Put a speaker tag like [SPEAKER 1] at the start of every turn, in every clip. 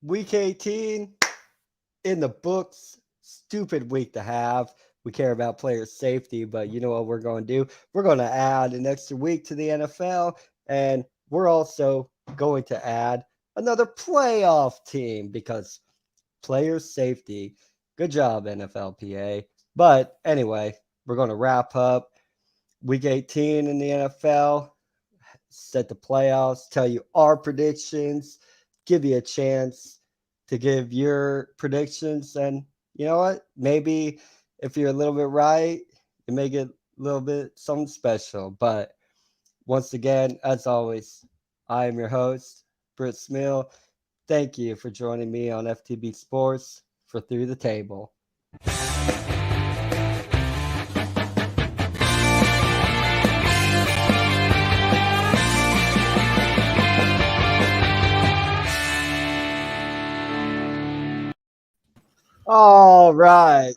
[SPEAKER 1] Week 18 in the books. Stupid week to have. We care about player safety, but you know what we're going to do? We're going to add an extra week to the NFL, and we're also going to add another playoff team because player safety. Good job, NFLPA. But anyway, we're going to wrap up week 18 in the NFL, set the playoffs, tell you our predictions, give you a chance to give your predictions. And you know what? Maybe if you're a little bit right, you may get a little bit something special. But once again, as always, I am your host, Britt Smill. Thank you for joining me on FTB Sports for Through the Table. All right.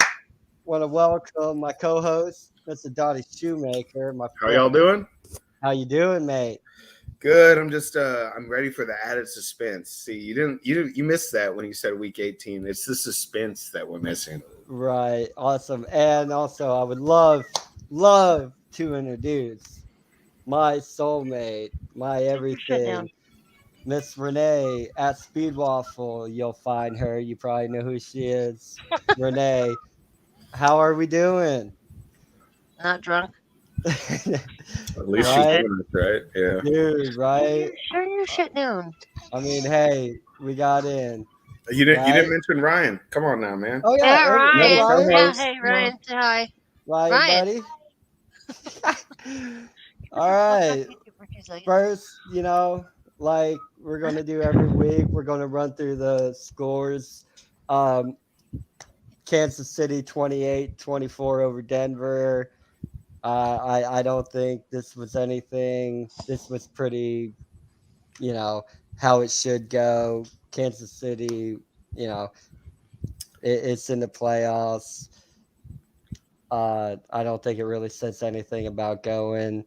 [SPEAKER 1] Want to welcome my co-host, Mr. Donnie Shoemaker. My
[SPEAKER 2] How y'all doing?
[SPEAKER 1] How you doing, mate?
[SPEAKER 2] Good. I'm just I'm ready for the added suspense. See, you missed that when you said week 18. It's the suspense that we're missing.
[SPEAKER 1] Right. Awesome. And also I would love to introduce my soulmate, my everything, Miss Renee at Speedwaffle. You'll find her. You probably know who she is. Renee, how are we doing?
[SPEAKER 3] Not drunk.
[SPEAKER 2] At least she's
[SPEAKER 1] Right?
[SPEAKER 2] doing it right. Yeah.
[SPEAKER 1] Dude, right?
[SPEAKER 3] Shut your shit down.
[SPEAKER 1] I mean, hey, we got in.
[SPEAKER 2] You didn't
[SPEAKER 1] Right?
[SPEAKER 2] mention Ryan. Come on now, man.
[SPEAKER 1] Oh
[SPEAKER 3] Yeah,
[SPEAKER 1] yeah,
[SPEAKER 3] Ryan.
[SPEAKER 2] co-host.
[SPEAKER 3] Yeah, hey,
[SPEAKER 2] Come on.
[SPEAKER 3] Ryan, say hi.
[SPEAKER 1] Ryan, buddy. All right. First, like we're going to do every week, we're going to run through the scores. Kansas City 28-24 over Denver. I don't think this was anything. This was pretty, how it should go. Kansas City, it's in the playoffs. I don't think it really says anything about going.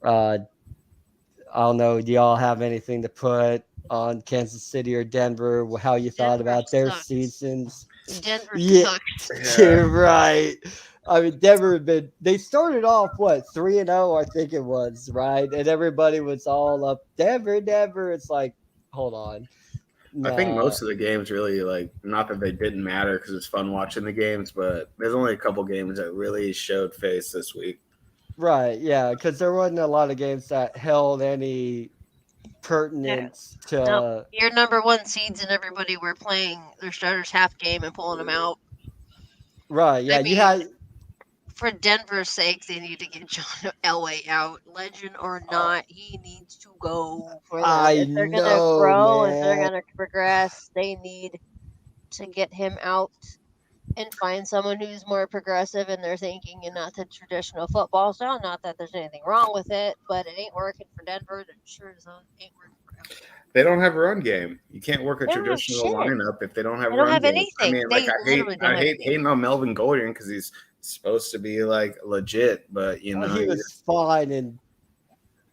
[SPEAKER 1] I don't know. Do y'all have anything to put on Kansas City or Denver? How you thought about their seasons?
[SPEAKER 3] Denver
[SPEAKER 1] sucks. You're right. I mean, Denver they started off 3-0, I think it was, right? And everybody was all up Denver. It's like, hold on.
[SPEAKER 2] I think most of the games really, like, not that they didn't matter because it's fun watching the games, but there's only a couple games that really showed face this week.
[SPEAKER 1] Right, yeah, because there wasn't a lot of games that held any pertinence to.
[SPEAKER 3] No, your number one seeds and everybody were playing their starters half game and pulling them out.
[SPEAKER 1] Right, yeah, you had.
[SPEAKER 3] For Denver's sake, they need to get John Elway out. Legend or not, he needs to go. For them. If they're going to grow, if they're going to progress, they need to get him out and find someone who's more progressive in their thinking and not the traditional football style. Not that there's anything wrong with it, but it ain't working for Denver. It sure as hell ain't working for Elway.
[SPEAKER 2] They don't have a run game. You can't work a traditional lineup if they don't have a run game.
[SPEAKER 3] Anything.
[SPEAKER 2] I mean, like I hate hating on Melvin Gordon because he's supposed to be like legit, but
[SPEAKER 1] he was fine in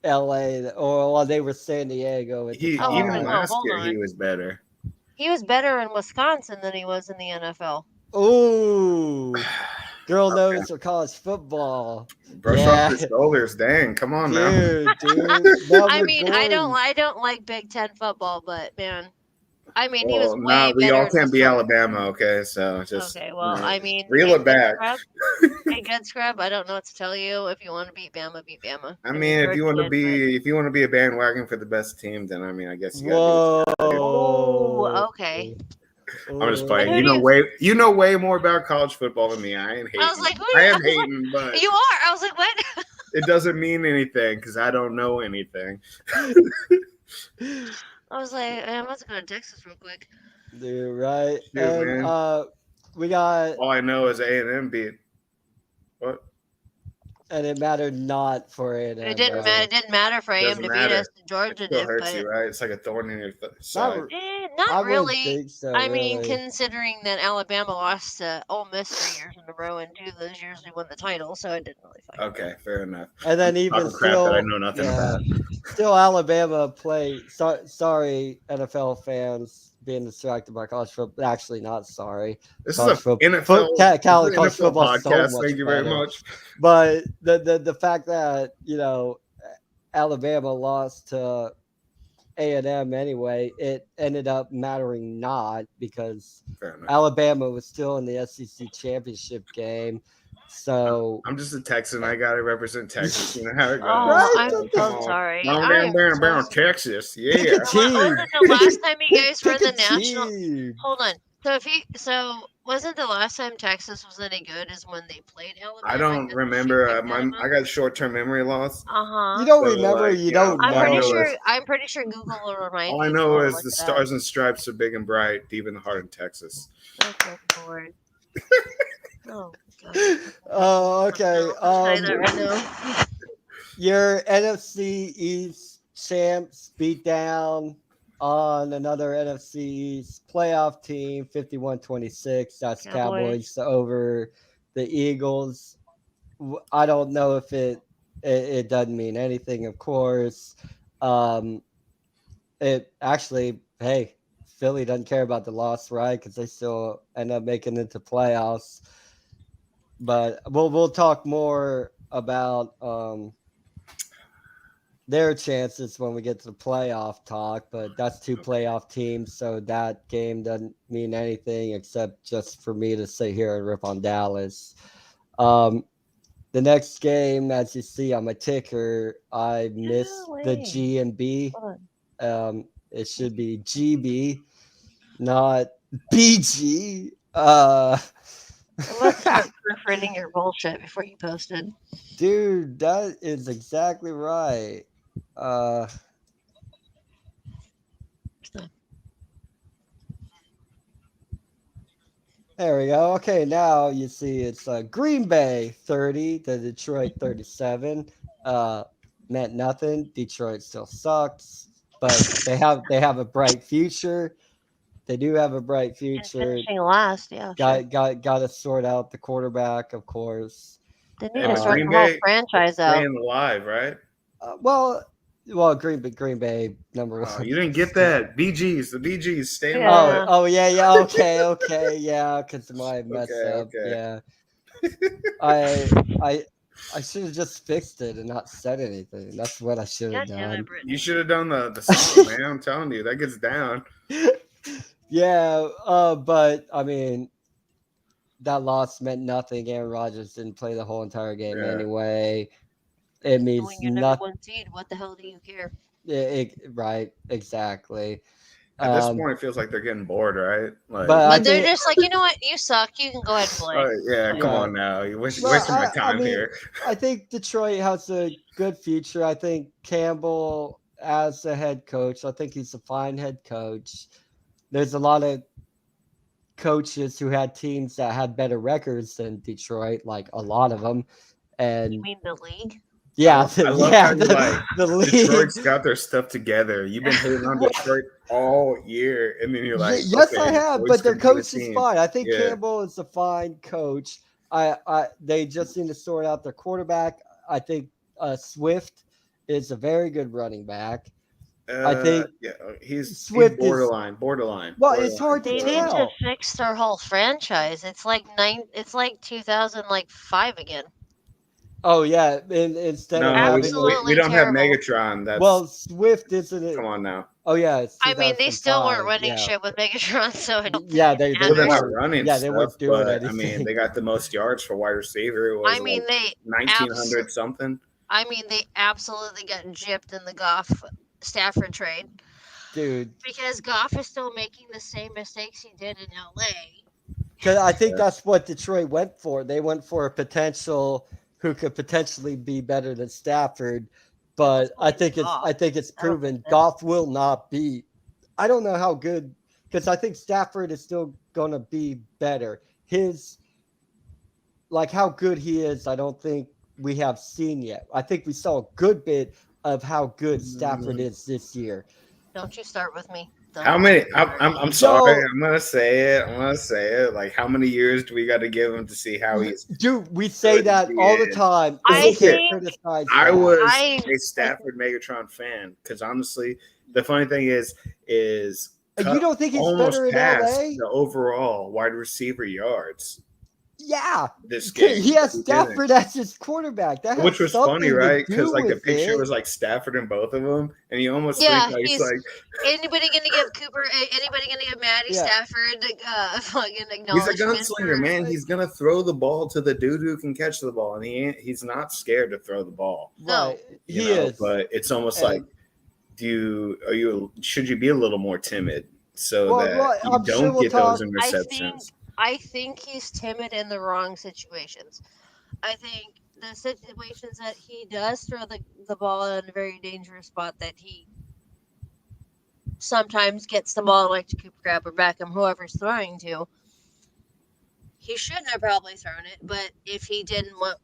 [SPEAKER 1] LA or while they were San Diego.
[SPEAKER 2] Even last year he was better.
[SPEAKER 3] He was better in Wisconsin than he was in the NFL.
[SPEAKER 1] Ooh. Girl knows for college football.
[SPEAKER 2] Brush off the shoulders, dang! Come on now,
[SPEAKER 1] dude.
[SPEAKER 3] I mean, I don't like Big Ten football, but man, I mean, he was way better.
[SPEAKER 2] We all can't be Alabama, okay? So just
[SPEAKER 3] I mean,
[SPEAKER 2] reel it back.
[SPEAKER 3] Hey, good scrub. I don't know what to tell you. If you want to beat Bama, beat Bama.
[SPEAKER 2] I mean, if you want to be a bandwagon for the best team, then I mean, I guess you got.
[SPEAKER 3] Oh, okay.
[SPEAKER 2] I'm just playing. You know way more about college football than me. I ain't hating.
[SPEAKER 3] I was like,
[SPEAKER 2] I am hating, but
[SPEAKER 3] you are. I was like, what?
[SPEAKER 2] It doesn't mean anything because I don't know anything.
[SPEAKER 3] I was like, I'm about to go to Texas real quick.
[SPEAKER 1] Dude, right? And we got.
[SPEAKER 2] All I know is A&M beat. What?
[SPEAKER 1] And it mattered not for A&M.
[SPEAKER 3] It didn't matter for A&M to beat us. Georgia did.
[SPEAKER 2] Hurts you, right? It's like a thorn in your side.
[SPEAKER 3] Not really.
[SPEAKER 1] Think so,
[SPEAKER 3] I mean, considering that Alabama lost to Ole Miss 3 years in a row, and 2 of those years they won the title, so it didn't really fight.
[SPEAKER 2] Okay, fair enough.
[SPEAKER 1] And then even
[SPEAKER 2] still, that I know nothing about.
[SPEAKER 1] Still, Alabama play. Sorry, NFL fans. being distracted by college football. Actually, not sorry.
[SPEAKER 2] This
[SPEAKER 1] College
[SPEAKER 2] is an
[SPEAKER 1] football.
[SPEAKER 2] NFL,
[SPEAKER 1] College football is so
[SPEAKER 2] podcast.
[SPEAKER 1] much
[SPEAKER 2] Thank you
[SPEAKER 1] better.
[SPEAKER 2] very much.
[SPEAKER 1] But the fact that Alabama lost to A&M anyway, it ended up mattering not because Alabama was still in the SEC championship game. So
[SPEAKER 2] I'm just a Texan. I gotta represent Texas. You know how it goes.
[SPEAKER 3] Oh, I'm so sorry.
[SPEAKER 2] Down, Texas. Yeah.
[SPEAKER 1] Pick a team.
[SPEAKER 3] Wasn't the last time you guys were in
[SPEAKER 1] Pick
[SPEAKER 3] the
[SPEAKER 1] a
[SPEAKER 3] national?
[SPEAKER 1] team.
[SPEAKER 3] Hold on. So wasn't the last time Texas was any good is when they played Alabama?
[SPEAKER 2] I don't remember. I got short-term memory loss.
[SPEAKER 3] Uh-huh.
[SPEAKER 1] You don't remember. You don't know.
[SPEAKER 3] I'm pretty sure Google will remind
[SPEAKER 2] all
[SPEAKER 3] you.
[SPEAKER 2] I know is the stars and stripes are big and bright, deep in the heart of Texas.
[SPEAKER 3] Okay, Lord. Oh, God.
[SPEAKER 1] Oh, okay.
[SPEAKER 3] I'll say that right now.
[SPEAKER 1] Your NFC East champs beat down on another NFC East playoff team, 51-26. That's Cowboys over the Eagles. I don't know if it doesn't mean anything, of course. It actually, hey, Philly doesn't care about the loss, right? Because they still end up making it to playoffs. But we'll talk more about their chances when we get to the playoff talk. But that's two playoff teams, so that game doesn't mean anything except just for me to sit here and rip on Dallas. The next game, as you see on my ticker, I missed the G and B. It should be GB, not BG.
[SPEAKER 3] Let's start proofreading your bullshit before you posted.
[SPEAKER 1] Dude, that is exactly right. There we go. Okay, now you see it's Green Bay 30 to Detroit 37. Meant nothing. Detroit still sucks, but they have a bright future. They do have a bright future.
[SPEAKER 3] And finishing last, yeah.
[SPEAKER 1] Got to sort out the quarterback, of course.
[SPEAKER 3] They need to sort the whole franchise out.
[SPEAKER 2] Staying alive, right?
[SPEAKER 1] Well, Green Bay number one.
[SPEAKER 2] You didn't get that. The BGs staying
[SPEAKER 1] alive. Oh yeah. Okay, yeah, because my mess up. Yeah. I should have just fixed it and not said anything. That's what I should have done.
[SPEAKER 2] You should have done the song, man. I'm telling you, that gets down.
[SPEAKER 1] Yeah, but I mean, that loss meant nothing. Aaron Rodgers didn't play the whole entire game anyway. It means
[SPEAKER 3] when you're number one seed, what the hell do you care?
[SPEAKER 1] Right, exactly.
[SPEAKER 2] At this point, it feels like they're getting bored, right?
[SPEAKER 3] But they're just like, you know what? You suck. You can go ahead and play.
[SPEAKER 2] Come on now. You're wasting my time here.
[SPEAKER 1] I think Detroit has a good future. I think Campbell as a head coach, I think he's a fine head coach. There's a lot of coaches who had teams that had better records than Detroit, like a lot of them. And
[SPEAKER 3] you mean the league?
[SPEAKER 1] Yeah,
[SPEAKER 2] I love how the league. Detroit's got their stuff together. You've been hating on Detroit all year, and then you're like,
[SPEAKER 1] yes, I have, but their coach is fine. I think Campbell is a fine coach. They just need to sort out their quarterback. I think Swift is a very good running back. I think
[SPEAKER 2] he's borderline.
[SPEAKER 1] Well, it's hard to
[SPEAKER 3] tell. They need to fix their whole franchise. It's like 2005 again.
[SPEAKER 1] Oh yeah, instead of
[SPEAKER 2] we don't have Megatron.
[SPEAKER 1] Well, Swift isn't it?
[SPEAKER 2] Come on now.
[SPEAKER 1] Oh yeah, it's
[SPEAKER 3] I mean, they still weren't running shit with Megatron, so
[SPEAKER 1] they're
[SPEAKER 2] not running.
[SPEAKER 1] Yeah, they weren't doing anything.
[SPEAKER 2] I mean, they got the most yards for wide receiver.
[SPEAKER 3] I mean, they
[SPEAKER 2] 1900 something.
[SPEAKER 3] I mean, they absolutely got gypped in the Goff Stafford trade,
[SPEAKER 1] dude.
[SPEAKER 3] Because Goff is still making the same mistakes he did in LA.
[SPEAKER 1] Because I think that's what Detroit went for. They went for a potential who could potentially be better than Stafford, but I think it's proven Goff will not be. I don't know how good, because I think Stafford is still going to be better. How good he is, I don't think we have seen yet. I think we saw a good bit of how good Stafford is this year.
[SPEAKER 3] Don't you start with me.
[SPEAKER 2] How many? I'm sorry. I'm gonna say it. Like, how many years do we got to give him to see how he's?
[SPEAKER 1] Dude, we say that all the time.
[SPEAKER 2] I was a Stafford Megatron fan because honestly, the funny thing is
[SPEAKER 1] You don't think he's better in
[SPEAKER 2] passed
[SPEAKER 1] LA?
[SPEAKER 2] the overall wide receiver yards.
[SPEAKER 1] Yeah,
[SPEAKER 2] this game.
[SPEAKER 1] He has Stafford as his quarterback. That
[SPEAKER 2] Which
[SPEAKER 1] has
[SPEAKER 2] was funny,
[SPEAKER 1] something
[SPEAKER 2] right?
[SPEAKER 1] to do
[SPEAKER 2] Because like the
[SPEAKER 1] with
[SPEAKER 2] picture
[SPEAKER 1] it.
[SPEAKER 2] was like Stafford in both of them, and you almost
[SPEAKER 3] Yeah,
[SPEAKER 2] think like,
[SPEAKER 3] he's
[SPEAKER 2] it's like
[SPEAKER 3] anybody gonna give Cooper? Anybody gonna give Matty
[SPEAKER 1] Yeah.
[SPEAKER 3] Stafford fucking
[SPEAKER 2] he's a
[SPEAKER 3] acknowledgement?
[SPEAKER 2] gunslinger, man. He's gonna throw the ball to the dude who can catch the ball, and he's not scared to throw the ball.
[SPEAKER 1] Right,
[SPEAKER 2] You
[SPEAKER 1] he
[SPEAKER 2] know,
[SPEAKER 1] is.
[SPEAKER 2] but it's almost
[SPEAKER 1] And-
[SPEAKER 2] like, should you be a little more timid so that you
[SPEAKER 1] I'm
[SPEAKER 2] don't
[SPEAKER 1] sure we'll
[SPEAKER 2] get
[SPEAKER 1] talk.
[SPEAKER 2] those interceptions?
[SPEAKER 3] I think he's timid in the wrong situations. I think the situations that he does throw the ball in a very dangerous spot, that he sometimes gets the ball like to Cooper Crab or Beckham, whoever's throwing to, he shouldn't have probably thrown it. But if he didn't want,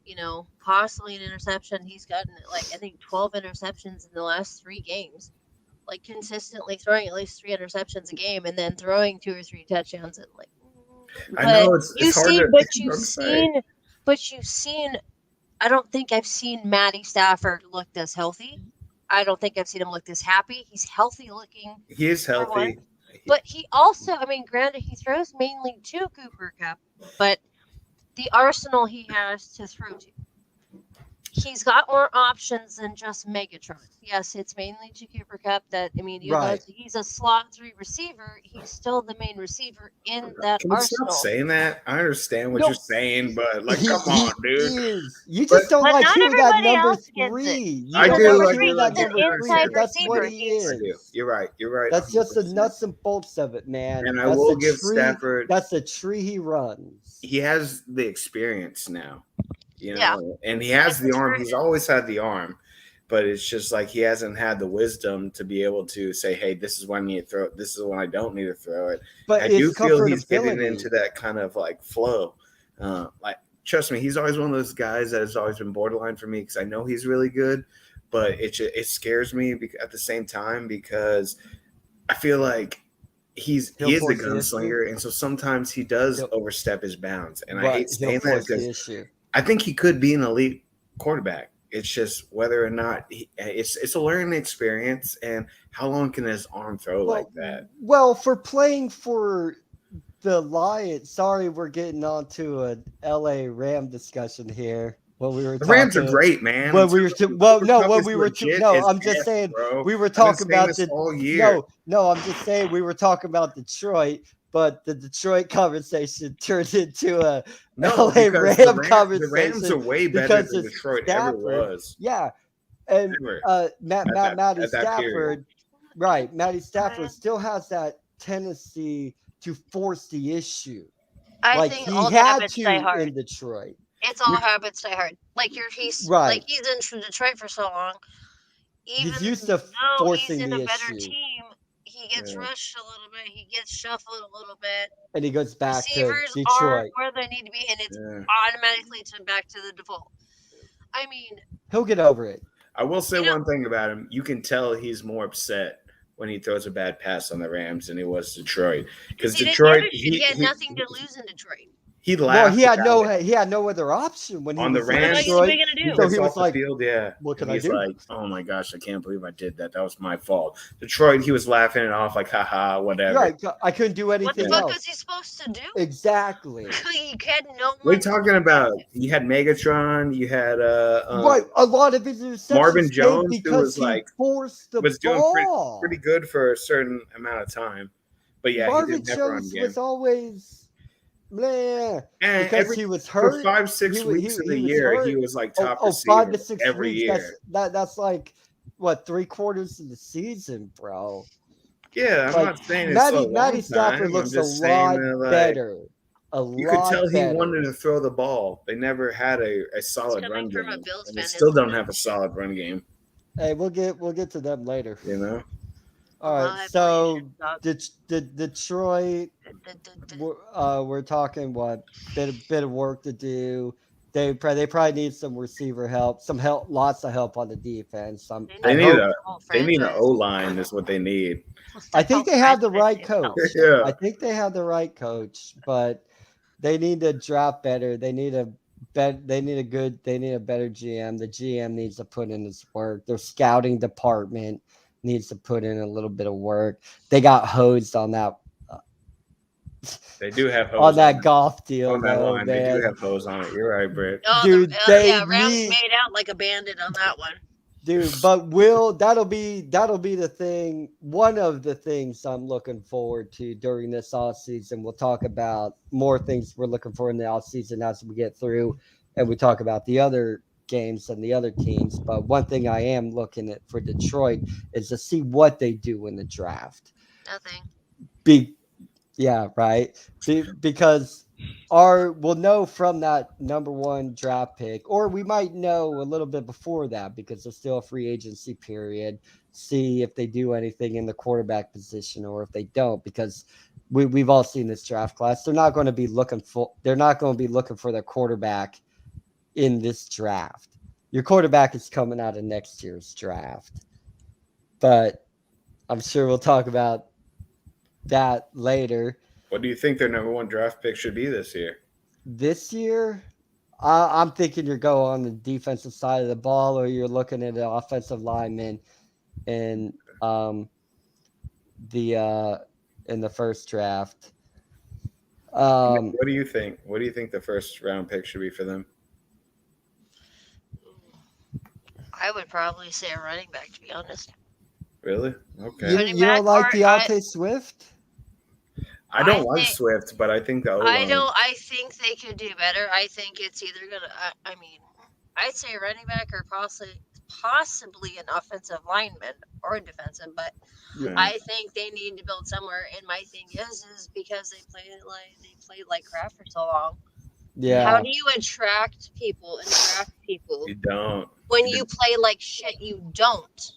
[SPEAKER 3] possibly an interception, he's gotten like I think 12 interceptions in the last 3 games. Like consistently throwing at least 3 interceptions a game, and then throwing 2 or 3 touchdowns. And like,
[SPEAKER 2] I know it's hard to.
[SPEAKER 3] But you've seen. I don't think I've seen Matty Stafford look this healthy. I don't think I've seen him look this happy. He's healthy looking.
[SPEAKER 2] He is healthy.
[SPEAKER 3] But he also, granted, he throws mainly to Cooper Kupp, but the arsenal he has to throw to. He's got more options than just Megatron. Yes, it's mainly to Cooper Kupp. He's a slot 3 receiver, he's still the main receiver in that
[SPEAKER 2] Can we
[SPEAKER 3] arsenal.
[SPEAKER 2] stop saying that? I understand what you're saying, but like, come on, dude.
[SPEAKER 1] You just don't like him that number 3.
[SPEAKER 2] I do like
[SPEAKER 3] him that number 3.
[SPEAKER 1] That's what he is.
[SPEAKER 2] I do. You're right.
[SPEAKER 1] That's just the nuts and bolts of it, man.
[SPEAKER 2] And I will give Stafford.
[SPEAKER 1] That's the tree he runs.
[SPEAKER 2] He has the experience now. And he has the arm. He's always had the arm, but it's just like he hasn't had the wisdom to be able to say, "Hey, this is when I need to throw it. This is when I don't need to throw it." But I do feel he's getting into that kind of like flow. Trust me, he's always one of those guys that has always been borderline for me because I know he's really good, but it scares me at the same time because I feel like he is a gunslinger, and so sometimes he does overstep his bounds, and I hate saying that because I think he could be an elite quarterback. It's just whether or not it's a learning experience, and how long can his arm throw like that?
[SPEAKER 1] Well, for playing for the Lions, sorry, we're getting onto an LA Ram discussion here. The
[SPEAKER 2] Rams are great, man.
[SPEAKER 1] I'm just saying bro. We were talking about
[SPEAKER 2] all year.
[SPEAKER 1] No, I'm just saying we were talking about Detroit. But the Detroit conversation turned into a LA Ram conversation.
[SPEAKER 2] The Rams are way better than Detroit ever was.
[SPEAKER 1] Yeah. And Matty Stafford, right. Matty Stafford still has that tendency to force the issue.
[SPEAKER 3] I think he had
[SPEAKER 1] to in Detroit.
[SPEAKER 3] It's all habits die hard. Like he's in Detroit for so long.
[SPEAKER 1] He's used to forcing
[SPEAKER 3] he's in
[SPEAKER 1] the
[SPEAKER 3] a better
[SPEAKER 1] issue.
[SPEAKER 3] Team. He gets rushed a little bit. He gets shuffled a little bit.
[SPEAKER 1] And he goes back
[SPEAKER 3] Receivers
[SPEAKER 1] to Detroit.
[SPEAKER 3] Are where they need to be, and it's automatically back to the default.
[SPEAKER 1] He'll get over it.
[SPEAKER 2] I will say one thing about him. You can tell he's more upset when he throws a bad pass on the Rams than he was Detroit. Because Detroit,
[SPEAKER 3] he had nothing to lose in Detroit.
[SPEAKER 2] He laughed.
[SPEAKER 1] Well, he had no other option when he
[SPEAKER 2] on
[SPEAKER 1] was
[SPEAKER 2] the Rams.
[SPEAKER 1] Detroit.
[SPEAKER 3] So
[SPEAKER 1] he was like,
[SPEAKER 2] field,
[SPEAKER 1] what can I do?
[SPEAKER 2] Like, oh my gosh, I can't believe I did that. That was my fault. Detroit, he was laughing it off like, haha, whatever.
[SPEAKER 1] Right, I couldn't do anything else.
[SPEAKER 3] What the fuck was he supposed to do?
[SPEAKER 1] Exactly.
[SPEAKER 3] He had no.
[SPEAKER 2] What are you talking about? You had Megatron. You had
[SPEAKER 1] right. A lot of his interceptions
[SPEAKER 2] Marvin Jones,
[SPEAKER 1] because
[SPEAKER 2] who was
[SPEAKER 1] he forced the
[SPEAKER 2] was
[SPEAKER 1] ball.
[SPEAKER 2] doing pretty good for a certain amount of time. But yeah,
[SPEAKER 1] Marvin Jones was always. Because he was hurt
[SPEAKER 2] for 5-6 weeks of the year. He was like top receiver
[SPEAKER 1] 5 to 6
[SPEAKER 2] every
[SPEAKER 1] weeks.
[SPEAKER 2] year.
[SPEAKER 1] That's like what 3/4 of the season, bro.
[SPEAKER 2] Yeah, I'm not saying it's
[SPEAKER 1] Matty Stafford looks a lot better.
[SPEAKER 2] You could tell he wanted to throw the ball. They never had a solid run game. And they still don't have a solid run game.
[SPEAKER 1] Hey, we'll get to them later. All right, so Detroit, we're talking bit of work to do. They probably need some receiver help, lots of help on the defense.
[SPEAKER 2] They need an O-line is what they need.
[SPEAKER 1] I think they have the right coach.
[SPEAKER 2] Yeah.
[SPEAKER 1] I think they have the right coach, but they need to draft better. They need a better GM. The GM needs to put in his work. Their scouting department needs to put in a little bit of work. They got hosed on that
[SPEAKER 2] They do have
[SPEAKER 1] on
[SPEAKER 2] hose
[SPEAKER 1] that golf deal
[SPEAKER 2] on that
[SPEAKER 1] though,
[SPEAKER 2] line. They do
[SPEAKER 1] man.
[SPEAKER 2] have hose on it. You're right, Britt.
[SPEAKER 3] Oh,
[SPEAKER 1] Dude, they
[SPEAKER 3] Rams
[SPEAKER 1] need
[SPEAKER 3] made out like a bandit on that one.
[SPEAKER 1] Dude, but that'll be the thing. One of the things I'm looking forward to during this off season. We'll talk about more things we're looking for in the off season as we get through, and we talk about the other games and the other teams. But one thing I am looking at for Detroit is to see what they do in the draft.
[SPEAKER 3] Nothing.
[SPEAKER 1] Yeah, right. Because we'll know from that number one draft pick, or we might know a little bit before that because there's still a free agency period. See if they do anything in the quarterback position, or if they don't, because we've all seen this draft class. They're not going to be looking for their quarterback in this draft. Your quarterback is coming out of next year's draft, but I'm sure we'll talk about that later.
[SPEAKER 2] What do you think their number one draft pick should be this year?
[SPEAKER 1] This year, I'm thinking you're going on the defensive side of the ball, or you're looking at an offensive lineman in the in the first draft.
[SPEAKER 2] What do you think? What do you think the first round pick should be for them?
[SPEAKER 3] I would probably say a running back, to be honest.
[SPEAKER 2] Really? Okay.
[SPEAKER 1] You don't like Deontay Swift?
[SPEAKER 2] I don't like Swift, but I think the O-line.
[SPEAKER 3] I think they could do better. I think it's either gonna. I mean, I'd say a running back or possibly an offensive lineman or a defensive. But I think they need to build somewhere. And my thing is because they played like crap for so long.
[SPEAKER 1] Yeah.
[SPEAKER 3] How do you attract people and draft people?
[SPEAKER 2] You don't.
[SPEAKER 3] When you play like shit, you don't.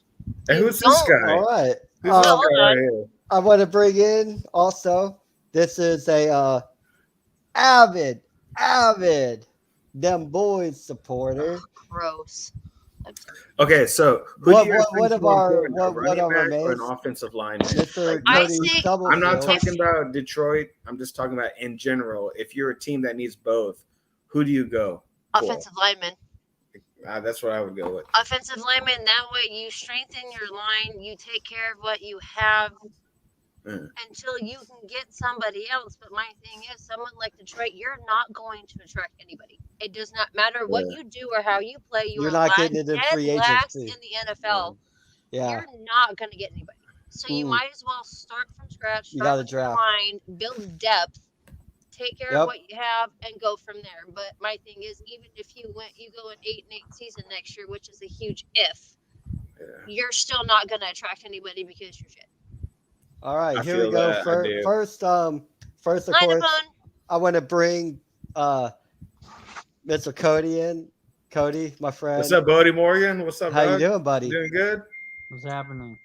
[SPEAKER 2] Hey, who's this guy?
[SPEAKER 1] All right.
[SPEAKER 3] Hold on.
[SPEAKER 1] I want to bring in also. This is a avid them boys supporter.
[SPEAKER 3] Gross.
[SPEAKER 2] Okay, so
[SPEAKER 1] what of our mains?
[SPEAKER 2] or an offensive lineman?
[SPEAKER 1] Mr.
[SPEAKER 2] I'm not talking about Detroit. I'm just talking about in general. If you're a team that needs both, who do you go?
[SPEAKER 3] Offensive lineman.
[SPEAKER 2] That's what I would go with.
[SPEAKER 3] Offensive lineman. That way, you strengthen your line. You take care of what you have. Until you can get somebody else. But my thing is, someone like Detroit, you're not going to attract anybody. It does not matter what you do or how you play. You're
[SPEAKER 1] not getting it in free agency.
[SPEAKER 3] In the NFL.
[SPEAKER 1] Yeah.
[SPEAKER 3] You're not going to get anybody. So you might as well start from scratch.
[SPEAKER 1] You got to draft.
[SPEAKER 3] Line, build depth, take care of what you have, and go from there. But my thing is, even if you go an 8-8 season next year, which is a huge if. Yeah. You're still not going to attract anybody because you're shit.
[SPEAKER 1] All right, here we go. First, of course, I want to bring Mr. Cody in. Cody, my friend.
[SPEAKER 2] What's up, Bodie Morgan? What's up,
[SPEAKER 1] How
[SPEAKER 2] bud?
[SPEAKER 1] you doing, buddy?
[SPEAKER 2] Doing good?
[SPEAKER 4] What's happening?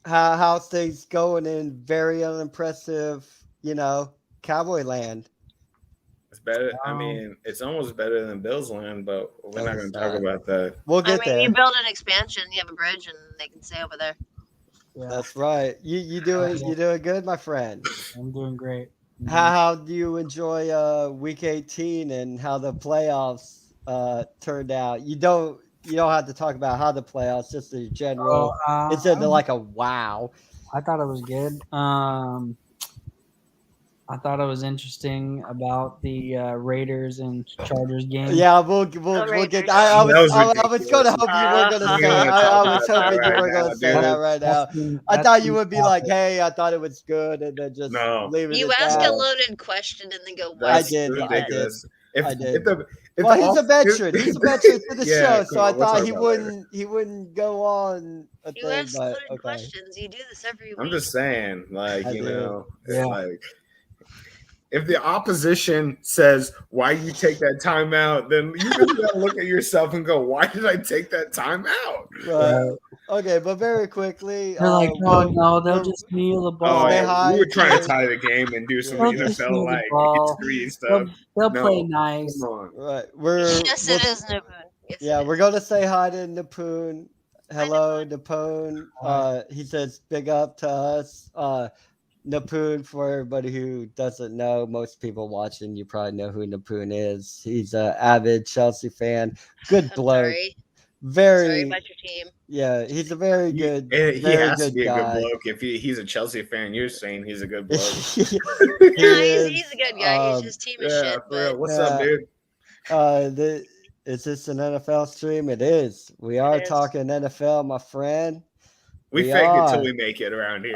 [SPEAKER 1] How's things going in very unimpressive, Cowboy land?
[SPEAKER 2] It's better. I mean, it's almost better than Bills land, but we're not going to talk about that.
[SPEAKER 1] We'll get there.
[SPEAKER 3] You build an expansion, you have a bridge, and they can stay over there.
[SPEAKER 4] Yeah.
[SPEAKER 1] That's right. You doing good, my friend?
[SPEAKER 4] I'm doing great.
[SPEAKER 1] How do you enjoy week 18 and how the playoffs turned out? You don't have to talk about how the playoffs, just in general. It's like a wow.
[SPEAKER 4] I thought it was good. I thought it was interesting about the Raiders and Chargers game.
[SPEAKER 1] Yeah, we'll get. I was going to hope you were going to say. I was hoping you were going to say that right now. I thought you would be like, "Hey, I thought it was good," and then just leave it.
[SPEAKER 3] You ask a loaded question and then go.
[SPEAKER 1] I did. Well, he's a veteran. He's a veteran to the show, so I thought he wouldn't go on.
[SPEAKER 3] You ask loaded questions. You do this every week.
[SPEAKER 2] I'm just saying, like. If the opposition says, why you take that time out, then you just gotta look at yourself and go, why did I take that time out?
[SPEAKER 1] Right. Okay, but very quickly.
[SPEAKER 4] They're like, no, they'll just kneel the ball.
[SPEAKER 2] We were trying to tie the game and do some NFL like history stuff.
[SPEAKER 4] They'll play nice.
[SPEAKER 1] Right.
[SPEAKER 3] It is Napoon.
[SPEAKER 1] Yes, we're going to say hi to Napoon. Hello, Napoon. He says big up to us. Napoon, for everybody who doesn't know, most people watching, you probably know who Napoon is. He's an avid Chelsea fan. Good bloke. very
[SPEAKER 3] Sorry about your team.
[SPEAKER 1] yeah. He's a very good,
[SPEAKER 2] He
[SPEAKER 1] very
[SPEAKER 2] has to
[SPEAKER 1] good
[SPEAKER 2] be a good
[SPEAKER 1] guy.
[SPEAKER 2] bloke. If he's a Chelsea fan, you're saying he's a good bloke.
[SPEAKER 1] He
[SPEAKER 3] No,
[SPEAKER 1] is,
[SPEAKER 3] he's a good guy. His team is
[SPEAKER 2] Yeah,
[SPEAKER 3] shit,
[SPEAKER 2] for real.
[SPEAKER 3] but
[SPEAKER 2] What's up, dude?
[SPEAKER 1] Is this an NFL stream? It is. We are
[SPEAKER 3] it is.
[SPEAKER 1] talking NFL, my friend.
[SPEAKER 2] We fake it till we make it around here.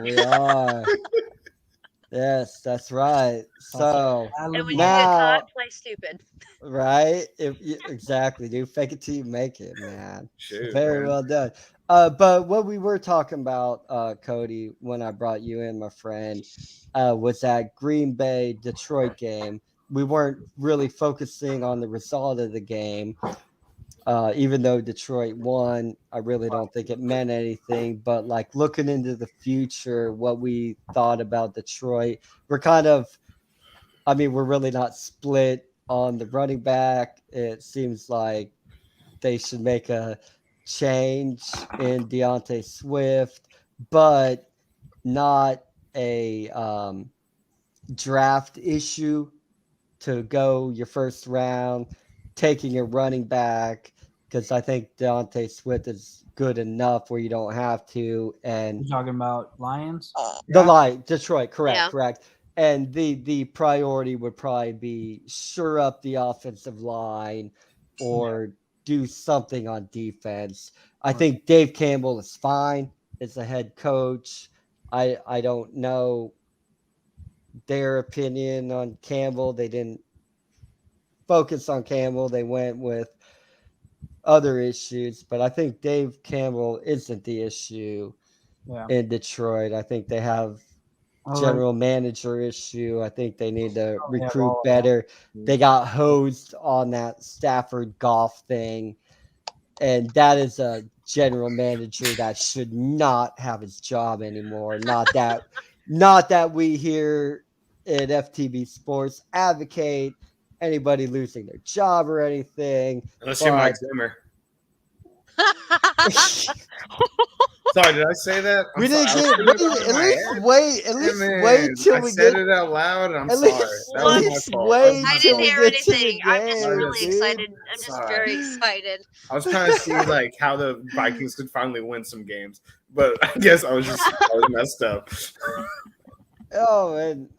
[SPEAKER 1] We are. Yes, that's right. So
[SPEAKER 3] And when you get
[SPEAKER 1] now,
[SPEAKER 3] caught, play stupid.
[SPEAKER 1] right? Exactly, dude. Fake it till you make it, man.
[SPEAKER 2] Shoot,
[SPEAKER 1] Very
[SPEAKER 2] man.
[SPEAKER 1] well done. But what we were talking about, Cody, when I brought you in, my friend, was that Green Bay Detroit game. We weren't really focusing on the result of the game. Even though Detroit won, I really don't think it meant anything. But like looking into the future, what we thought about Detroit, we're kind of, I mean, we're really not split on the running back. It seems like they should make a change in Deontay Swift, but not a draft issue to go your first round, taking a running back, because I think Deontay Swift is good enough where you don't have to. And
[SPEAKER 4] You're talking about Lions?
[SPEAKER 1] the line, Detroit, correct,
[SPEAKER 3] Yeah.
[SPEAKER 1] correct. And the priority would probably be shore up the offensive line or do something on defense. I think Dave Campbell is fine as a head coach. I don't know their opinion on Campbell. They didn't focus on Campbell. They went with other issues, but I think Dave Campbell isn't the issue in Detroit. I think they have general manager issue. I think they need to recruit better. They got hosed on that Stafford Golf thing, and that is a general manager that should not have his job anymore. Not that we here at FTB Sports advocate anybody losing their job or anything.
[SPEAKER 2] Unless you're Mike Zimmer. Sorry, did I say that?
[SPEAKER 1] We didn't get. At least wait till we
[SPEAKER 2] said
[SPEAKER 1] get
[SPEAKER 2] it out loud. I'm
[SPEAKER 1] at
[SPEAKER 2] sorry.
[SPEAKER 1] least,
[SPEAKER 2] That
[SPEAKER 1] at
[SPEAKER 2] was
[SPEAKER 1] least
[SPEAKER 2] my fault.
[SPEAKER 1] wait
[SPEAKER 3] I
[SPEAKER 1] till
[SPEAKER 3] didn't
[SPEAKER 1] we
[SPEAKER 3] hear
[SPEAKER 1] get to the
[SPEAKER 3] anything.
[SPEAKER 1] game.
[SPEAKER 3] I'm just really
[SPEAKER 1] dude.
[SPEAKER 3] excited. I'm just very excited.
[SPEAKER 2] I was trying to see like how the Vikings could finally win some games, but I guess I was messed up.
[SPEAKER 1] Oh, and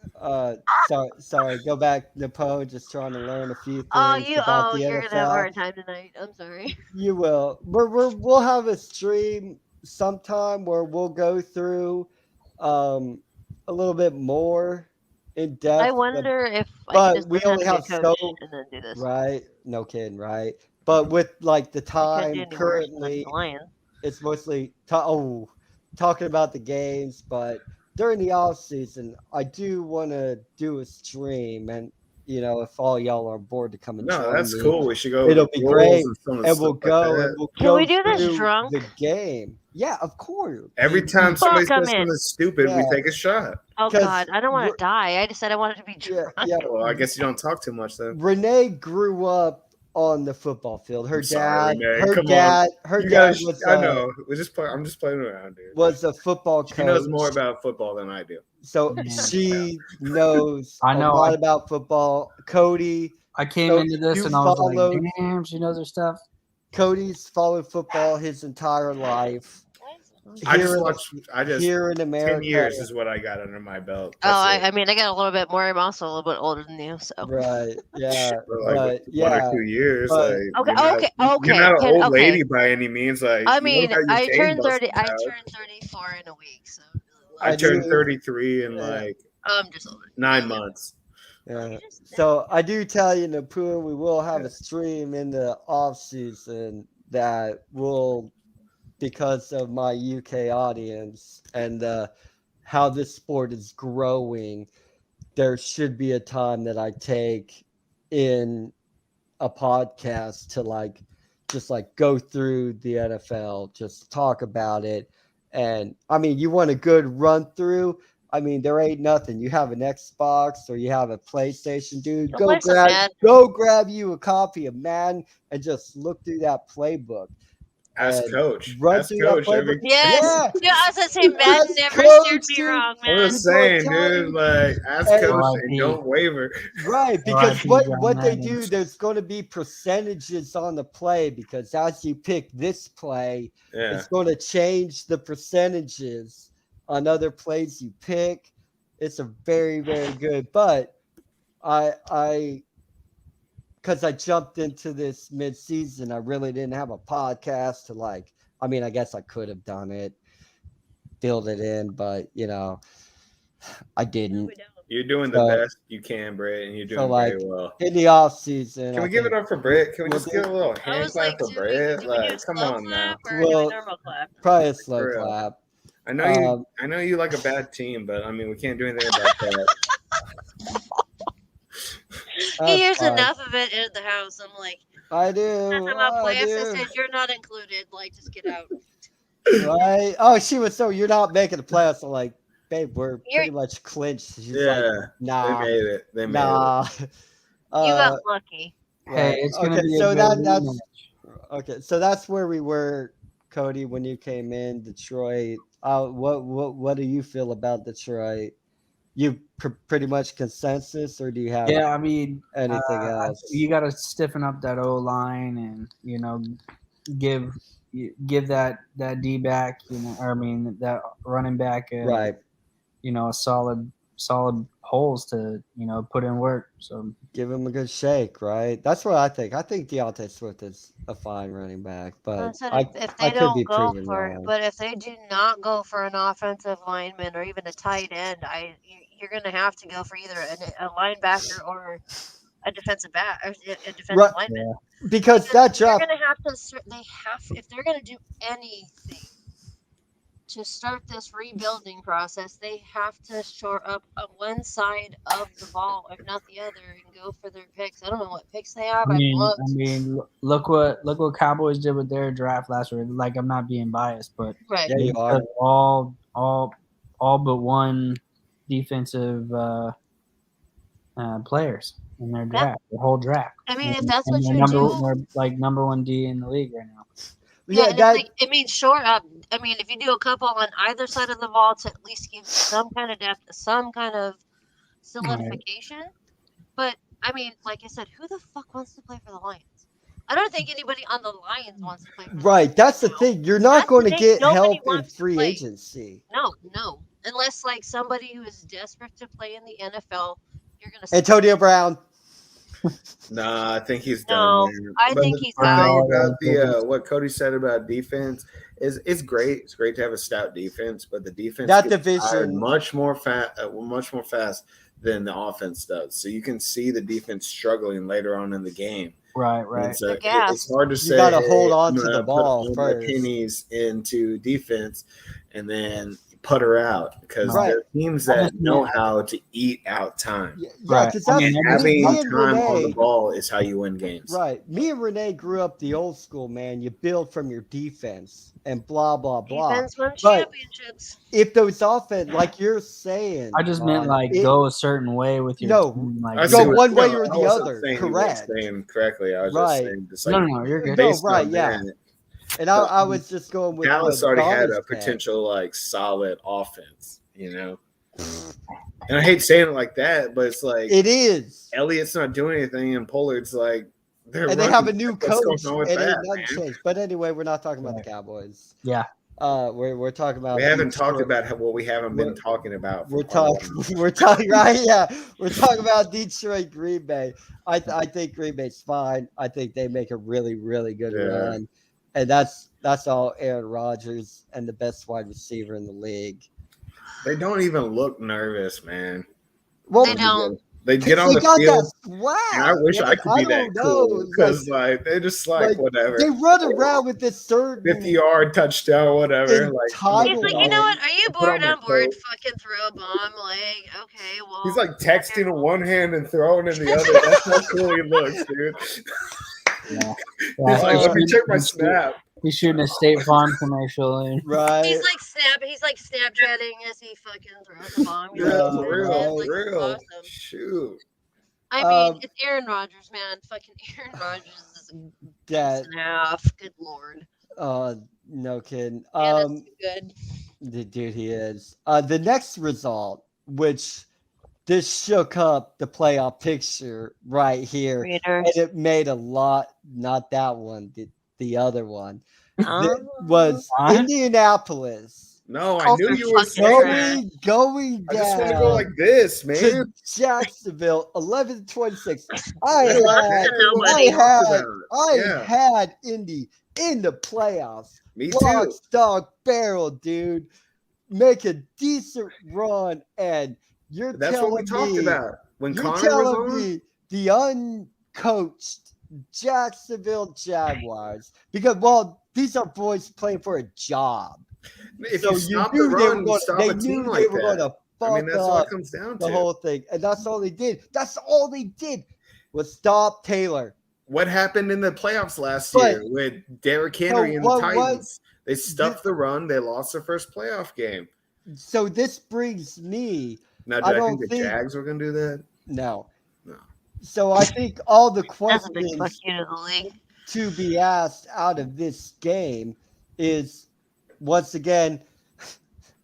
[SPEAKER 1] sorry. Go back, Napo. Just trying to learn a few things about the
[SPEAKER 3] you're gonna have a
[SPEAKER 1] NFL.
[SPEAKER 3] hard time tonight. I'm sorry.
[SPEAKER 1] You will. We'll have a stream sometime where we'll go through a little bit more in depth.
[SPEAKER 3] I wonder if I
[SPEAKER 1] but
[SPEAKER 3] could just
[SPEAKER 1] we
[SPEAKER 3] learn how
[SPEAKER 1] only
[SPEAKER 3] to be a
[SPEAKER 1] have
[SPEAKER 3] coach
[SPEAKER 1] so
[SPEAKER 3] and then do this.
[SPEAKER 1] right. No kidding, right? But with like the
[SPEAKER 3] I can't do
[SPEAKER 1] time
[SPEAKER 3] any worse than
[SPEAKER 1] currently,
[SPEAKER 3] the Lions.
[SPEAKER 1] it's mostly talking about the games. But during the off season, I do want to do a stream, and if all y'all are bored to come and join
[SPEAKER 2] that's
[SPEAKER 1] me,
[SPEAKER 2] cool. We should go.
[SPEAKER 1] It'll be great, and
[SPEAKER 2] we'll
[SPEAKER 3] Can we do this drunk?
[SPEAKER 1] the game. Yeah, of course.
[SPEAKER 2] Every time somebody
[SPEAKER 3] Fuck, I'm
[SPEAKER 2] says
[SPEAKER 3] in.
[SPEAKER 2] something stupid, we take a shot.
[SPEAKER 3] Oh
[SPEAKER 1] 'Cause
[SPEAKER 3] God, I don't want to die. I just said I wanted to be drunk.
[SPEAKER 1] Yeah.
[SPEAKER 2] Well, I guess you don't talk too much then.
[SPEAKER 1] Renee grew up on the football field. Her
[SPEAKER 2] Sorry,
[SPEAKER 1] dad,
[SPEAKER 2] Renee.
[SPEAKER 1] her dad was.
[SPEAKER 2] I know. I'm just playing around, dude.
[SPEAKER 1] Was a football coach.
[SPEAKER 2] She knows more about football than I do.
[SPEAKER 1] So she knows
[SPEAKER 4] I know
[SPEAKER 1] a lot about football. Cody.
[SPEAKER 4] I came into this and I was like, damn, she knows her stuff.
[SPEAKER 1] Cody's followed football his entire life.
[SPEAKER 2] Here
[SPEAKER 1] in America.
[SPEAKER 2] 10 years is what I got under my belt.
[SPEAKER 3] I mean, I got a little bit more. I'm also a little bit older than you, so.
[SPEAKER 1] Right. Yeah.
[SPEAKER 2] But 1 or 2 years.
[SPEAKER 1] But,
[SPEAKER 3] okay.
[SPEAKER 2] You're not an old lady by any means. Like,
[SPEAKER 3] I mean, I turned 30. I turned 34 in a week, so.
[SPEAKER 2] I turned 33 in
[SPEAKER 3] I'm just older.
[SPEAKER 2] 9 months.
[SPEAKER 1] Yeah. So I do tell you, Napoon, we will have a stream in the off season that will, because of my UK audience and how this sport is growing, there should be a time that I take in a podcast to just go through the NFL, just talk about it. And I mean, you want a good run through. I mean, there ain't nothing. You have an Xbox or you have a PlayStation, dude. Go grab you a copy of Madden and just look through that playbook.
[SPEAKER 2] Ask
[SPEAKER 1] and
[SPEAKER 2] coach.
[SPEAKER 1] run
[SPEAKER 2] Ask
[SPEAKER 1] through that
[SPEAKER 2] coach. I
[SPEAKER 1] playbook.
[SPEAKER 2] mean,
[SPEAKER 3] Yes.
[SPEAKER 1] Yeah,
[SPEAKER 3] Yeah, I was gonna say Madden
[SPEAKER 1] ask
[SPEAKER 3] never steered
[SPEAKER 1] coach,
[SPEAKER 3] me
[SPEAKER 1] dude.
[SPEAKER 3] wrong,
[SPEAKER 2] I'm
[SPEAKER 3] man.
[SPEAKER 2] just
[SPEAKER 1] People are
[SPEAKER 2] saying,
[SPEAKER 1] telling
[SPEAKER 2] dude.
[SPEAKER 1] you.
[SPEAKER 2] Like, ask
[SPEAKER 1] And
[SPEAKER 2] coach and
[SPEAKER 4] R.I.P.
[SPEAKER 2] don't waver.
[SPEAKER 1] right, because
[SPEAKER 4] R.I.P. John
[SPEAKER 1] what they
[SPEAKER 4] Madden.
[SPEAKER 1] do, there's going to be percentages on the play because as you pick this play,
[SPEAKER 2] Yeah.
[SPEAKER 1] it's going to change the percentages on other plays you pick. It's a very, very good. But I because I jumped into this mid-season, I really didn't have a podcast to like. I mean, I guess I could have done it, build it in, but I didn't.
[SPEAKER 2] You're doing the
[SPEAKER 1] So,
[SPEAKER 2] best you can, Brett, and you're
[SPEAKER 1] so
[SPEAKER 2] doing very
[SPEAKER 1] like
[SPEAKER 2] well.
[SPEAKER 1] in the off season,
[SPEAKER 2] Can
[SPEAKER 1] I
[SPEAKER 2] we give it
[SPEAKER 1] think
[SPEAKER 2] up for Brett? Can we
[SPEAKER 1] we'll
[SPEAKER 2] just give a little
[SPEAKER 3] I
[SPEAKER 2] hand
[SPEAKER 3] was
[SPEAKER 2] clap
[SPEAKER 3] like,
[SPEAKER 2] for Brett?
[SPEAKER 3] do we do a
[SPEAKER 2] Like, come
[SPEAKER 3] slow
[SPEAKER 2] on now.
[SPEAKER 3] clap or do we
[SPEAKER 1] well,
[SPEAKER 3] normal clap?
[SPEAKER 1] probably a slow
[SPEAKER 2] For real.
[SPEAKER 1] clap.
[SPEAKER 2] I know you like a bad team, but I mean we can't do anything about that.
[SPEAKER 3] He hears
[SPEAKER 1] fine.
[SPEAKER 3] enough of it in the house. I'm like,
[SPEAKER 1] I
[SPEAKER 3] that's
[SPEAKER 1] do.
[SPEAKER 3] on my
[SPEAKER 1] I
[SPEAKER 3] playlist. I
[SPEAKER 1] do.
[SPEAKER 3] said you're not included. Like, just get out.
[SPEAKER 1] Right? Oh, she was so you're not making the playoffs. I'm like, babe, we're
[SPEAKER 3] You're
[SPEAKER 1] pretty much clinched. She's like,
[SPEAKER 2] Yeah, they
[SPEAKER 1] nah,
[SPEAKER 2] made it. They made it.
[SPEAKER 1] nah.
[SPEAKER 3] you got lucky.
[SPEAKER 4] Hey,
[SPEAKER 1] Right.
[SPEAKER 4] it's gonna
[SPEAKER 1] Okay,
[SPEAKER 4] be a
[SPEAKER 1] so
[SPEAKER 4] good
[SPEAKER 1] that's
[SPEAKER 4] rematch.
[SPEAKER 1] okay. So that's where we were, Cody, when you came in, Detroit. What do you feel about Detroit? You pretty much consensus, or do you have
[SPEAKER 4] Yeah, I mean,
[SPEAKER 1] anything else?
[SPEAKER 4] you got to stiffen up that O line, and give that D back, or I mean that running back,
[SPEAKER 1] Right.
[SPEAKER 4] A solid holes to put in work. So
[SPEAKER 1] Give him a good shake, right? That's what I think. I think Deontay Swift is a fine running back,
[SPEAKER 3] I
[SPEAKER 1] but
[SPEAKER 3] said
[SPEAKER 1] I
[SPEAKER 3] if
[SPEAKER 1] I
[SPEAKER 3] they
[SPEAKER 1] could be
[SPEAKER 3] don't go
[SPEAKER 1] proven
[SPEAKER 3] for it,
[SPEAKER 1] wrong.
[SPEAKER 3] but if they do not go for an offensive lineman or even a tight end, you're going to have to go for either a linebacker or a defensive back, or a defensive
[SPEAKER 1] Right,
[SPEAKER 3] lineman.
[SPEAKER 1] because that
[SPEAKER 3] They're
[SPEAKER 1] draft
[SPEAKER 3] going to have to. They have if they're going to do anything to start this rebuilding process, they have to shore up on one side of the ball, if not the other, and go for their picks. I don't know what picks they have. I've looked.
[SPEAKER 4] Look what Cowboys did with their draft last year. Like, I'm not being biased, but
[SPEAKER 3] Right.
[SPEAKER 1] Yeah,
[SPEAKER 4] they
[SPEAKER 1] you are.
[SPEAKER 4] took all but one defensive players in their draft, the whole draft.
[SPEAKER 3] I mean, if
[SPEAKER 4] And,
[SPEAKER 3] that's
[SPEAKER 4] and
[SPEAKER 3] what
[SPEAKER 4] they're
[SPEAKER 3] you do,
[SPEAKER 4] they're like number one D in the league right now.
[SPEAKER 3] yeah,
[SPEAKER 1] Yeah,
[SPEAKER 3] and it's
[SPEAKER 1] that
[SPEAKER 3] like it means short up. I mean, if you do a couple on either side of the ball to at least give some kind of depth, some kind of solidification. But I mean, like I said, who the fuck wants to play for the Lions? I don't think anybody on the Lions wants to play for the Lions.
[SPEAKER 1] right. That's the
[SPEAKER 3] now.
[SPEAKER 1] thing. You're not
[SPEAKER 3] That's
[SPEAKER 1] going
[SPEAKER 3] the
[SPEAKER 1] to
[SPEAKER 3] thing.
[SPEAKER 1] get
[SPEAKER 3] Nobody
[SPEAKER 1] help in
[SPEAKER 3] wants to
[SPEAKER 1] free
[SPEAKER 3] play.
[SPEAKER 1] agency.
[SPEAKER 3] No. Unless like somebody who is desperate to play in the NFL, you're gonna.
[SPEAKER 1] Antonio Brown.
[SPEAKER 2] Nah, I think he's done.
[SPEAKER 3] No,
[SPEAKER 2] Man.
[SPEAKER 3] I
[SPEAKER 2] But
[SPEAKER 3] think
[SPEAKER 2] the
[SPEAKER 3] he's
[SPEAKER 2] thing
[SPEAKER 3] out.
[SPEAKER 2] about the what Cody said about defense is it's great. It's great to have a stout defense, but the defense
[SPEAKER 1] That
[SPEAKER 2] gets tired
[SPEAKER 1] division.
[SPEAKER 2] much more fast than the offense does. So you can see the defense struggling later on in the game.
[SPEAKER 4] Right.
[SPEAKER 2] And so
[SPEAKER 3] They're
[SPEAKER 2] it's
[SPEAKER 3] gassed.
[SPEAKER 2] hard to
[SPEAKER 1] You
[SPEAKER 2] say,
[SPEAKER 1] got to
[SPEAKER 2] hey,
[SPEAKER 1] hold on
[SPEAKER 2] I'm
[SPEAKER 1] to the
[SPEAKER 2] gonna put
[SPEAKER 1] ball
[SPEAKER 2] all my
[SPEAKER 1] first.
[SPEAKER 2] pennies into defense and then putter out because
[SPEAKER 1] Right.
[SPEAKER 2] there are teams that know how to eat out time.
[SPEAKER 1] Yeah,
[SPEAKER 4] Right.
[SPEAKER 1] because
[SPEAKER 4] I
[SPEAKER 1] that's
[SPEAKER 4] mean,
[SPEAKER 2] Having
[SPEAKER 1] me and
[SPEAKER 2] time on the
[SPEAKER 1] Renee.
[SPEAKER 2] ball is how you win games.
[SPEAKER 1] Right. Me and Renee grew up the old school, man. You build from your defense and blah, blah, blah.
[SPEAKER 3] Defense won
[SPEAKER 1] But
[SPEAKER 3] championships.
[SPEAKER 1] if those offense, like you're saying,
[SPEAKER 4] I just meant
[SPEAKER 1] Ron,
[SPEAKER 4] go a certain way with your
[SPEAKER 1] no,
[SPEAKER 4] team.
[SPEAKER 2] I
[SPEAKER 4] Like,
[SPEAKER 2] see
[SPEAKER 1] go
[SPEAKER 2] what-
[SPEAKER 1] one way
[SPEAKER 2] no,
[SPEAKER 1] or
[SPEAKER 2] I
[SPEAKER 1] the
[SPEAKER 2] wasn't
[SPEAKER 1] other.
[SPEAKER 2] saying you weren't
[SPEAKER 1] Correct.
[SPEAKER 2] saying correctly. I was
[SPEAKER 1] Right.
[SPEAKER 2] just saying, just like
[SPEAKER 4] no, you're good.
[SPEAKER 1] No,
[SPEAKER 2] based
[SPEAKER 1] right,
[SPEAKER 2] on
[SPEAKER 1] yeah.
[SPEAKER 2] that,
[SPEAKER 1] And I was just going with
[SPEAKER 2] Dallas
[SPEAKER 1] what
[SPEAKER 2] already had
[SPEAKER 1] Donnie
[SPEAKER 2] a
[SPEAKER 1] said.
[SPEAKER 2] potential like solid offense, And I hate saying it like that, but it's like
[SPEAKER 1] It is.
[SPEAKER 2] Elliott's not doing anything, and Pollard's like
[SPEAKER 1] And they have a new
[SPEAKER 2] What's
[SPEAKER 1] coach,
[SPEAKER 2] going on with
[SPEAKER 1] and
[SPEAKER 2] that,
[SPEAKER 1] ain't nothing
[SPEAKER 2] man?
[SPEAKER 1] changed. But anyway, we're not talking about the Cowboys.
[SPEAKER 4] Yeah.
[SPEAKER 1] We're talking about.
[SPEAKER 2] We haven't
[SPEAKER 1] Detroit.
[SPEAKER 2] talked about what we haven't been talking about.
[SPEAKER 1] We're talking right. Yeah, we're talking about Detroit, Green Bay. I think Green Bay's fine. I think they make a really, really good run, and that's all Aaron Rodgers and the best wide receiver in the league.
[SPEAKER 2] They don't even look nervous, man.
[SPEAKER 1] Well,
[SPEAKER 3] They don't.
[SPEAKER 2] They get on the
[SPEAKER 1] got
[SPEAKER 2] field.
[SPEAKER 1] that swag.
[SPEAKER 2] And I wish I could be that cool because
[SPEAKER 1] like
[SPEAKER 2] they just like whatever.
[SPEAKER 1] They run around with this certain
[SPEAKER 2] 50-yard touchdown, whatever.
[SPEAKER 3] He's like, you know what? Are you bored? I'm bored. Fucking throw a bomb. Like, okay, well.
[SPEAKER 2] He's like texting in one hand and throwing in the other. That's how cool he looks, dude.
[SPEAKER 4] Yeah.
[SPEAKER 2] He's like, let me check my snap.
[SPEAKER 4] He's shooting a State Farm commercial.
[SPEAKER 1] Right.
[SPEAKER 3] He's like Snapchatting as he fucking throws the bomb.
[SPEAKER 2] Real.
[SPEAKER 3] Awesome.
[SPEAKER 2] Shoot.
[SPEAKER 3] I mean, it's Aaron Rodgers, man. Fucking Aaron Rodgers is a decent half. Good lord.
[SPEAKER 1] No kidding.
[SPEAKER 3] Yeah, that's too good.
[SPEAKER 1] Dude, he is. The next result, which this shook up the playoff picture right here, and
[SPEAKER 3] Raiders.
[SPEAKER 1] it made a lot. Not that one, the other one.
[SPEAKER 3] Oh.
[SPEAKER 1] Was
[SPEAKER 4] What?
[SPEAKER 1] Indianapolis
[SPEAKER 2] No, I
[SPEAKER 3] Colts
[SPEAKER 2] knew
[SPEAKER 3] are
[SPEAKER 2] you were
[SPEAKER 3] fucking
[SPEAKER 2] saying
[SPEAKER 3] trash.
[SPEAKER 2] that.
[SPEAKER 1] going
[SPEAKER 2] I just want to go
[SPEAKER 1] down
[SPEAKER 2] like this, man.
[SPEAKER 1] to Jacksonville, 11-26. I
[SPEAKER 2] That's exactly what
[SPEAKER 3] nobody.
[SPEAKER 2] we talked about. Yeah,
[SPEAKER 1] had Indy in the playoffs.
[SPEAKER 2] me
[SPEAKER 1] Lock,
[SPEAKER 2] too.
[SPEAKER 1] stock, barrel, dude. Make a decent run, and you're
[SPEAKER 2] That's what we
[SPEAKER 1] telling
[SPEAKER 2] talked
[SPEAKER 1] me
[SPEAKER 2] about when
[SPEAKER 1] you're
[SPEAKER 2] Connor was
[SPEAKER 1] telling
[SPEAKER 2] on.
[SPEAKER 1] me the uncoached Jacksonville Jaguars, because these are boys playing for a job.
[SPEAKER 2] If
[SPEAKER 1] So
[SPEAKER 2] you stop the
[SPEAKER 1] knew they were
[SPEAKER 2] run, you
[SPEAKER 1] going.
[SPEAKER 2] stop
[SPEAKER 1] They
[SPEAKER 2] a
[SPEAKER 1] knew
[SPEAKER 2] team
[SPEAKER 1] they
[SPEAKER 2] like
[SPEAKER 1] were going
[SPEAKER 2] that.
[SPEAKER 1] to
[SPEAKER 2] I mean,
[SPEAKER 1] fuck
[SPEAKER 2] that's all
[SPEAKER 1] up
[SPEAKER 2] it comes down
[SPEAKER 1] the
[SPEAKER 2] to.
[SPEAKER 1] whole thing, and that's all they did. That's all they did was stop Taylor.
[SPEAKER 2] What happened in the playoffs last
[SPEAKER 1] But-
[SPEAKER 2] year with Derrick Henry and the
[SPEAKER 1] what-
[SPEAKER 2] Titans? They stuffed the run. They lost their first playoff game.
[SPEAKER 1] So this brings me.
[SPEAKER 2] Now, do
[SPEAKER 1] I
[SPEAKER 2] I
[SPEAKER 1] don't
[SPEAKER 2] think the
[SPEAKER 1] think-
[SPEAKER 2] Jags were going to do that?
[SPEAKER 1] No.
[SPEAKER 2] No.
[SPEAKER 1] So I think all the
[SPEAKER 3] That's a big fuck
[SPEAKER 1] questions
[SPEAKER 3] you to the league.
[SPEAKER 1] to be asked out of this game is, once again,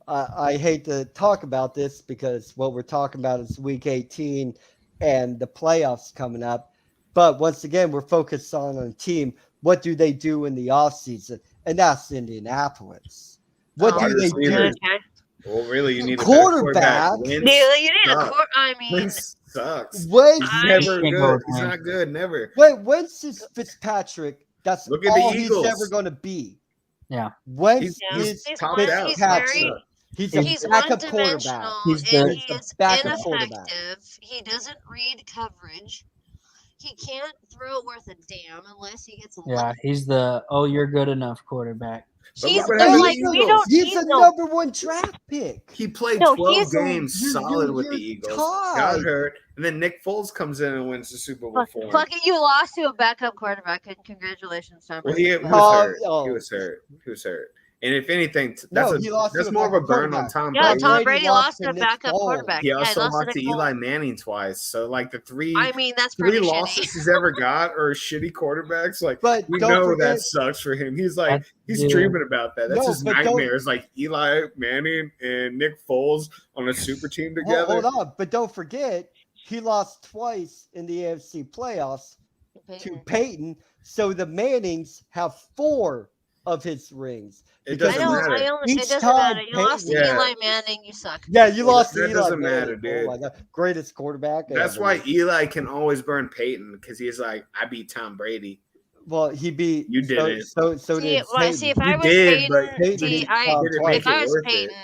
[SPEAKER 1] I hate to talk about this because what we're talking about is week 18 and the playoffs coming up. But once again, we're focused on a team. What do they do in the offseason? And that's Indianapolis. What
[SPEAKER 3] Oh,
[SPEAKER 1] do they
[SPEAKER 2] receivers.
[SPEAKER 1] do?
[SPEAKER 3] okay.
[SPEAKER 2] Well, really, you need a
[SPEAKER 1] Quarterback.
[SPEAKER 2] better quarterback.
[SPEAKER 3] Dude,
[SPEAKER 2] Wentz
[SPEAKER 3] you need a
[SPEAKER 2] sucks.
[SPEAKER 3] court. I mean,
[SPEAKER 2] Wentz sucks.
[SPEAKER 1] Wentz,
[SPEAKER 2] He's
[SPEAKER 3] I-
[SPEAKER 2] never
[SPEAKER 4] Can't go
[SPEAKER 2] good.
[SPEAKER 4] with
[SPEAKER 2] He's
[SPEAKER 4] him.
[SPEAKER 2] not good. Never.
[SPEAKER 1] Wentz is Fitzpatrick. That's
[SPEAKER 2] Look at the
[SPEAKER 1] all he's
[SPEAKER 2] Eagles.
[SPEAKER 1] ever going to be.
[SPEAKER 4] Yeah.
[SPEAKER 1] Wentz
[SPEAKER 3] Yeah.
[SPEAKER 1] is
[SPEAKER 3] He's
[SPEAKER 2] topped
[SPEAKER 3] one-
[SPEAKER 2] out.
[SPEAKER 3] he's
[SPEAKER 1] Fitzpatrick.
[SPEAKER 3] very-
[SPEAKER 1] He's a
[SPEAKER 3] he's
[SPEAKER 1] backup quarterback.
[SPEAKER 3] one-dimensional
[SPEAKER 4] He's
[SPEAKER 3] and
[SPEAKER 4] the
[SPEAKER 3] he's
[SPEAKER 1] backup quarterback.
[SPEAKER 3] ineffective. He doesn't read coverage. He can't throw it worth a damn unless he gets a
[SPEAKER 4] Yeah. He's the you're good enough quarterback.
[SPEAKER 2] But
[SPEAKER 3] He's
[SPEAKER 2] look what
[SPEAKER 3] they're
[SPEAKER 2] happened
[SPEAKER 3] like
[SPEAKER 2] to the
[SPEAKER 3] we
[SPEAKER 2] Eagles.
[SPEAKER 3] don't
[SPEAKER 1] He's
[SPEAKER 3] need
[SPEAKER 1] a
[SPEAKER 3] no.
[SPEAKER 1] number one draft pick.
[SPEAKER 2] He played
[SPEAKER 3] No,
[SPEAKER 2] 12
[SPEAKER 3] he's a-
[SPEAKER 2] games
[SPEAKER 1] you're-
[SPEAKER 2] solid with
[SPEAKER 1] you're
[SPEAKER 2] the Eagles.
[SPEAKER 1] tied.
[SPEAKER 2] Got hurt, and then Nick Foles comes in and wins the Super Bowl for him.
[SPEAKER 3] Fuck it, you lost to a backup quarterback, and congratulations, Tom
[SPEAKER 2] Well,
[SPEAKER 3] Brady.
[SPEAKER 2] he was hurt. He was hurt. He was hurt. And if anything,
[SPEAKER 1] No, he lost
[SPEAKER 2] that's
[SPEAKER 1] to a
[SPEAKER 2] more of a
[SPEAKER 1] backup
[SPEAKER 2] burn on
[SPEAKER 1] quarterback.
[SPEAKER 2] Tom
[SPEAKER 3] Yeah,
[SPEAKER 2] Brady.
[SPEAKER 3] Tom Brady lost to a
[SPEAKER 1] Nick
[SPEAKER 3] backup
[SPEAKER 1] Foles.
[SPEAKER 3] quarterback.
[SPEAKER 2] He
[SPEAKER 3] Yeah,
[SPEAKER 2] also
[SPEAKER 3] lost
[SPEAKER 2] lost
[SPEAKER 3] to
[SPEAKER 2] to
[SPEAKER 3] Nick
[SPEAKER 2] Eli
[SPEAKER 3] Foles.
[SPEAKER 2] Manning twice. So like the three
[SPEAKER 3] I mean, that's pretty
[SPEAKER 2] losses
[SPEAKER 3] shitty.
[SPEAKER 2] he's ever got are shitty quarterbacks. Like
[SPEAKER 1] But
[SPEAKER 2] we
[SPEAKER 1] don't
[SPEAKER 2] know
[SPEAKER 1] forget,
[SPEAKER 2] that sucks for him. He's like he's
[SPEAKER 4] Dude.
[SPEAKER 2] dreaming about that. That's
[SPEAKER 1] No,
[SPEAKER 2] his
[SPEAKER 1] but don't-
[SPEAKER 2] nightmares. Like Eli Manning and Nick Foles on a super team together.
[SPEAKER 1] hold on, but don't forget, he lost twice in the AFC playoffs to Peyton. So the Mannings have 4 of his rings.
[SPEAKER 2] It
[SPEAKER 1] Because
[SPEAKER 3] I
[SPEAKER 2] doesn't
[SPEAKER 3] know.
[SPEAKER 2] matter.
[SPEAKER 3] It
[SPEAKER 1] Each
[SPEAKER 3] doesn't
[SPEAKER 1] time
[SPEAKER 3] matter. You lost to
[SPEAKER 2] Peyton-
[SPEAKER 3] Eli Manning. You suck.
[SPEAKER 1] Yeah, you lost to
[SPEAKER 2] that
[SPEAKER 1] Eli
[SPEAKER 2] doesn't
[SPEAKER 1] Manning.
[SPEAKER 2] matter, dude.
[SPEAKER 1] Oh my God. Greatest quarterback
[SPEAKER 2] That's
[SPEAKER 1] ever.
[SPEAKER 2] why Eli can always burn Peyton because he's like, I beat Tom Brady.
[SPEAKER 1] Well, he beat.
[SPEAKER 2] You didn't.
[SPEAKER 1] So
[SPEAKER 3] See,
[SPEAKER 1] did
[SPEAKER 3] well, see, if
[SPEAKER 1] Peyton.
[SPEAKER 3] I
[SPEAKER 2] You
[SPEAKER 3] was
[SPEAKER 2] did,
[SPEAKER 3] Peyton,
[SPEAKER 2] but
[SPEAKER 1] Peyton
[SPEAKER 3] see,
[SPEAKER 1] beat
[SPEAKER 3] I
[SPEAKER 1] Tom
[SPEAKER 2] didn't
[SPEAKER 1] twice.
[SPEAKER 3] if I was
[SPEAKER 2] worth it.
[SPEAKER 3] Peyton,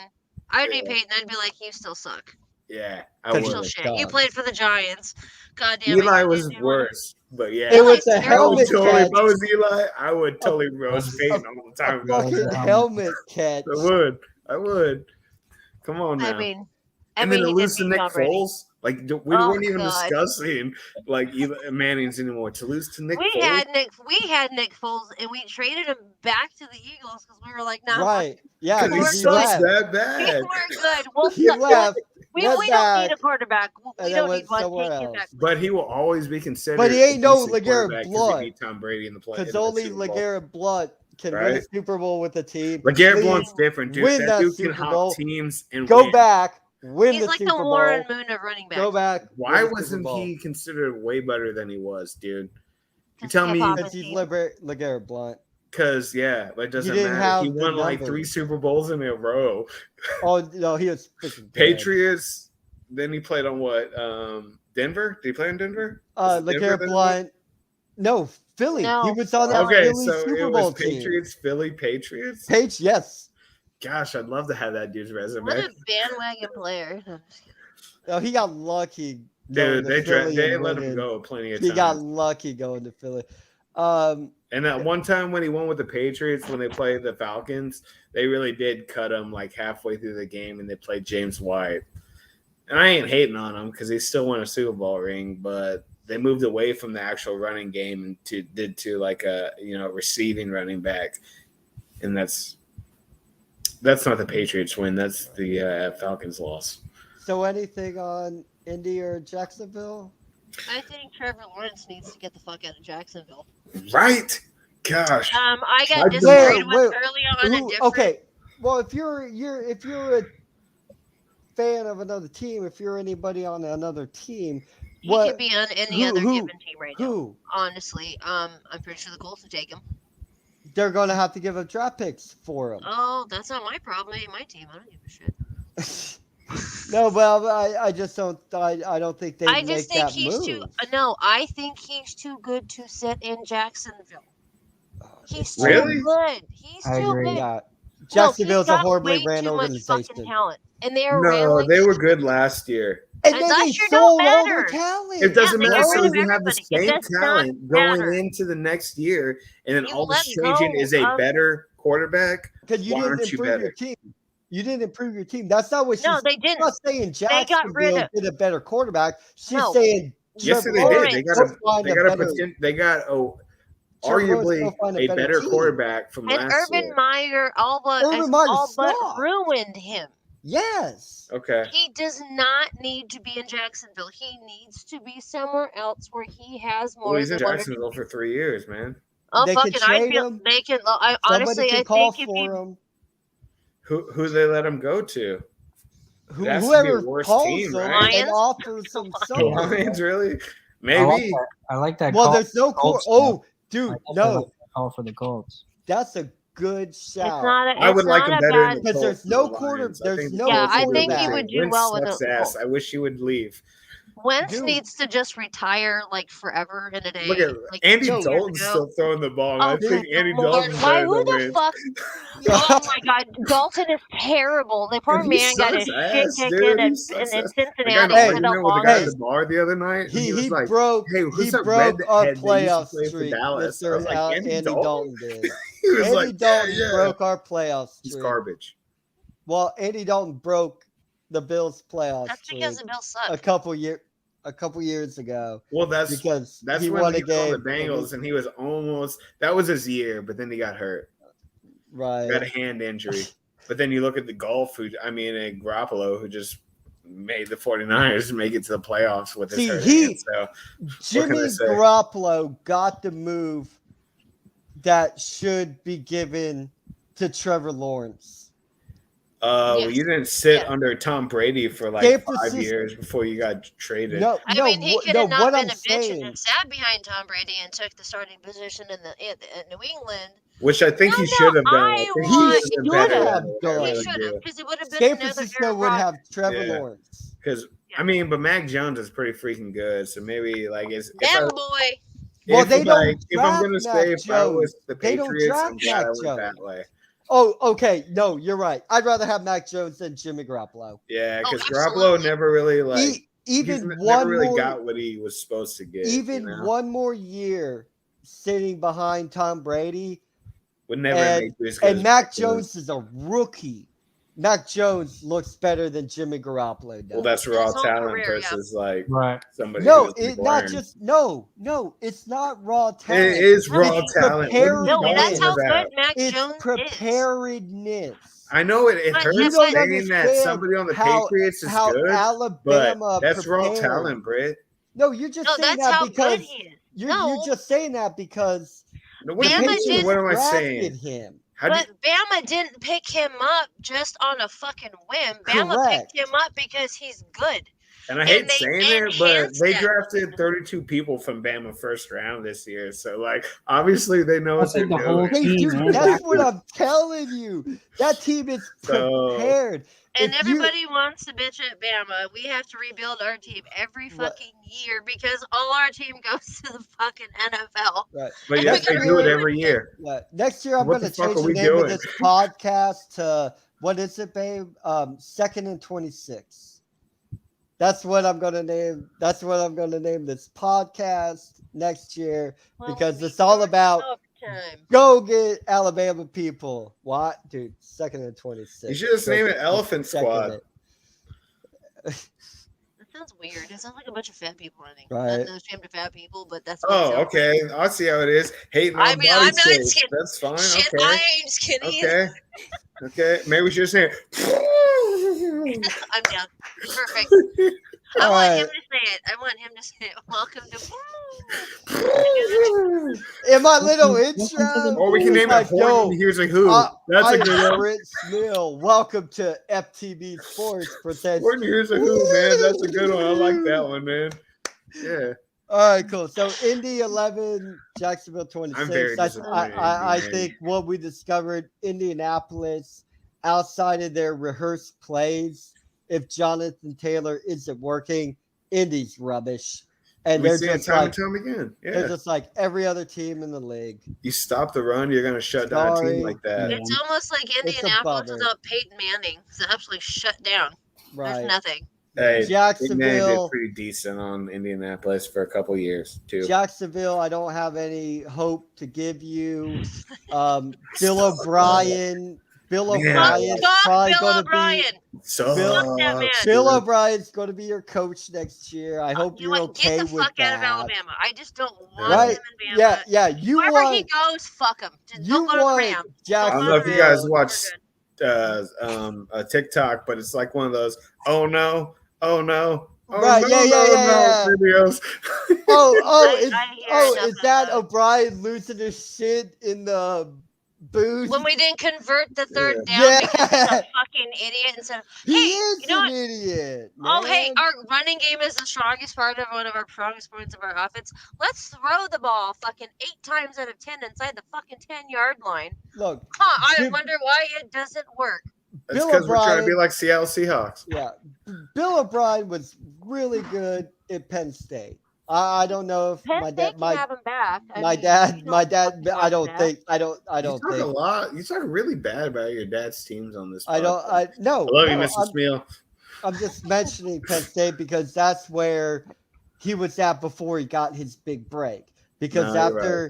[SPEAKER 3] I'd be
[SPEAKER 2] Yeah.
[SPEAKER 3] Peyton. I'd be like, you still suck.
[SPEAKER 2] Yeah, I
[SPEAKER 1] Because
[SPEAKER 3] You're
[SPEAKER 2] would.
[SPEAKER 3] still
[SPEAKER 1] You're
[SPEAKER 3] shit. You
[SPEAKER 1] done.
[SPEAKER 3] played for the Giants. God damn it.
[SPEAKER 2] Eli
[SPEAKER 3] you
[SPEAKER 2] was
[SPEAKER 3] didn't do
[SPEAKER 2] worse, but yeah.
[SPEAKER 1] It was
[SPEAKER 3] Eli's
[SPEAKER 1] a
[SPEAKER 3] terrible.
[SPEAKER 2] I would
[SPEAKER 1] helmet
[SPEAKER 2] totally,
[SPEAKER 1] catch.
[SPEAKER 2] if I was Eli, I would totally roast Peyton all the time
[SPEAKER 1] A
[SPEAKER 2] ago.
[SPEAKER 1] fucking helmet catch.
[SPEAKER 2] I would. Come on now.
[SPEAKER 3] I mean,
[SPEAKER 2] and then to
[SPEAKER 3] he did
[SPEAKER 2] lose to
[SPEAKER 3] beat
[SPEAKER 2] Nick
[SPEAKER 3] Tom Brady.
[SPEAKER 2] Foles, like we
[SPEAKER 3] Oh,
[SPEAKER 2] weren't even
[SPEAKER 3] God.
[SPEAKER 2] discussing like Eli Manning's anymore. To lose to Nick
[SPEAKER 3] We
[SPEAKER 2] Foles,
[SPEAKER 3] had Nick Foles, and we traded him back to the Eagles because we were like, nah,
[SPEAKER 1] Right. Yeah,
[SPEAKER 2] because
[SPEAKER 1] because
[SPEAKER 2] he
[SPEAKER 3] we're
[SPEAKER 1] he
[SPEAKER 2] sucks
[SPEAKER 1] left.
[SPEAKER 2] that
[SPEAKER 3] we
[SPEAKER 2] bad.
[SPEAKER 3] weren't good. We'll
[SPEAKER 1] He left.
[SPEAKER 3] we
[SPEAKER 1] went
[SPEAKER 3] don't need
[SPEAKER 1] back,
[SPEAKER 3] a quarterback. We
[SPEAKER 1] and then
[SPEAKER 3] don't
[SPEAKER 1] went
[SPEAKER 3] need one.
[SPEAKER 1] somewhere
[SPEAKER 3] Take him
[SPEAKER 1] else.
[SPEAKER 3] back.
[SPEAKER 2] But he will always be considered.
[SPEAKER 1] But he ain't no
[SPEAKER 2] a decent
[SPEAKER 1] LeGarrette
[SPEAKER 2] quarterback 'cause
[SPEAKER 1] Blount.
[SPEAKER 2] He beat Tom Brady in the play.
[SPEAKER 1] Because
[SPEAKER 2] in the
[SPEAKER 1] only
[SPEAKER 2] Super Bowl.
[SPEAKER 1] LeGarrette Blount can win a
[SPEAKER 2] Right?
[SPEAKER 1] Super Bowl with a team.
[SPEAKER 2] LeGarrette
[SPEAKER 1] Please
[SPEAKER 2] Blount's different, dude.
[SPEAKER 1] win
[SPEAKER 2] That
[SPEAKER 1] that
[SPEAKER 2] dude can
[SPEAKER 1] Super Bowl.
[SPEAKER 2] hop teams and
[SPEAKER 1] Go
[SPEAKER 2] win.
[SPEAKER 1] back, win
[SPEAKER 3] He's
[SPEAKER 1] the
[SPEAKER 3] like
[SPEAKER 1] Super
[SPEAKER 3] the
[SPEAKER 1] Bowl.
[SPEAKER 3] Warren Moon of running backs.
[SPEAKER 1] Go back.
[SPEAKER 2] Why
[SPEAKER 1] win the Super
[SPEAKER 2] wasn't
[SPEAKER 1] Bowl.
[SPEAKER 2] he considered way better than he was, dude? You
[SPEAKER 3] 'Cause
[SPEAKER 2] tell me,
[SPEAKER 3] hip-hop
[SPEAKER 1] Because
[SPEAKER 3] is
[SPEAKER 1] he's
[SPEAKER 3] cheap.
[SPEAKER 1] LeGarrette Blount.
[SPEAKER 2] because yeah, but it doesn't
[SPEAKER 1] didn't
[SPEAKER 2] matter.
[SPEAKER 1] have
[SPEAKER 2] He
[SPEAKER 1] the
[SPEAKER 2] won like
[SPEAKER 1] numbers.
[SPEAKER 2] 3 Super Bowls in a row.
[SPEAKER 1] Oh no, he was freaking good.
[SPEAKER 2] Patriots. Then he played on what? Denver? Did he play in Denver? Was it Denver
[SPEAKER 1] LeGarrette
[SPEAKER 2] then?
[SPEAKER 1] Blount. No, Philly.
[SPEAKER 3] No,
[SPEAKER 1] he was on that
[SPEAKER 3] Philly.
[SPEAKER 2] Okay,
[SPEAKER 1] Philly
[SPEAKER 2] so
[SPEAKER 1] Super
[SPEAKER 2] it
[SPEAKER 1] Bowl
[SPEAKER 2] was
[SPEAKER 1] team.
[SPEAKER 2] Patriots, Philly, Patriots.
[SPEAKER 1] Yes.
[SPEAKER 2] Gosh, I'd love to have that dude's
[SPEAKER 3] What
[SPEAKER 2] resume.
[SPEAKER 3] a bandwagon player. No, I'm just kidding.
[SPEAKER 1] No, he got lucky. going
[SPEAKER 2] Dude,
[SPEAKER 1] to
[SPEAKER 2] they
[SPEAKER 1] Philly and
[SPEAKER 2] let him
[SPEAKER 1] winning.
[SPEAKER 2] go plenty of
[SPEAKER 1] He got
[SPEAKER 2] times.
[SPEAKER 1] lucky going to Philly.
[SPEAKER 2] And that one time when he won with the Patriots, when they played the Falcons, they really did cut him like halfway through the game, and they played James White. And I ain't hating on him because he still won a Super Bowl ring, but they moved away from the actual running game and did to like a receiving running back, and that's not the Patriots win. That's the Falcons loss.
[SPEAKER 1] So anything on Indy or Jacksonville?
[SPEAKER 3] I think Trevor Lawrence needs to get the fuck out of Jacksonville.
[SPEAKER 2] Right? Gosh.
[SPEAKER 3] I got disagreed with early on.
[SPEAKER 1] Okay, well, if you're a fan of another team, if you're anybody on another team,
[SPEAKER 3] he could be on any other given team right now. Honestly, I'm pretty sure the Colts would take him.
[SPEAKER 1] They're going to have to give up draft picks for him.
[SPEAKER 3] Oh, that's not my problem. It ain't my team. I don't give a shit.
[SPEAKER 1] No, well, I just don't. I don't think they make that move.
[SPEAKER 3] I think he's too good to sit in Jacksonville. He's too
[SPEAKER 2] really
[SPEAKER 3] good. He's too good.
[SPEAKER 1] Yeah. Jacksonville's a horribly ran organization.
[SPEAKER 3] Talent, and they
[SPEAKER 2] were good last year.
[SPEAKER 1] And then they sold all their talent.
[SPEAKER 2] It doesn't matter. So you have the same talent going into the the year, and then all that's changing is a better quarterback.
[SPEAKER 1] Because you didn't improve your team. You didn't improve your team. That's not what she's.
[SPEAKER 3] No, they didn't.
[SPEAKER 1] She's not saying Jacksonville did a better quarterback. She's saying.
[SPEAKER 2] Yes, they did. They got arguably a better quarterback from last year.
[SPEAKER 3] And Urban Meyer all but ruined him.
[SPEAKER 1] Yes.
[SPEAKER 2] Okay.
[SPEAKER 3] He does not need to be in Jacksonville. He needs to be somewhere else where he has more.
[SPEAKER 2] Well, he's in Jacksonville for 3 years, man.
[SPEAKER 3] Oh, fucking! I feel they can. I honestly, I think if he.
[SPEAKER 2] Who they let him go to?
[SPEAKER 1] Whoever calls
[SPEAKER 2] team,
[SPEAKER 1] them
[SPEAKER 2] right?
[SPEAKER 1] and offers them something.
[SPEAKER 2] Lions, really? Maybe.
[SPEAKER 4] I like that.
[SPEAKER 1] Well, there's no dude, no.
[SPEAKER 4] Call for the Colts.
[SPEAKER 1] That's a good shout.
[SPEAKER 2] I would like him better
[SPEAKER 1] because there's no quarter. There's no.
[SPEAKER 3] Yeah, I think he would do well with
[SPEAKER 2] it. I wish he would leave.
[SPEAKER 3] Wentz needs to just retire like forever in a day.
[SPEAKER 2] Look at Andy Dalton's still throwing the ball. I think Andy Dalton's
[SPEAKER 3] better than Wentz. Fuck? Oh my God, Dalton is terrible. The poor man got his shit kicked in Cincinnati.
[SPEAKER 2] Hey, the guy at the bar the other night.
[SPEAKER 1] He broke. Hey, he broke our playoff streak. Andy Dalton did. Andy Dalton broke our playoff streak.
[SPEAKER 2] He's garbage.
[SPEAKER 1] Well, Andy Dalton broke the Bills' playoffs.
[SPEAKER 3] That's because the Bills suck.
[SPEAKER 1] A couple years ago.
[SPEAKER 2] Well, that's
[SPEAKER 1] because
[SPEAKER 2] he
[SPEAKER 1] won a
[SPEAKER 2] game
[SPEAKER 1] game.
[SPEAKER 2] The Bengals, and he was almost. That was his year, but then he got hurt.
[SPEAKER 1] Right.
[SPEAKER 2] Got a hand injury. But then you look at the Garoppolo, who just made the 49ers make it to the playoffs with his hurt hand. So
[SPEAKER 1] Jimmy Garoppolo got the move that should be given to Trevor Lawrence.
[SPEAKER 2] Well, you didn't sit under Tom Brady for like 5 years before you got traded.
[SPEAKER 3] I mean, he could have not been a bitch and sat behind Tom Brady and took the starting position in New England.
[SPEAKER 2] Which I think he should have done. He should have
[SPEAKER 3] because it would have been
[SPEAKER 1] San Francisco would have Trevor Lawrence.
[SPEAKER 2] Because but Mac Jones is pretty freaking good. So maybe like
[SPEAKER 3] boy.
[SPEAKER 1] Well, they don't.
[SPEAKER 2] If I'm gonna say if I was the Patriots,
[SPEAKER 1] I'm
[SPEAKER 2] glad I went that way.
[SPEAKER 1] Oh, okay. No, you're right. I'd rather have Mac Jones than Jimmy Garoppolo.
[SPEAKER 2] Yeah, because Garoppolo never really never really got what he was supposed to get.
[SPEAKER 1] One more year sitting behind Tom Brady
[SPEAKER 2] would never make this.
[SPEAKER 1] And Mac Jones is a rookie. Mac Jones looks better than Jimmy Garoppolo does.
[SPEAKER 2] Well, that's raw talent versus somebody.
[SPEAKER 1] No, it's not just no. It's not raw talent.
[SPEAKER 2] It is raw talent.
[SPEAKER 3] No, that's how good Mac Jones
[SPEAKER 1] is. Preparedness.
[SPEAKER 2] I know it hurts saying that somebody on the Patriots is good,
[SPEAKER 1] Alabama
[SPEAKER 2] but that's raw talent, Britt.
[SPEAKER 1] No, you're just saying that because you're just saying that because
[SPEAKER 2] what am I saying?
[SPEAKER 1] Him.
[SPEAKER 3] But Bama didn't pick him up just on a fucking whim. Bama picked him up because he's good.
[SPEAKER 2] And I hate saying it, but they drafted 32 people from Bama first round this year. So, obviously they know what they're doing.
[SPEAKER 1] That's what I'm telling you. That team is prepared.
[SPEAKER 3] And everybody wants to bitch at Bama. We have to rebuild our team every fucking year because all our team goes to the fucking NFL.
[SPEAKER 1] Right.
[SPEAKER 2] But you have to do it every year.
[SPEAKER 1] Right. Next year, I'm going to change the name of this podcast to, what is it, babe? 2nd and 26. That's what I'm going to name. That's what I'm going to name this podcast next year because it's all about go get Alabama people. What, dude? 2nd and 26.
[SPEAKER 2] You should just name it Elephant Squad.
[SPEAKER 3] That sounds weird. It sounds like a bunch of fat people running.
[SPEAKER 1] Right.
[SPEAKER 3] No shame to fat people, but that's.
[SPEAKER 2] Okay. I see how it is. Hating on body
[SPEAKER 3] I'm not
[SPEAKER 2] shapes.
[SPEAKER 3] skinny.
[SPEAKER 2] That's fine.
[SPEAKER 3] Shit,
[SPEAKER 2] okay.
[SPEAKER 3] I ain't skinny.
[SPEAKER 2] Okay. Maybe we should just say.
[SPEAKER 3] I'm down. Perfect. I
[SPEAKER 1] All
[SPEAKER 3] want
[SPEAKER 1] right.
[SPEAKER 3] him to say it. I want him to say it. Welcome to.
[SPEAKER 1] In my little
[SPEAKER 4] Welcome to
[SPEAKER 1] intro,
[SPEAKER 4] the-
[SPEAKER 2] Or we can
[SPEAKER 1] it's
[SPEAKER 2] name
[SPEAKER 1] like,
[SPEAKER 2] it Horton Here's a Who. That's
[SPEAKER 1] I
[SPEAKER 2] a good
[SPEAKER 1] am
[SPEAKER 2] one.
[SPEAKER 1] Rich Mill. Welcome to FTB Sports presents.
[SPEAKER 2] Horton Here's a Who, man. That's a good one. I like that one, man. Yeah.
[SPEAKER 1] All right, cool. So Indy 11, Jacksonville 26.
[SPEAKER 2] I'm very disappointed in
[SPEAKER 1] I
[SPEAKER 2] Indy,
[SPEAKER 1] think what we discovered, Indianapolis, outside of their rehearsed plays, if Jonathan Taylor isn't working, Indy's rubbish. And
[SPEAKER 2] We
[SPEAKER 1] they're
[SPEAKER 2] see it
[SPEAKER 1] just
[SPEAKER 2] time
[SPEAKER 1] like
[SPEAKER 2] and time again.
[SPEAKER 1] they're
[SPEAKER 2] Yeah.
[SPEAKER 1] just like every other team in the league.
[SPEAKER 2] You stop the run, you're going to shut down a
[SPEAKER 1] Sorry.
[SPEAKER 2] team like that.
[SPEAKER 4] Yeah.
[SPEAKER 3] It's almost like
[SPEAKER 1] a
[SPEAKER 3] Indianapolis
[SPEAKER 1] bummer.
[SPEAKER 3] without Peyton Manning. It's absolutely shut down. There's
[SPEAKER 1] Right.
[SPEAKER 3] nothing.
[SPEAKER 2] Hey, Big Man did
[SPEAKER 1] Jacksonville.
[SPEAKER 2] pretty decent on Indianapolis for a couple years, too.
[SPEAKER 1] Jacksonville, I don't have any hope to give you. Bill
[SPEAKER 2] Stop.
[SPEAKER 1] O'Brien. Bill
[SPEAKER 2] Man.
[SPEAKER 1] O'Brien's
[SPEAKER 3] Fuck
[SPEAKER 1] probably
[SPEAKER 3] Bill
[SPEAKER 1] going to
[SPEAKER 3] O'Brien.
[SPEAKER 1] be.
[SPEAKER 2] So,
[SPEAKER 3] Fuck that man.
[SPEAKER 1] Bill O'Brien's going to be your coach next year. I hope
[SPEAKER 3] You
[SPEAKER 1] you're
[SPEAKER 3] know what?
[SPEAKER 1] okay
[SPEAKER 3] Get the
[SPEAKER 1] with
[SPEAKER 3] fuck out of
[SPEAKER 1] that.
[SPEAKER 3] Alabama. I just don't want
[SPEAKER 1] Right?
[SPEAKER 3] him in Bama.
[SPEAKER 1] Yeah. You
[SPEAKER 3] Wherever he
[SPEAKER 1] want.
[SPEAKER 3] goes, fuck him. Just
[SPEAKER 1] You
[SPEAKER 3] don't go to the
[SPEAKER 1] want
[SPEAKER 3] Rams.
[SPEAKER 2] I don't know if you
[SPEAKER 1] Jacksonville.
[SPEAKER 2] guys watch
[SPEAKER 3] We're good.
[SPEAKER 2] TikTok, but it's like one of those, oh no, oh no. Oh,
[SPEAKER 1] Right,
[SPEAKER 2] no,
[SPEAKER 1] yeah.
[SPEAKER 2] no videos.
[SPEAKER 1] Is that O'Brien losing his shit in the booth?
[SPEAKER 3] When we didn't convert the third down
[SPEAKER 1] Yeah.
[SPEAKER 3] because he's a fucking idiot and said,
[SPEAKER 1] He
[SPEAKER 3] hey,
[SPEAKER 1] is
[SPEAKER 3] you know
[SPEAKER 1] an
[SPEAKER 3] what?
[SPEAKER 1] idiot.
[SPEAKER 3] Oh, hey,
[SPEAKER 1] man.
[SPEAKER 3] our running game is the strongest part of one of our strongest points of our offense. Let's throw the ball fucking 8 times out of 10 inside the fucking 10-yard line.
[SPEAKER 1] Look,
[SPEAKER 3] I wonder why it doesn't work.
[SPEAKER 2] That's because we're trying to be like Seattle Seahawks.
[SPEAKER 1] Yeah. Bill O'Brien was really good at Penn State. I don't know if
[SPEAKER 3] Penn
[SPEAKER 1] my
[SPEAKER 3] State
[SPEAKER 1] dad,
[SPEAKER 3] can have him back.
[SPEAKER 1] my dad. I don't think.
[SPEAKER 2] You talk a lot. You talk really bad about your dad's teams on this.
[SPEAKER 1] I don't. I no.
[SPEAKER 2] I love you,
[SPEAKER 1] no,
[SPEAKER 2] Mr. Smeal.
[SPEAKER 1] I'm just mentioning Penn State because that's where he was at before he got his big break. Because after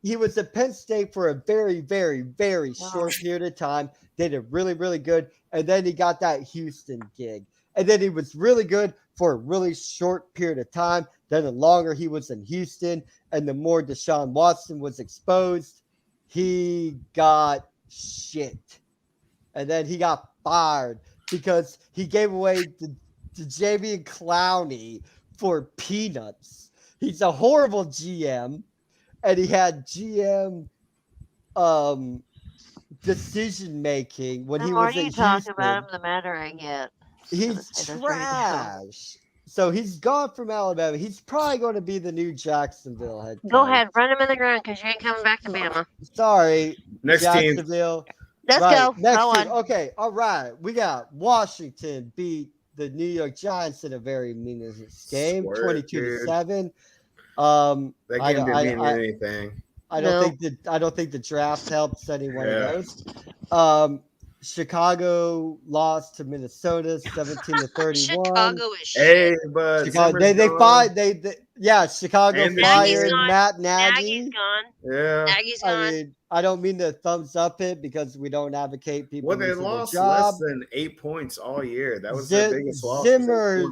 [SPEAKER 1] he was at Penn State for a very, very, very short period of time. They did really, really good, and then he got that Houston gig, and then he was really good for a really short period of time. Then the longer he was in Houston, and the more Deshaun Watson was exposed, he got shit, and then he got fired because he gave away to Javian Clowney for peanuts. He's a horrible GM, and he had GM decision making when he was in Houston.
[SPEAKER 3] The more you talk about him, the madder I get.
[SPEAKER 1] He's trash. So he's gone from Alabama. He's probably going to be the new Jacksonville head coach.
[SPEAKER 3] Go ahead, run him in the ground because you ain't coming back to Bama.
[SPEAKER 1] Sorry,
[SPEAKER 2] next
[SPEAKER 1] Jacksonville.
[SPEAKER 3] Team. Let's go.
[SPEAKER 1] Next
[SPEAKER 3] go
[SPEAKER 1] team.
[SPEAKER 3] on.
[SPEAKER 1] Okay, all right. We got Washington beat the New York Giants in a very meaningless game, 22-7.
[SPEAKER 2] That game didn't mean anything.
[SPEAKER 1] I don't think the draft helps any one of those. Chicago lost to Minnesota 17-31.
[SPEAKER 3] Chicago is shit.
[SPEAKER 2] Hey, but
[SPEAKER 1] Chicago, Chicago fired Matt Nagy.
[SPEAKER 3] Nagy's gone.
[SPEAKER 2] Yeah.
[SPEAKER 3] Nagy's gone.
[SPEAKER 1] I mean, I don't mean to thumbs up it because we don't advocate people.
[SPEAKER 2] Well, they lost less than 8 points all year. That was their biggest loss.
[SPEAKER 1] Zimmer,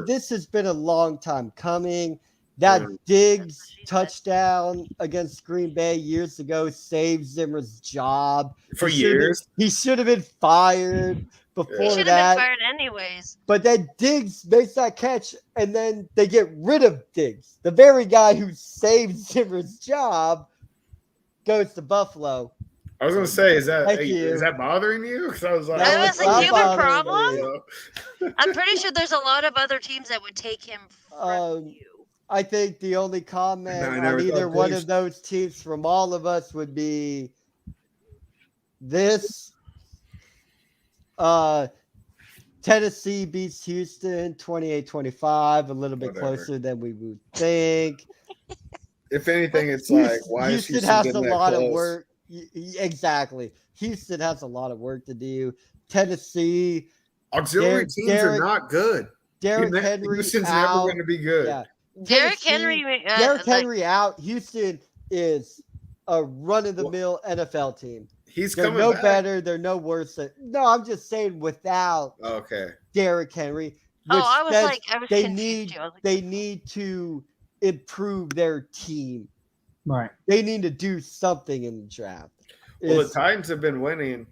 [SPEAKER 1] this has been a long time coming. That Diggs touchdown against Green Bay years ago saved Zimmer's job.
[SPEAKER 2] For years.
[SPEAKER 1] He should have been fired before that. He should have
[SPEAKER 3] been fired anyways.
[SPEAKER 1] But then Diggs makes that catch, and then they get rid of Diggs. The very guy who saved Zimmer's job goes to Buffalo.
[SPEAKER 2] I was going to say, is that bothering you? Because I was like,
[SPEAKER 3] that was a human problem. I'm pretty sure there's a lot of other teams that would take him from you.
[SPEAKER 1] I think the only comment on either one of those teams from all of us would be this. Tennessee beats Houston 28-25, a little bit closer than we would think.
[SPEAKER 2] If anything, it's like, why is
[SPEAKER 1] Houston has a lot of work. Exactly. Houston has a lot of work to do. Tennessee.
[SPEAKER 2] Auxiliary teams are not good.
[SPEAKER 1] Derrick Henry
[SPEAKER 2] Houston's never going to be good.
[SPEAKER 1] Yeah.
[SPEAKER 3] Derrick Henry
[SPEAKER 1] out. Houston is a run-of-the-mill NFL team.
[SPEAKER 2] They're
[SPEAKER 1] no better. They're no worse. No, I'm just saying without Derrick Henry.
[SPEAKER 3] I was
[SPEAKER 1] they
[SPEAKER 3] confused.
[SPEAKER 1] They need to improve their team.
[SPEAKER 4] Right.
[SPEAKER 1] They need to do something in the draft.
[SPEAKER 2] Well, the Titans have been winning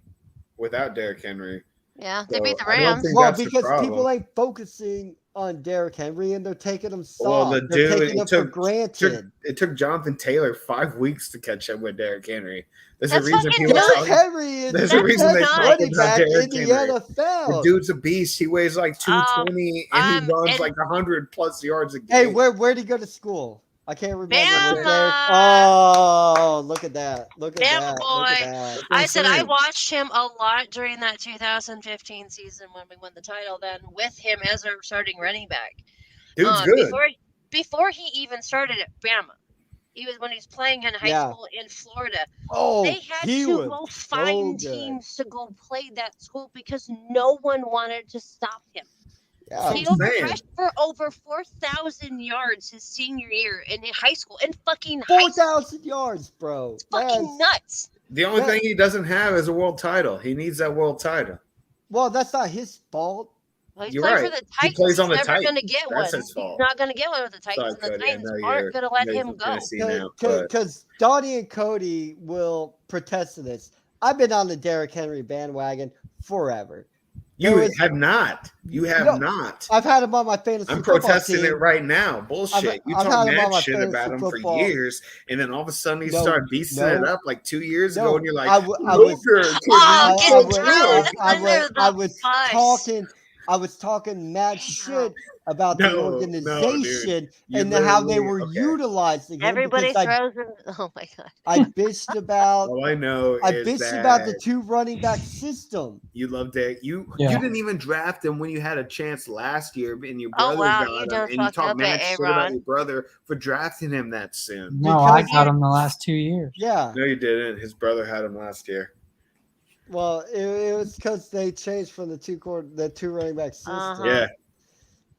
[SPEAKER 2] without Derrick Henry.
[SPEAKER 3] Yeah, they beat the
[SPEAKER 2] I don't
[SPEAKER 3] Rams.
[SPEAKER 2] think
[SPEAKER 1] Well,
[SPEAKER 2] that's the
[SPEAKER 1] because
[SPEAKER 2] problem.
[SPEAKER 1] people ain't focusing on Derrick Henry and they're taking him
[SPEAKER 2] Well,
[SPEAKER 1] soft.
[SPEAKER 2] the
[SPEAKER 1] They're
[SPEAKER 2] dude,
[SPEAKER 1] taking him for granted.
[SPEAKER 2] it took Jonathan Taylor 5 weeks to catch up with Derrick Henry. There's a
[SPEAKER 3] That's
[SPEAKER 2] reason
[SPEAKER 3] fucking
[SPEAKER 2] people
[SPEAKER 3] nuts.
[SPEAKER 1] Derrick
[SPEAKER 2] talk.
[SPEAKER 1] Henry is
[SPEAKER 2] There's
[SPEAKER 1] the
[SPEAKER 2] a reason they
[SPEAKER 1] best
[SPEAKER 2] talk
[SPEAKER 1] running
[SPEAKER 2] about
[SPEAKER 1] back in
[SPEAKER 2] Derrick
[SPEAKER 1] the
[SPEAKER 2] Henry. The
[SPEAKER 1] NFL.
[SPEAKER 2] dude's a beast. He weighs like 220 and he runs
[SPEAKER 3] and-
[SPEAKER 2] like 100 plus yards a game.
[SPEAKER 1] Hey, where'd he go to school? I can't remember.
[SPEAKER 3] Bama.
[SPEAKER 1] Oh, look at that. Look at
[SPEAKER 3] Bama
[SPEAKER 1] that.
[SPEAKER 3] boy.
[SPEAKER 1] Look at that.
[SPEAKER 3] I said I
[SPEAKER 2] saying.
[SPEAKER 3] watched him a lot during that 2015 season when we won the title. Then with him as our starting running back.
[SPEAKER 2] Dude's good.
[SPEAKER 3] Before he even started at Bama, when he was playing in high school in Florida.
[SPEAKER 1] Oh,
[SPEAKER 3] They had
[SPEAKER 1] he
[SPEAKER 3] to
[SPEAKER 1] was
[SPEAKER 3] go
[SPEAKER 1] so
[SPEAKER 3] find
[SPEAKER 1] good.
[SPEAKER 3] teams to go play that school because no one wanted to stop him.
[SPEAKER 1] Yeah.
[SPEAKER 3] He rushed for over 4,000 yards his senior year in high school. In fucking high school.
[SPEAKER 1] 4,000 yards, bro.
[SPEAKER 3] It's fucking nuts.
[SPEAKER 2] The only thing he doesn't have is a world title. He needs that world title.
[SPEAKER 1] Well, that's not his fault.
[SPEAKER 3] Well, he's
[SPEAKER 2] You're
[SPEAKER 3] playing
[SPEAKER 2] right.
[SPEAKER 3] for the Titans.
[SPEAKER 2] He plays on the
[SPEAKER 3] He's never
[SPEAKER 2] Titans.
[SPEAKER 3] going to get
[SPEAKER 2] That's
[SPEAKER 3] one.
[SPEAKER 2] his fault.
[SPEAKER 3] He's not going to get one with the Titans, and the Titans aren't going to let him go.
[SPEAKER 1] Because Donnie and Cody will protest to this. I've been on the Derrick Henry bandwagon forever.
[SPEAKER 2] You have not. You have not.
[SPEAKER 1] I've had him on my fantasy
[SPEAKER 2] I'm
[SPEAKER 1] football
[SPEAKER 2] protesting
[SPEAKER 1] team.
[SPEAKER 2] it right now. Bullshit. You talk mad shit about him for years, and then all of a sudden you start beasting it up like 2 years ago, and you're like,
[SPEAKER 1] I was talking mad shit about the organization and how they were utilizing him.
[SPEAKER 3] Everybody throws him. Oh my god!
[SPEAKER 1] I bitched about.
[SPEAKER 2] All I know
[SPEAKER 1] I
[SPEAKER 2] is
[SPEAKER 1] bitched about the 2 running back system.
[SPEAKER 2] You loved it. You didn't even draft him when you had a chance last year, and your brother got him, and you talked mad shit about your brother for drafting him that soon.
[SPEAKER 4] No, I got him the last 2 years.
[SPEAKER 1] Yeah.
[SPEAKER 2] No, you didn't. His brother had him last year.
[SPEAKER 1] Well, it was because they changed from the 2 running back system.
[SPEAKER 2] Yeah.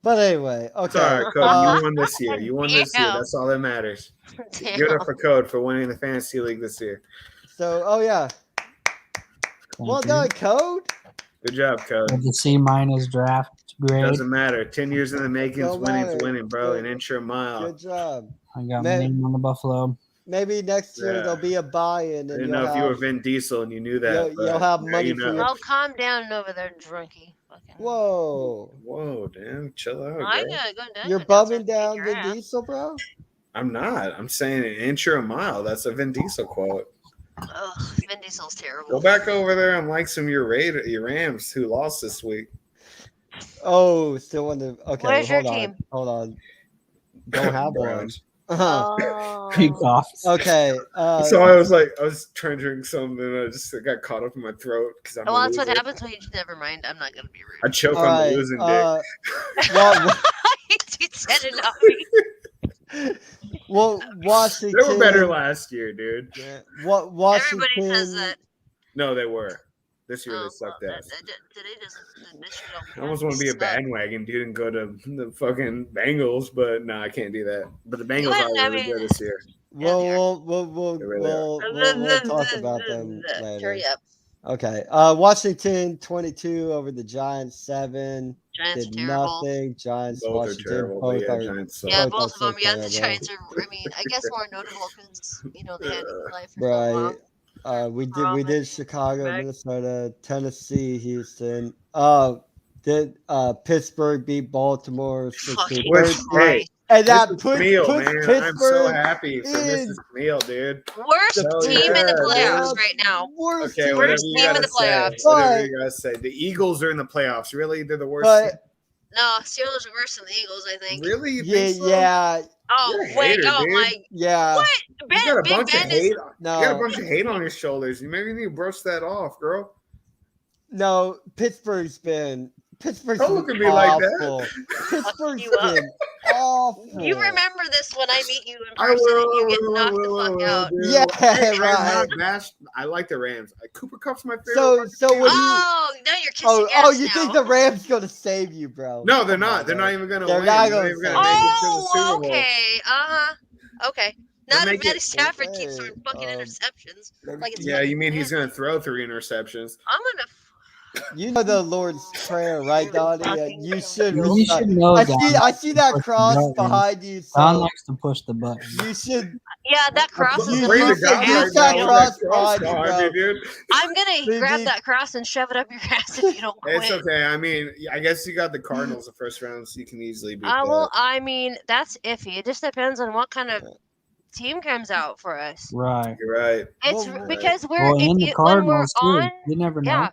[SPEAKER 1] But anyway, okay.
[SPEAKER 2] Sorry, Cody, you won this year. You won this year. That's all that matters.
[SPEAKER 3] Damn.
[SPEAKER 2] Give it up for Code for winning the fantasy league this year.
[SPEAKER 1] So, well done, Code.
[SPEAKER 2] Good job, Code.
[SPEAKER 4] With the C- draft grade.
[SPEAKER 2] Doesn't matter. 10 years in the making's winning, bro. An inch or a mile.
[SPEAKER 1] Good job.
[SPEAKER 4] I got my name on the Buffalo.
[SPEAKER 1] Maybe next year there'll be a buy-in.
[SPEAKER 2] I didn't know if you were Vin Diesel and you knew that.
[SPEAKER 1] You'll have money for your...
[SPEAKER 3] Oh, calm down over there, drunkie.
[SPEAKER 1] Whoa,
[SPEAKER 2] damn, chill out.
[SPEAKER 3] I gotta go down.
[SPEAKER 1] You're bumming down Vin Diesel, bro?
[SPEAKER 2] I'm not. I'm saying an inch or a mile. That's a Vin Diesel quote.
[SPEAKER 3] Ugh, Vin Diesel's terrible.
[SPEAKER 2] Go back over there and like some of your Rams who lost this week.
[SPEAKER 1] Oh, still want to. Okay,
[SPEAKER 3] where's your team?
[SPEAKER 1] Hold on. Don't have one.
[SPEAKER 4] Okay.
[SPEAKER 2] So I was trying to drink something and I just got caught up in my throat because I'm.
[SPEAKER 3] Well, that's what happens when you never mind. I'm not gonna be rude.
[SPEAKER 2] I choke on the losing dick.
[SPEAKER 3] You said it not me.
[SPEAKER 1] Well, Washington.
[SPEAKER 2] They were better last year, dude.
[SPEAKER 1] Yeah. Washington.
[SPEAKER 3] Everybody says that.
[SPEAKER 2] No, they were. This year they sucked ass. I almost want to be a bandwagon dude and go to the fucking Bengals, but no, I can't do that. But the Bengals are really good this year.
[SPEAKER 1] We'll talk about them later.
[SPEAKER 3] Hurry up.
[SPEAKER 1] Okay. Washington 22 over the Giants 7.
[SPEAKER 3] Giants
[SPEAKER 1] did
[SPEAKER 3] terrible.
[SPEAKER 1] Nothing. Giants,
[SPEAKER 2] both
[SPEAKER 1] Washington,
[SPEAKER 2] are terrible.
[SPEAKER 1] both are.
[SPEAKER 2] Giants
[SPEAKER 3] both of them. Yeah, the Giants are. I mean, I guess more notable because they had to play for so long.
[SPEAKER 1] We did Chicago, Minnesota, Tennessee, Houston. Did Pittsburgh beat Baltimore 16-13? And that puts Pittsburgh.
[SPEAKER 2] I'm so happy for Mrs. Camille, dude.
[SPEAKER 3] Worst team in the playoffs right now.
[SPEAKER 1] Worst
[SPEAKER 3] team in the playoffs.
[SPEAKER 2] Whatever you gotta say. The Eagles are in the playoffs. Really, they're the worst.
[SPEAKER 3] No, Steelers are worse than the Eagles, I think.
[SPEAKER 2] Really? You think so?
[SPEAKER 1] Yeah.
[SPEAKER 3] Oh wait! Oh my!
[SPEAKER 1] Yeah.
[SPEAKER 3] What?
[SPEAKER 2] You got a bunch of hate. You got a bunch of hate on your shoulders. You maybe need to brush that off, girl.
[SPEAKER 1] No, Pittsburgh's been
[SPEAKER 2] Don't look at me like that.
[SPEAKER 1] Pittsburgh's been awful.
[SPEAKER 3] You remember this when I meet you in person and you get knocked the fuck out.
[SPEAKER 1] Yeah, right.
[SPEAKER 2] I like the Rams. Cooper Kupp's my favorite.
[SPEAKER 1] So when
[SPEAKER 3] now you're kissing ass
[SPEAKER 1] Oh, you think the Rams gonna save you, bro?
[SPEAKER 2] No, they're not. They're not even gonna win.
[SPEAKER 1] Not gonna
[SPEAKER 3] okay. Okay. Not if Matty Stafford keeps throwing fucking interceptions.
[SPEAKER 2] You mean he's gonna throw 3 interceptions?
[SPEAKER 3] I'm gonna.
[SPEAKER 1] You know the Lord's Prayer, right, Donnie?
[SPEAKER 3] Fucking
[SPEAKER 1] You should
[SPEAKER 3] Joe.
[SPEAKER 4] You
[SPEAKER 1] recite.
[SPEAKER 4] should know.
[SPEAKER 1] I
[SPEAKER 4] Don
[SPEAKER 1] see that
[SPEAKER 4] push the
[SPEAKER 1] cross
[SPEAKER 4] buttons.
[SPEAKER 1] behind you.
[SPEAKER 4] Don
[SPEAKER 1] So
[SPEAKER 4] likes to push the button.
[SPEAKER 1] you should.
[SPEAKER 3] Yeah, that cross
[SPEAKER 2] I'm
[SPEAKER 3] is
[SPEAKER 2] praying to
[SPEAKER 3] above your
[SPEAKER 2] God
[SPEAKER 1] use
[SPEAKER 2] right
[SPEAKER 3] ass.
[SPEAKER 1] that
[SPEAKER 2] now
[SPEAKER 3] You
[SPEAKER 2] with
[SPEAKER 3] don't.
[SPEAKER 2] that
[SPEAKER 1] cross
[SPEAKER 2] cross
[SPEAKER 1] behind you,
[SPEAKER 2] behind me,
[SPEAKER 1] bro.
[SPEAKER 2] dude.
[SPEAKER 3] I'm gonna
[SPEAKER 1] Dude,
[SPEAKER 3] grab
[SPEAKER 1] dude.
[SPEAKER 3] that cross and shove it up your ass if you don't quit.
[SPEAKER 2] It's okay. I mean, I guess you got the Cardinals the first round, so you can easily beat
[SPEAKER 3] Well,
[SPEAKER 2] that.
[SPEAKER 3] I mean, that's iffy. It just depends on what kind of team comes out for us.
[SPEAKER 4] Right.
[SPEAKER 2] You're right.
[SPEAKER 3] It's
[SPEAKER 1] Well,
[SPEAKER 3] because
[SPEAKER 4] Well, in the
[SPEAKER 3] when we're
[SPEAKER 4] Cardinals too.
[SPEAKER 3] on,
[SPEAKER 4] You never know.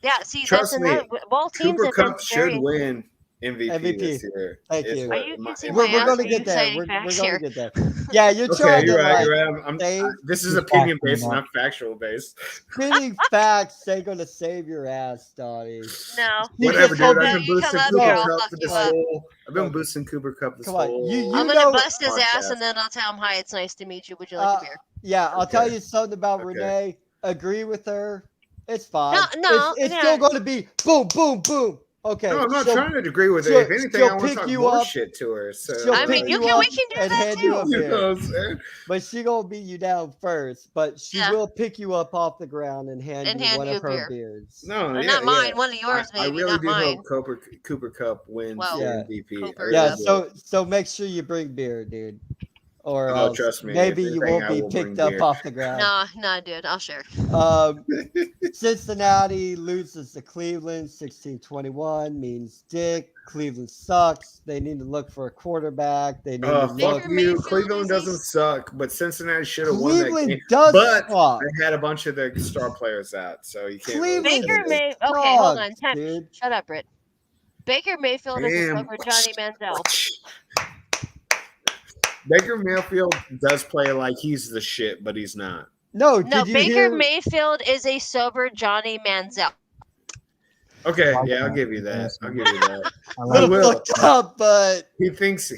[SPEAKER 3] yeah. See,
[SPEAKER 2] Trust
[SPEAKER 3] that's
[SPEAKER 2] me,
[SPEAKER 3] another. Both teams
[SPEAKER 2] Cooper
[SPEAKER 3] have been
[SPEAKER 2] Cup
[SPEAKER 3] very.
[SPEAKER 2] should win MVP this
[SPEAKER 1] MVP.
[SPEAKER 2] year.
[SPEAKER 1] Thank
[SPEAKER 2] is
[SPEAKER 1] you.
[SPEAKER 3] Are
[SPEAKER 2] what
[SPEAKER 3] you
[SPEAKER 2] my-
[SPEAKER 3] kissing
[SPEAKER 2] in
[SPEAKER 3] my
[SPEAKER 2] my
[SPEAKER 1] We're
[SPEAKER 3] ass?
[SPEAKER 1] gonna
[SPEAKER 3] Are
[SPEAKER 1] get
[SPEAKER 3] you
[SPEAKER 1] there.
[SPEAKER 3] citing
[SPEAKER 1] We're
[SPEAKER 3] facts
[SPEAKER 1] gonna
[SPEAKER 3] here?
[SPEAKER 1] get there. Yeah, you're
[SPEAKER 2] Okay,
[SPEAKER 1] trying
[SPEAKER 2] you're
[SPEAKER 1] to
[SPEAKER 2] right.
[SPEAKER 1] like
[SPEAKER 2] You're right.
[SPEAKER 1] say
[SPEAKER 2] This is
[SPEAKER 4] Just
[SPEAKER 2] opinion
[SPEAKER 4] backing it
[SPEAKER 2] based,
[SPEAKER 4] up.
[SPEAKER 2] not factual based.
[SPEAKER 1] spinning facts ain't gonna save your ass, Donnie.
[SPEAKER 3] No.
[SPEAKER 1] You
[SPEAKER 2] Whatever,
[SPEAKER 1] just
[SPEAKER 2] dude. I've
[SPEAKER 3] No,
[SPEAKER 2] been
[SPEAKER 3] you come
[SPEAKER 2] boosting
[SPEAKER 3] up
[SPEAKER 2] Cooper
[SPEAKER 3] here,
[SPEAKER 1] No.
[SPEAKER 3] I'll
[SPEAKER 2] Cup
[SPEAKER 3] fuck
[SPEAKER 2] for
[SPEAKER 3] you
[SPEAKER 2] this
[SPEAKER 3] up.
[SPEAKER 2] whole. I've been
[SPEAKER 1] Look.
[SPEAKER 2] boosting Cooper Cup this
[SPEAKER 1] Come on,
[SPEAKER 2] whole.
[SPEAKER 1] you
[SPEAKER 3] I'm gonna
[SPEAKER 1] know.
[SPEAKER 3] bust his ass
[SPEAKER 2] podcast.
[SPEAKER 3] and then I'll tell him, "Hi, it's nice to meet you. Would you like a beer?"
[SPEAKER 1] Yeah, I'll tell
[SPEAKER 2] Okay.
[SPEAKER 1] you something about
[SPEAKER 2] Okay.
[SPEAKER 1] Renee. Agree with her. It's fine.
[SPEAKER 3] No,
[SPEAKER 1] It's
[SPEAKER 3] yeah.
[SPEAKER 1] still going to be boom, boom, boom. Okay.
[SPEAKER 2] No, I'm not
[SPEAKER 1] she'll-
[SPEAKER 2] trying to agree with her.
[SPEAKER 1] she'll-
[SPEAKER 2] If anything,
[SPEAKER 1] she'll
[SPEAKER 2] I want to
[SPEAKER 1] pick
[SPEAKER 2] talk
[SPEAKER 1] you
[SPEAKER 2] more
[SPEAKER 1] up.
[SPEAKER 2] shit to her. So
[SPEAKER 1] She'll
[SPEAKER 3] I mean,
[SPEAKER 1] pick
[SPEAKER 3] you
[SPEAKER 1] you
[SPEAKER 3] can.
[SPEAKER 1] up
[SPEAKER 3] We can do
[SPEAKER 1] and
[SPEAKER 3] that
[SPEAKER 1] hand you a
[SPEAKER 3] too.
[SPEAKER 2] you
[SPEAKER 1] beer.
[SPEAKER 2] know what I'm saying?
[SPEAKER 1] But she gonna beat you down first. But she
[SPEAKER 3] Yeah.
[SPEAKER 1] will pick you up off the ground and hand
[SPEAKER 3] And
[SPEAKER 1] you
[SPEAKER 3] hand
[SPEAKER 1] one
[SPEAKER 3] you
[SPEAKER 1] of
[SPEAKER 3] a
[SPEAKER 1] her
[SPEAKER 3] beer.
[SPEAKER 1] beers.
[SPEAKER 2] No, yeah,
[SPEAKER 3] Not mine.
[SPEAKER 2] yeah.
[SPEAKER 3] One of yours,
[SPEAKER 2] I
[SPEAKER 3] maybe.
[SPEAKER 2] really
[SPEAKER 3] Not
[SPEAKER 2] do
[SPEAKER 3] mine.
[SPEAKER 2] hope Cooper Cup wins
[SPEAKER 3] Well,
[SPEAKER 2] the
[SPEAKER 1] Yeah.
[SPEAKER 2] MVP.
[SPEAKER 3] Cooper
[SPEAKER 2] I really
[SPEAKER 1] Yeah.
[SPEAKER 3] Cup.
[SPEAKER 2] do.
[SPEAKER 1] So make sure you bring beer, dude, or
[SPEAKER 2] Oh,
[SPEAKER 1] else
[SPEAKER 2] trust me.
[SPEAKER 1] maybe
[SPEAKER 2] If
[SPEAKER 1] you
[SPEAKER 2] anything,
[SPEAKER 1] won't
[SPEAKER 2] I
[SPEAKER 1] be
[SPEAKER 2] will bring
[SPEAKER 1] picked up
[SPEAKER 2] beer.
[SPEAKER 1] off the ground.
[SPEAKER 3] Nah, dude. I'll share.
[SPEAKER 1] Cincinnati loses to Cleveland 16-21, means dick. Cleveland sucks. They need to look for a quarterback. They need to
[SPEAKER 2] Fuck
[SPEAKER 1] look.
[SPEAKER 3] Baker
[SPEAKER 2] you.
[SPEAKER 3] Mayfield
[SPEAKER 2] Cleveland
[SPEAKER 3] is
[SPEAKER 2] doesn't suck, but Cincinnati should have won that game.
[SPEAKER 1] Cleveland does
[SPEAKER 2] But
[SPEAKER 1] suck.
[SPEAKER 2] they had a bunch of their star players out, so you can't really
[SPEAKER 1] Cleveland
[SPEAKER 2] say
[SPEAKER 3] Baker
[SPEAKER 2] that.
[SPEAKER 3] May. Okay, hold on.
[SPEAKER 1] sucks, dude.
[SPEAKER 3] Shut up, Britt. Baker Mayfield is a
[SPEAKER 2] Damn.
[SPEAKER 3] sober Johnny Manziel.
[SPEAKER 2] Baker Mayfield does play like he's the shit, but he's not.
[SPEAKER 1] No,
[SPEAKER 3] No,
[SPEAKER 1] did you
[SPEAKER 3] Baker
[SPEAKER 1] hear?
[SPEAKER 3] Mayfield is a sober Johnny Manziel.
[SPEAKER 2] Okay,
[SPEAKER 4] I like
[SPEAKER 2] yeah, I'll
[SPEAKER 4] that.
[SPEAKER 2] give you that.
[SPEAKER 4] Yes,
[SPEAKER 2] I'll
[SPEAKER 4] man.
[SPEAKER 2] give you that.
[SPEAKER 4] I
[SPEAKER 1] A
[SPEAKER 4] like
[SPEAKER 1] little
[SPEAKER 2] will.
[SPEAKER 1] fucked up, but
[SPEAKER 2] He thinks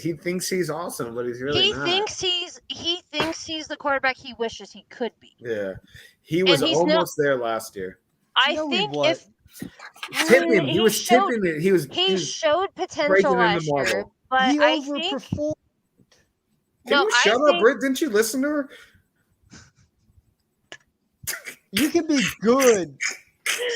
[SPEAKER 2] he's awesome, but he's really
[SPEAKER 3] He
[SPEAKER 2] not.
[SPEAKER 3] thinks he's the quarterback he wishes he could be.
[SPEAKER 2] Yeah, he was
[SPEAKER 3] he's
[SPEAKER 2] almost there last year.
[SPEAKER 3] I
[SPEAKER 1] no, he
[SPEAKER 3] think
[SPEAKER 1] what?
[SPEAKER 3] if
[SPEAKER 2] Tipping, he was
[SPEAKER 3] showed,
[SPEAKER 2] tipping it. He was
[SPEAKER 3] showed
[SPEAKER 2] breaking
[SPEAKER 3] potential
[SPEAKER 2] into
[SPEAKER 3] last year,
[SPEAKER 2] marble.
[SPEAKER 3] but
[SPEAKER 1] He
[SPEAKER 3] I think
[SPEAKER 1] overperformed.
[SPEAKER 2] Can
[SPEAKER 3] no,
[SPEAKER 2] you
[SPEAKER 3] I
[SPEAKER 2] shut up,
[SPEAKER 3] think
[SPEAKER 2] Britt? Didn't you listen to her?
[SPEAKER 1] You can be good.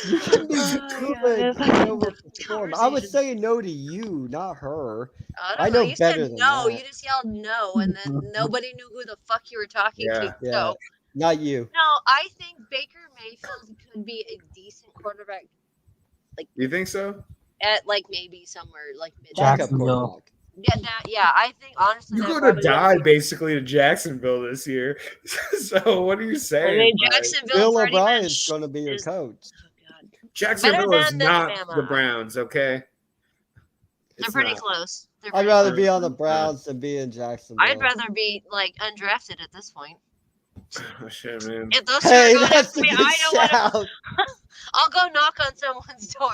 [SPEAKER 1] You can be
[SPEAKER 3] Oh,
[SPEAKER 1] good
[SPEAKER 3] God,
[SPEAKER 1] and
[SPEAKER 3] fucking
[SPEAKER 1] overperform. I was
[SPEAKER 3] conversation.
[SPEAKER 1] saying no to you, not her.
[SPEAKER 3] I
[SPEAKER 1] I
[SPEAKER 3] don't know.
[SPEAKER 1] know
[SPEAKER 3] You
[SPEAKER 1] better
[SPEAKER 3] said
[SPEAKER 1] than
[SPEAKER 3] no.
[SPEAKER 1] that.
[SPEAKER 3] You just yelled no, and then nobody knew who the fuck you were talking
[SPEAKER 2] Yeah.
[SPEAKER 3] to.
[SPEAKER 1] Yeah,
[SPEAKER 3] So
[SPEAKER 1] not you.
[SPEAKER 3] no, I think Baker Mayfield could be a decent quarterback
[SPEAKER 2] You think so?
[SPEAKER 3] at like maybe somewhere like mid.
[SPEAKER 1] Backup
[SPEAKER 4] Jacksonville.
[SPEAKER 1] quarterback.
[SPEAKER 3] Yeah, I think honestly
[SPEAKER 2] You're
[SPEAKER 3] that
[SPEAKER 2] going to
[SPEAKER 3] probably
[SPEAKER 2] die basically to Jacksonville this year. So what are you saying?
[SPEAKER 3] I mean,
[SPEAKER 2] Mike?
[SPEAKER 3] Jacksonville
[SPEAKER 1] Bill
[SPEAKER 3] pretty
[SPEAKER 1] O'Brien's
[SPEAKER 3] much
[SPEAKER 1] going to be your
[SPEAKER 3] is-
[SPEAKER 1] coach.
[SPEAKER 3] Oh, God.
[SPEAKER 2] Jacksonville
[SPEAKER 3] better
[SPEAKER 2] is
[SPEAKER 3] than
[SPEAKER 2] not
[SPEAKER 3] Bama.
[SPEAKER 2] the Browns, okay?
[SPEAKER 3] They're
[SPEAKER 2] It's
[SPEAKER 3] pretty
[SPEAKER 2] not.
[SPEAKER 3] close. They're
[SPEAKER 1] I'd
[SPEAKER 3] pretty
[SPEAKER 1] rather
[SPEAKER 3] close.
[SPEAKER 1] be on the Browns than be in Jacksonville.
[SPEAKER 3] I'd rather be like undrafted at this point.
[SPEAKER 2] Oh, shit, man.
[SPEAKER 3] If those two
[SPEAKER 1] Hey,
[SPEAKER 3] are going
[SPEAKER 1] that's
[SPEAKER 3] after
[SPEAKER 1] a
[SPEAKER 3] me,
[SPEAKER 1] good
[SPEAKER 3] I don't want to.
[SPEAKER 1] shout.
[SPEAKER 3] I'll go knock on someone's door.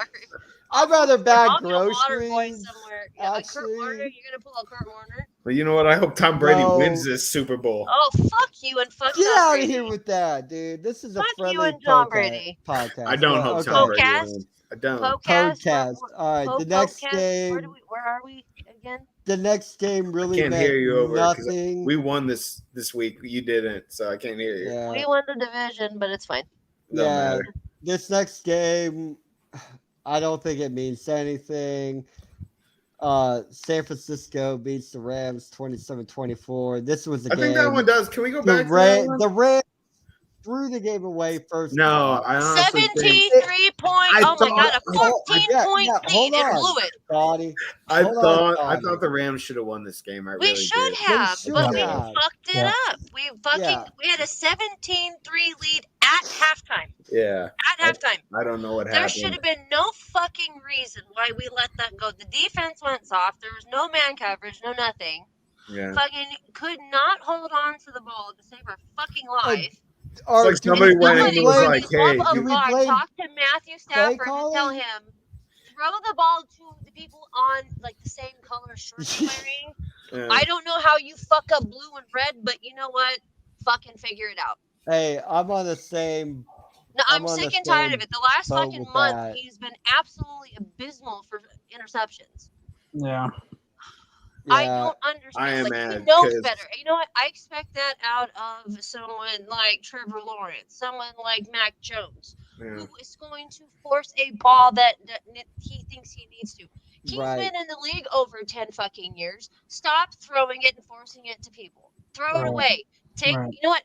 [SPEAKER 1] I'd rather bag
[SPEAKER 3] I'll be a water boy
[SPEAKER 1] groceries.
[SPEAKER 3] somewhere. Yeah, like Kurt Warner.
[SPEAKER 1] Actually,
[SPEAKER 3] You're gonna pull a Kurt Warner?
[SPEAKER 2] But you know what? I hope Tom Brady
[SPEAKER 1] No.
[SPEAKER 2] wins this Super Bowl.
[SPEAKER 3] Oh, fuck you and fuck
[SPEAKER 1] get
[SPEAKER 3] Tom
[SPEAKER 1] out of
[SPEAKER 3] Brady.
[SPEAKER 1] here with that, dude. This is a
[SPEAKER 3] Fuck you
[SPEAKER 1] friendly
[SPEAKER 3] and Tom Brady.
[SPEAKER 1] podcast.
[SPEAKER 2] I don't
[SPEAKER 1] Well,
[SPEAKER 2] hope
[SPEAKER 1] okay.
[SPEAKER 2] Tom Brady
[SPEAKER 3] Podcast?
[SPEAKER 2] wins. I don't.
[SPEAKER 3] Podcast.
[SPEAKER 1] Podcast. All right, the next game.
[SPEAKER 3] Where are we again?
[SPEAKER 1] The next game really
[SPEAKER 2] Can't
[SPEAKER 1] meant
[SPEAKER 2] hear you over 'cause
[SPEAKER 1] nothing.
[SPEAKER 2] We won this week. You didn't, so I can't hear you.
[SPEAKER 1] Yeah.
[SPEAKER 3] We won the division, but it's fine.
[SPEAKER 2] Don't
[SPEAKER 1] Yeah.
[SPEAKER 2] matter.
[SPEAKER 1] This next game, I don't think it means anything. San Francisco beats the Rams 27-24. This was a
[SPEAKER 2] I
[SPEAKER 1] game.
[SPEAKER 2] think that one does. Can we go
[SPEAKER 1] the
[SPEAKER 2] back to that one?
[SPEAKER 1] The Rams threw the game away first.
[SPEAKER 2] No,
[SPEAKER 1] half.
[SPEAKER 2] I honestly think
[SPEAKER 3] 73 point.
[SPEAKER 2] I
[SPEAKER 3] Oh my god, a
[SPEAKER 2] thought-
[SPEAKER 3] 14-point
[SPEAKER 1] yeah, hold
[SPEAKER 3] lead. It
[SPEAKER 1] on.
[SPEAKER 3] blew it.
[SPEAKER 1] Scotty.
[SPEAKER 2] I
[SPEAKER 1] Hold on,
[SPEAKER 2] thought
[SPEAKER 1] Scotty.
[SPEAKER 2] the Rams should have won this game. I
[SPEAKER 3] We
[SPEAKER 2] really
[SPEAKER 3] should
[SPEAKER 2] did.
[SPEAKER 3] have,
[SPEAKER 1] should
[SPEAKER 3] but we
[SPEAKER 1] have.
[SPEAKER 3] fucked it
[SPEAKER 4] Yeah.
[SPEAKER 3] up. We fucking
[SPEAKER 1] Yeah.
[SPEAKER 3] we had a 17-3 lead at halftime.
[SPEAKER 2] Yeah,
[SPEAKER 3] At halftime.
[SPEAKER 2] I don't know what
[SPEAKER 3] There
[SPEAKER 2] happened.
[SPEAKER 3] should have been no fucking reason why we let that go. The defense went soft. There was no man coverage, no nothing.
[SPEAKER 2] Yeah,
[SPEAKER 3] Fucking could not hold on to the ball to save our fucking life.
[SPEAKER 1] Or
[SPEAKER 2] like
[SPEAKER 1] do we
[SPEAKER 2] somebody went in
[SPEAKER 1] blame-
[SPEAKER 2] and was
[SPEAKER 3] for
[SPEAKER 2] like,
[SPEAKER 3] the love
[SPEAKER 2] "Hey,
[SPEAKER 3] of
[SPEAKER 1] do we
[SPEAKER 3] God,
[SPEAKER 1] blame
[SPEAKER 3] talk to Matthew Stafford and tell
[SPEAKER 1] calling?
[SPEAKER 3] him throw the ball to the people on like the same color shirts wearing.
[SPEAKER 2] yeah.
[SPEAKER 3] I don't know how you fuck up blue and red, but you know what? Fucking figure it out.
[SPEAKER 1] Hey, I'm on the same.
[SPEAKER 3] No,
[SPEAKER 1] I'm
[SPEAKER 3] I'm
[SPEAKER 1] on the
[SPEAKER 3] sick and tired
[SPEAKER 1] same
[SPEAKER 3] of it. The last
[SPEAKER 1] boat
[SPEAKER 3] fucking
[SPEAKER 1] with
[SPEAKER 3] month,
[SPEAKER 1] that.
[SPEAKER 3] he's been absolutely abysmal for interceptions.
[SPEAKER 4] Yeah.
[SPEAKER 3] I
[SPEAKER 1] Yeah,
[SPEAKER 3] don't understand.
[SPEAKER 2] I am
[SPEAKER 3] like,
[SPEAKER 2] mad
[SPEAKER 3] he knows
[SPEAKER 2] 'cause-
[SPEAKER 3] better. You know what? I expect that out of someone like Trevor Lawrence, someone like Mac Jones. who is going to force a ball that he thinks he needs to. He's been in the league over 10 fucking years. Stop throwing it and forcing it to people. Throw it away. You know what?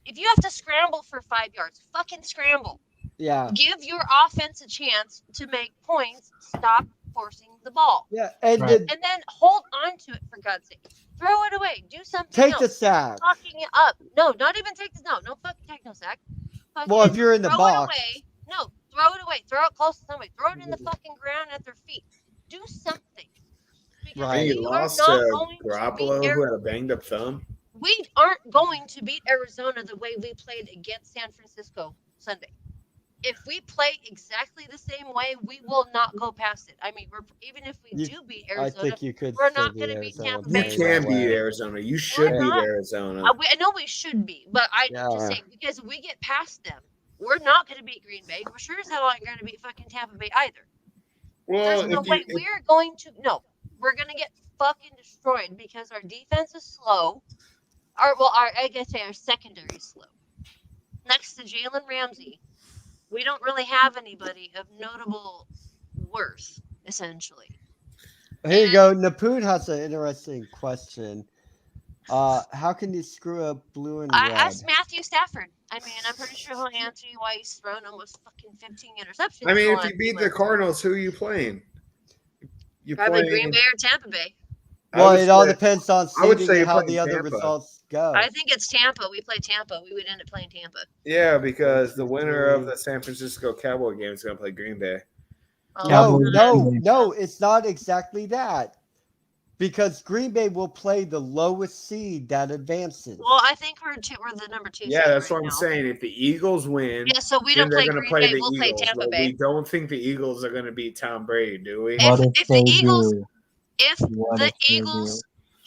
[SPEAKER 3] If you have to scramble for 5 yards, fucking scramble.
[SPEAKER 1] Yeah.
[SPEAKER 3] Give your offense a chance to make points. Stop forcing the ball.
[SPEAKER 1] Yeah,
[SPEAKER 3] and then hold on to it, for God's sake. Throw it away. Do something
[SPEAKER 1] take
[SPEAKER 3] else.
[SPEAKER 1] The sack.
[SPEAKER 3] You're fucking it up. No, not even take the no fucking take no sack.
[SPEAKER 1] Well, if you're in the box.
[SPEAKER 3] Throw it away. No, throw it away. Throw it close to somebody. Throw it in the fucking ground at their feet. Do something. Because
[SPEAKER 2] He
[SPEAKER 3] we
[SPEAKER 2] lost
[SPEAKER 3] are not
[SPEAKER 2] to
[SPEAKER 3] going
[SPEAKER 2] Garoppolo,
[SPEAKER 3] to
[SPEAKER 2] who had a banged up thumb.
[SPEAKER 3] We aren't going to beat Arizona the way we played against San Francisco Sunday. If we play exactly the same way, we will not go past it. I mean, even if we do beat Arizona,
[SPEAKER 1] I think you could
[SPEAKER 3] we're not going to beat Tampa Bay.
[SPEAKER 2] You can beat Arizona. You should beat Arizona.
[SPEAKER 3] I know we should be, but just say, because if we get past them, we're not going to beat Green Bay. We're sure as hell aren't going to beat fucking Tampa Bay either.
[SPEAKER 2] Well,
[SPEAKER 3] there's no way we're going to. No, we're going to get fucking destroyed because our defense is slow. I guess our secondary is slow. Next to Jalen Ramsey, we don't really have anybody of notable worth, essentially.
[SPEAKER 1] Here you go. Napoon has an interesting question. How can you screw up blue and red?
[SPEAKER 3] Ask Matthew Stafford. I mean, I'm pretty sure he'll answer you why he's thrown almost fucking 15 interceptions.
[SPEAKER 2] I mean, if you beat the Cardinals, who are you playing?
[SPEAKER 3] Probably Green Bay or Tampa Bay.
[SPEAKER 1] Well, it all depends on seeding and how the other results go.
[SPEAKER 3] I think it's Tampa. We play Tampa. We would end up playing Tampa.
[SPEAKER 2] Yeah, because the winner of the San Francisco Cowboy game is going to play Green Bay.
[SPEAKER 1] No, it's not exactly that. Because Green Bay will play the lowest seed that advances.
[SPEAKER 3] Well, I think we're the number 2 seed.
[SPEAKER 2] Yeah, that's what I'm saying. If the Eagles win,
[SPEAKER 3] so we don't play Green Bay. We'll play Tampa Bay.
[SPEAKER 2] We don't think the Eagles are going to beat Tom Brady, do we?
[SPEAKER 3] If the Eagles,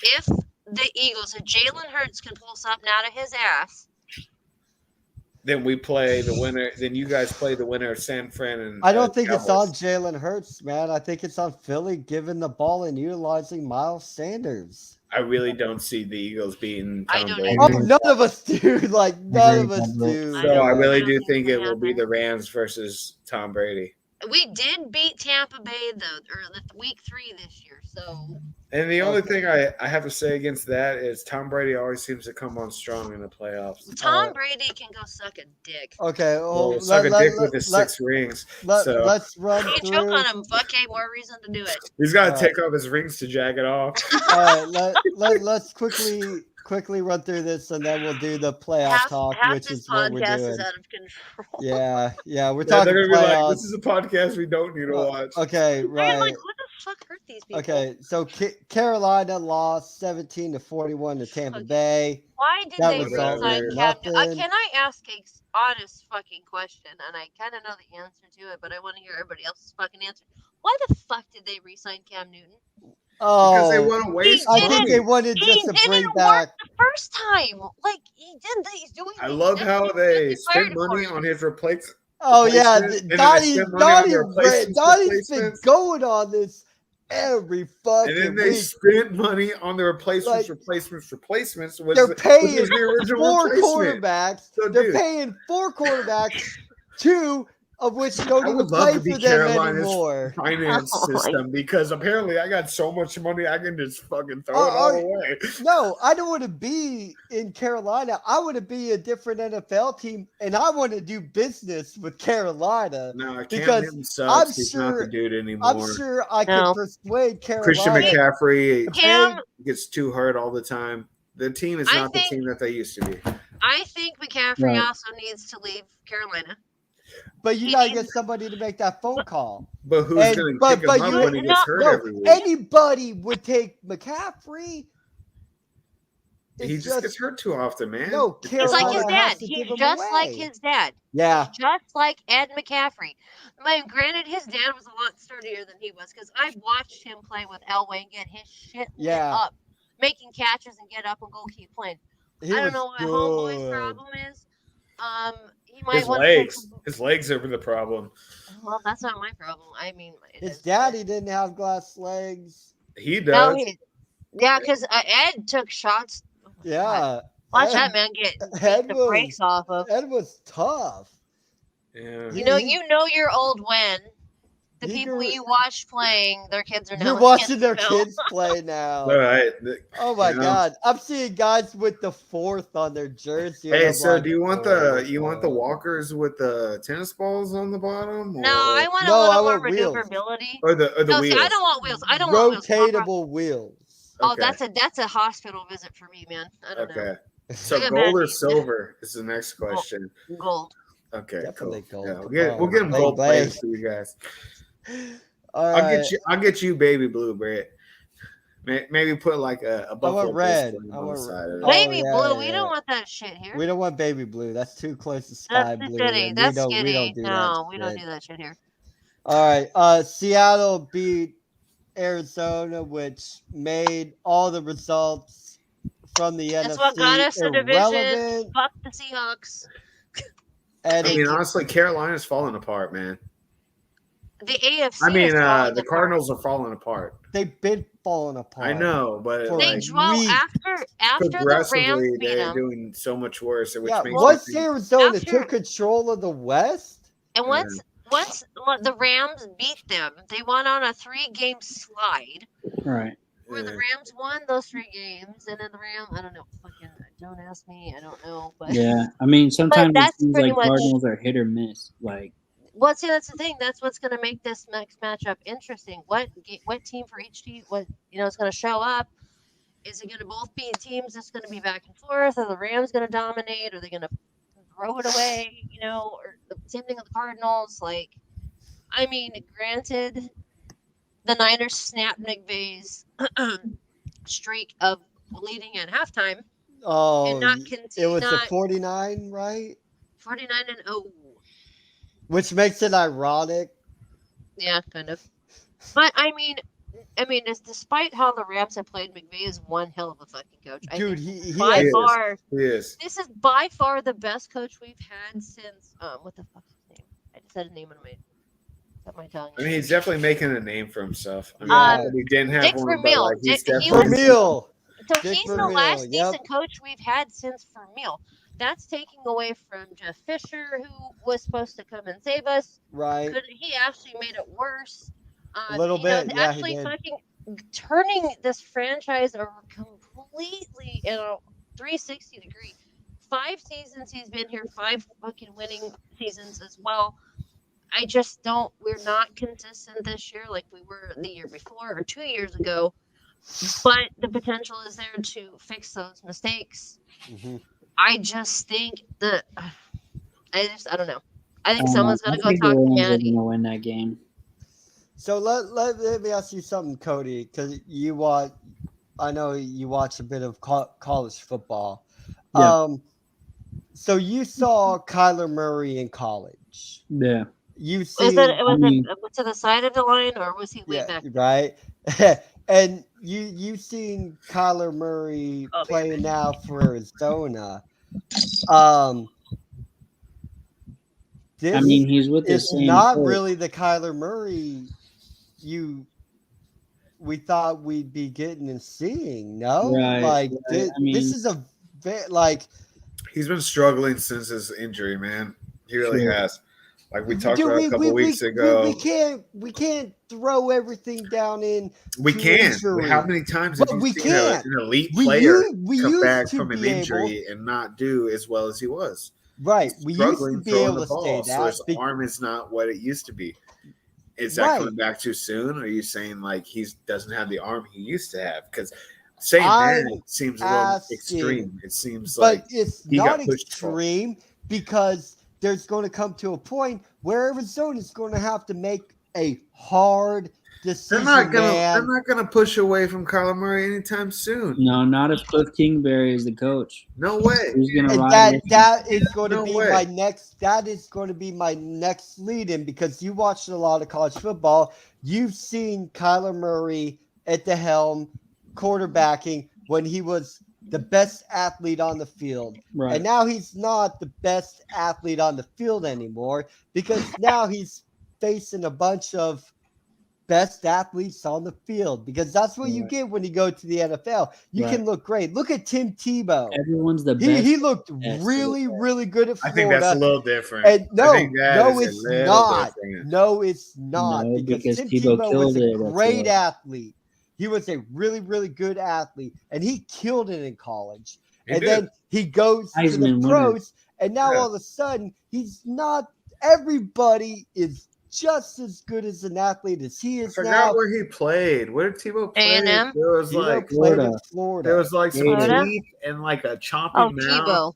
[SPEAKER 3] if Jalen Hurts can pull something out of his ass,
[SPEAKER 2] then we play the winner. Then you guys play the winner of San Fran and
[SPEAKER 1] I don't think it's on Jalen Hurts, man. I think it's on Philly giving the ball and utilizing Miles Sanders.
[SPEAKER 2] I really don't see the Eagles beating Tom Brady.
[SPEAKER 1] Oh, none of us do. Like, none of us do.
[SPEAKER 2] So I really do think it will be the Rams versus Tom Brady.
[SPEAKER 3] We did beat Tampa Bay, week 3 this year. So.
[SPEAKER 2] And the only thing I have to say against that is Tom Brady always seems to come on strong in the playoffs.
[SPEAKER 3] Tom Brady can go suck a dick.
[SPEAKER 1] Okay,
[SPEAKER 2] suck a dick with his 6 rings.
[SPEAKER 1] Let's run through.
[SPEAKER 3] He can choke on him. Okay, more reason to do it.
[SPEAKER 2] He's got to take off his rings to jack it off.
[SPEAKER 1] All right, let's quickly run through this, and then we'll do the playoff talk, which is what we're doing.
[SPEAKER 3] Is out of control.
[SPEAKER 1] Yeah, we're talking
[SPEAKER 2] they're
[SPEAKER 1] playoffs.
[SPEAKER 2] Be like, this is a podcast we don't need to watch.
[SPEAKER 1] Okay, right.
[SPEAKER 3] Like, what the fuck hurt these people?
[SPEAKER 1] Okay, so Carolina lost 17-41 to Tampa Bay.
[SPEAKER 3] Why did they resign Cam Newton? Can I ask a honest fucking question? And I kind of know the answer to it, but I want to hear everybody else's fucking answer. Why the fuck did they resign Cam Newton?
[SPEAKER 2] Because they want to waste money.
[SPEAKER 1] I think they wanted just to bring back
[SPEAKER 3] the first time. Like he did, he's doing.
[SPEAKER 2] I love how they spent money on his replacement.
[SPEAKER 1] Oh yeah, Donnie's been going on this every fucking
[SPEAKER 2] week. And then they spent money on the replacements.
[SPEAKER 1] They're paying 4 quarterbacks. They're paying 4 quarterbacks, 2 of which don't even play for them anymore.
[SPEAKER 2] Finance system, because apparently I got so much money I can just fucking throw it all away.
[SPEAKER 1] No, I don't want to be in Carolina. I want to be a different NFL team, and I want to do business with Carolina.
[SPEAKER 2] No, because sucks. He's not the dude anymore.
[SPEAKER 1] I'm sure I can persuade Carolina.
[SPEAKER 2] Christian McCaffrey gets too hurt all the time. The team is not the team that they used to be.
[SPEAKER 3] I think McCaffrey also needs to leave Carolina.
[SPEAKER 1] But you gotta get somebody to make that phone call.
[SPEAKER 2] But who's going to pick him up when he gets hurt every week?
[SPEAKER 1] Anybody would take McCaffrey.
[SPEAKER 2] He just gets hurt too often, man.
[SPEAKER 1] No,
[SPEAKER 3] it's like his dad. He's just like his dad.
[SPEAKER 1] Yeah.
[SPEAKER 3] He's just like Ed McCaffrey. I mean, granted, his dad was a lot sturdier than he was, because I've watched him play with Elway and get his shit lit up, making catches and get up and go keep playing. I don't know what homeboy's problem is. He might
[SPEAKER 2] his legs are the problem.
[SPEAKER 3] Well, that's not my problem. I mean,
[SPEAKER 1] his daddy didn't have glass legs.
[SPEAKER 2] He does.
[SPEAKER 3] No, because Ed took shots.
[SPEAKER 1] Yeah.
[SPEAKER 3] Watch that man get the brakes off of.
[SPEAKER 1] Ed was tough.
[SPEAKER 2] Yeah.
[SPEAKER 3] You know you're old when the people you watch playing, their kids are now.
[SPEAKER 1] You're
[SPEAKER 3] in
[SPEAKER 1] watching
[SPEAKER 3] the
[SPEAKER 1] their
[SPEAKER 3] NFL.
[SPEAKER 1] kids play now.
[SPEAKER 2] All right.
[SPEAKER 1] Oh my God! I'm seeing guys with the 4th on their jersey.
[SPEAKER 2] Hey,
[SPEAKER 1] and I'm
[SPEAKER 2] so
[SPEAKER 1] like,
[SPEAKER 2] do you want
[SPEAKER 1] oh,
[SPEAKER 2] the walkers with the tennis balls on the bottom,
[SPEAKER 3] No, I want a
[SPEAKER 1] No, I
[SPEAKER 3] little more
[SPEAKER 1] want wheels.
[SPEAKER 3] maneuverability.
[SPEAKER 2] or the
[SPEAKER 3] No,
[SPEAKER 2] wheels?
[SPEAKER 3] see, I don't want wheels. I don't want wheels.
[SPEAKER 1] Rotatable wheels.
[SPEAKER 3] Oh,
[SPEAKER 2] Okay.
[SPEAKER 3] that's a hospital visit for me, man. I don't know.
[SPEAKER 2] Okay. So
[SPEAKER 3] Look at
[SPEAKER 2] gold or
[SPEAKER 3] Mandy.
[SPEAKER 2] silver is the next question.
[SPEAKER 3] Gold.
[SPEAKER 2] Okay,
[SPEAKER 1] Definitely
[SPEAKER 2] cool.
[SPEAKER 1] gold.
[SPEAKER 2] Yeah, we'll get them
[SPEAKER 1] Bang,
[SPEAKER 2] gold
[SPEAKER 1] bang.
[SPEAKER 2] plated for you guys.
[SPEAKER 1] All
[SPEAKER 2] I'll
[SPEAKER 1] right.
[SPEAKER 2] get you baby blue, Brett. Maybe put like a
[SPEAKER 1] I
[SPEAKER 2] Buffalo
[SPEAKER 1] want red.
[SPEAKER 2] Bills
[SPEAKER 1] I
[SPEAKER 2] on the
[SPEAKER 1] want
[SPEAKER 2] side of it.
[SPEAKER 3] Baby
[SPEAKER 1] yeah,
[SPEAKER 3] blue. We
[SPEAKER 1] yeah.
[SPEAKER 3] don't want that shit here.
[SPEAKER 1] We don't want baby blue. That's too close to
[SPEAKER 3] That's
[SPEAKER 1] sky
[SPEAKER 3] too
[SPEAKER 1] blue.
[SPEAKER 3] skinny.
[SPEAKER 1] And
[SPEAKER 3] That's
[SPEAKER 1] we
[SPEAKER 3] skinny.
[SPEAKER 1] don't do
[SPEAKER 3] No,
[SPEAKER 1] that.
[SPEAKER 3] we don't do that shit here.
[SPEAKER 1] All right. Seattle beat Arizona, which made all the results from the
[SPEAKER 3] That's
[SPEAKER 1] NFC
[SPEAKER 3] what got us the division.
[SPEAKER 1] irrelevant.
[SPEAKER 3] Fuck the Seahawks.
[SPEAKER 1] And
[SPEAKER 2] I mean, honestly, Carolina's falling apart, man.
[SPEAKER 3] The AFC.
[SPEAKER 2] I mean,
[SPEAKER 3] is falling
[SPEAKER 2] the
[SPEAKER 3] apart.
[SPEAKER 2] Cardinals are falling apart.
[SPEAKER 1] they've been falling apart.
[SPEAKER 2] I know, but
[SPEAKER 1] For
[SPEAKER 3] They
[SPEAKER 2] like
[SPEAKER 3] dwell after the Rams
[SPEAKER 2] progressively,
[SPEAKER 3] beat
[SPEAKER 2] they're
[SPEAKER 3] them.
[SPEAKER 2] doing so much worse. Which
[SPEAKER 1] Yeah,
[SPEAKER 2] makes
[SPEAKER 1] once
[SPEAKER 2] me think,
[SPEAKER 1] Arizona
[SPEAKER 3] after-
[SPEAKER 1] took control of the West,
[SPEAKER 3] And once the Rams beat them, they went on a 3-game slide.
[SPEAKER 4] Right.
[SPEAKER 3] Where the Rams won those 3 games, and then the Rams, I don't know, fucking, don't ask me, I don't know, but
[SPEAKER 4] Yeah, I mean, sometimes it
[SPEAKER 3] that's
[SPEAKER 4] seems
[SPEAKER 3] pretty
[SPEAKER 4] like
[SPEAKER 3] much-
[SPEAKER 4] Cardinals are hit or miss. Like,
[SPEAKER 3] well, see, that's the thing. That's what's going to make this next matchup interesting. What team for each team? What is going to show up? Is it going to both be teams that's going to be back and forth? Are the Rams going to dominate? Are they going to throw it away? Or the same thing with the Cardinals. Like, I mean, granted, the Niners snapped McVay's streak of leading at halftime.
[SPEAKER 1] oh,
[SPEAKER 3] not
[SPEAKER 1] it was the 49, right?
[SPEAKER 3] 49-0.
[SPEAKER 1] Which makes it ironic.
[SPEAKER 3] Yeah, kind of. But I mean, it's despite how the Rams have played, McVay is one hell of a fucking coach.
[SPEAKER 1] Dude,
[SPEAKER 3] he
[SPEAKER 1] has,
[SPEAKER 3] far.
[SPEAKER 2] He is.
[SPEAKER 3] This is by far the best coach we've had since what the fuck's his name? I just had a name on my tongue.
[SPEAKER 2] I mean, he's definitely making a name for himself. I mean, he didn't have
[SPEAKER 3] Dick
[SPEAKER 2] one,
[SPEAKER 3] Vermeil.
[SPEAKER 2] but like, he's
[SPEAKER 1] Vermeil.
[SPEAKER 3] So
[SPEAKER 1] Dick
[SPEAKER 3] he's
[SPEAKER 1] Vermeil,
[SPEAKER 3] the last
[SPEAKER 1] yep.
[SPEAKER 3] decent coach we've had since Vermeil. That's taking away from Jeff Fisher, who was supposed to come and save us.
[SPEAKER 1] Right.
[SPEAKER 3] He actually made it worse.
[SPEAKER 1] A little bit. Yeah,
[SPEAKER 3] actually
[SPEAKER 1] he did.
[SPEAKER 3] fucking turning this franchise over completely in a 360 degree. 5 seasons he's been here, 5 fucking winning seasons as well. I just don't. We're not consistent this year like we were the year before or 2 years ago. But the potential is there to fix those mistakes.
[SPEAKER 1] Mm-hmm.
[SPEAKER 3] I just think that I don't know. I think someone's gonna go talk to Mandy.
[SPEAKER 4] Gonna win that game.
[SPEAKER 1] So let me ask you something, Cody, because I know you watch a bit of college football.
[SPEAKER 4] Yeah.
[SPEAKER 1] So you saw Kyler Murray in college.
[SPEAKER 4] Yeah.
[SPEAKER 1] You
[SPEAKER 3] Was
[SPEAKER 1] see,
[SPEAKER 3] it to the side of the line or was he way back?
[SPEAKER 1] Right. And you've seen Kyler Murray playing now for Arizona.
[SPEAKER 4] He's with the
[SPEAKER 1] it's
[SPEAKER 4] same.
[SPEAKER 1] not
[SPEAKER 4] coach.
[SPEAKER 1] really the Kyler Murray we thought we'd be getting and seeing. No,
[SPEAKER 4] Right,
[SPEAKER 1] this is a
[SPEAKER 2] he's been struggling since his injury, man. He really has. Like we talked about a couple weeks ago.
[SPEAKER 1] We can't throw everything down in.
[SPEAKER 2] We can.
[SPEAKER 1] Injury.
[SPEAKER 2] How many times have you seen an elite player come back from an injury and not do as well as he was?
[SPEAKER 1] Right. We used to be able to say that.
[SPEAKER 2] So his arm is not what it used to be. Is that coming back too soon? Or are you saying like he doesn't have the arm he used to have? Because saying that seems a little extreme. It seems like
[SPEAKER 1] it's not extreme because there's going to come to a point where Arizona is going to have to make a hard decision.
[SPEAKER 2] They're not gonna push away from Kyler Murray anytime soon.
[SPEAKER 4] No, not if Cliff Kingsbury is the coach.
[SPEAKER 2] No way.
[SPEAKER 4] Who's gonna
[SPEAKER 1] ride that is going to
[SPEAKER 2] No
[SPEAKER 1] be
[SPEAKER 2] way.
[SPEAKER 1] my next. That is going to be my next lead-in because you watched a lot of college football. You've seen Kyler Murray at the helm, quarterbacking when he was the best athlete on the field.
[SPEAKER 4] Right.
[SPEAKER 1] And now he's not the best athlete on the field anymore because now he's facing a bunch of best athletes on the field because that's what you
[SPEAKER 5] Right.
[SPEAKER 1] get when you go to the NFL. You
[SPEAKER 5] Right.
[SPEAKER 1] can look great. Look at Tim Tebow.
[SPEAKER 5] Everyone's the best.
[SPEAKER 1] He looked
[SPEAKER 5] best of
[SPEAKER 1] really,
[SPEAKER 5] the best.
[SPEAKER 1] really good at
[SPEAKER 2] I think that's a
[SPEAKER 1] Florida.
[SPEAKER 2] little different.
[SPEAKER 1] And
[SPEAKER 2] I think that
[SPEAKER 1] no,
[SPEAKER 2] is a
[SPEAKER 1] it's
[SPEAKER 2] little
[SPEAKER 1] not.
[SPEAKER 2] different.
[SPEAKER 1] No, it's not.
[SPEAKER 5] No,
[SPEAKER 1] Because
[SPEAKER 5] because
[SPEAKER 1] Tim
[SPEAKER 5] Tebow
[SPEAKER 1] Tebow was
[SPEAKER 5] killed
[SPEAKER 1] a
[SPEAKER 5] it. That's
[SPEAKER 1] great
[SPEAKER 5] why.
[SPEAKER 1] athlete. He was a really, really good athlete. And he killed it in college.
[SPEAKER 2] He
[SPEAKER 1] And
[SPEAKER 2] did.
[SPEAKER 1] then he goes to the
[SPEAKER 5] Heisman winner.
[SPEAKER 1] pros. And now
[SPEAKER 2] Yeah.
[SPEAKER 1] all of a sudden, he's not. Everybody is just as good as an athlete as he
[SPEAKER 2] I
[SPEAKER 1] is
[SPEAKER 2] forgot
[SPEAKER 1] now.
[SPEAKER 2] where he played. Where did Tebow play?
[SPEAKER 3] A&M?
[SPEAKER 2] There was
[SPEAKER 1] Tebow
[SPEAKER 2] like
[SPEAKER 1] played in
[SPEAKER 5] Florida.
[SPEAKER 1] Florida.
[SPEAKER 2] there was like some
[SPEAKER 5] Florida.
[SPEAKER 2] teeth and like a chompy
[SPEAKER 3] Oh,
[SPEAKER 2] mouth,
[SPEAKER 3] Tebow.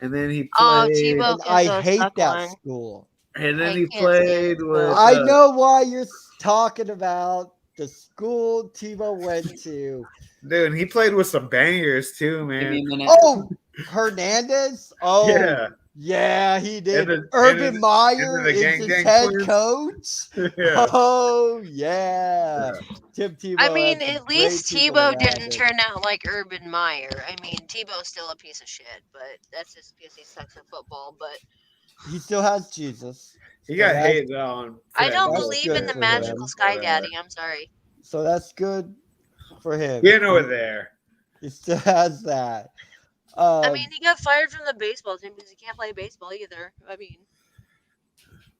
[SPEAKER 2] and then he
[SPEAKER 3] Oh,
[SPEAKER 2] played.
[SPEAKER 3] Tebow
[SPEAKER 1] And
[SPEAKER 3] can
[SPEAKER 1] I
[SPEAKER 3] go
[SPEAKER 1] hate
[SPEAKER 3] suck
[SPEAKER 1] that
[SPEAKER 3] one.
[SPEAKER 1] school.
[SPEAKER 2] And then
[SPEAKER 3] I
[SPEAKER 2] he
[SPEAKER 3] can't stand
[SPEAKER 2] played
[SPEAKER 3] it,
[SPEAKER 2] with.
[SPEAKER 1] I know why you're talking about the school Tebow went to.
[SPEAKER 2] Dude, and he played with some bangers too,
[SPEAKER 5] Give me
[SPEAKER 2] man.
[SPEAKER 5] a minute.
[SPEAKER 1] Oh, Hernandez? Oh,
[SPEAKER 2] Yeah.
[SPEAKER 1] yeah, he did.
[SPEAKER 2] And
[SPEAKER 1] Urban
[SPEAKER 2] the
[SPEAKER 1] Meyer is
[SPEAKER 2] Gang
[SPEAKER 1] his
[SPEAKER 2] Gang
[SPEAKER 1] head
[SPEAKER 2] Twins.
[SPEAKER 1] coach.
[SPEAKER 2] Yeah.
[SPEAKER 1] Oh, yeah. Tim Tebow.
[SPEAKER 3] I mean,
[SPEAKER 1] had some
[SPEAKER 3] at least
[SPEAKER 1] great people
[SPEAKER 3] Tebow
[SPEAKER 1] around
[SPEAKER 3] didn't
[SPEAKER 1] him.
[SPEAKER 3] turn out like Urban Meyer. I mean, Tebow's still a piece of shit, but that's just because he sucks at football. But
[SPEAKER 1] He still has Jesus.
[SPEAKER 2] He
[SPEAKER 1] So
[SPEAKER 2] got
[SPEAKER 1] that's-
[SPEAKER 2] hated on.
[SPEAKER 3] I don't
[SPEAKER 1] That's
[SPEAKER 3] believe
[SPEAKER 1] good
[SPEAKER 3] in the
[SPEAKER 1] for
[SPEAKER 3] magical
[SPEAKER 1] him.
[SPEAKER 3] Sky Daddy. I'm sorry.
[SPEAKER 1] So that's good for him.
[SPEAKER 2] You know it there.
[SPEAKER 1] He still has that.
[SPEAKER 3] I mean, he got fired from the baseball team because he can't play baseball either. I mean,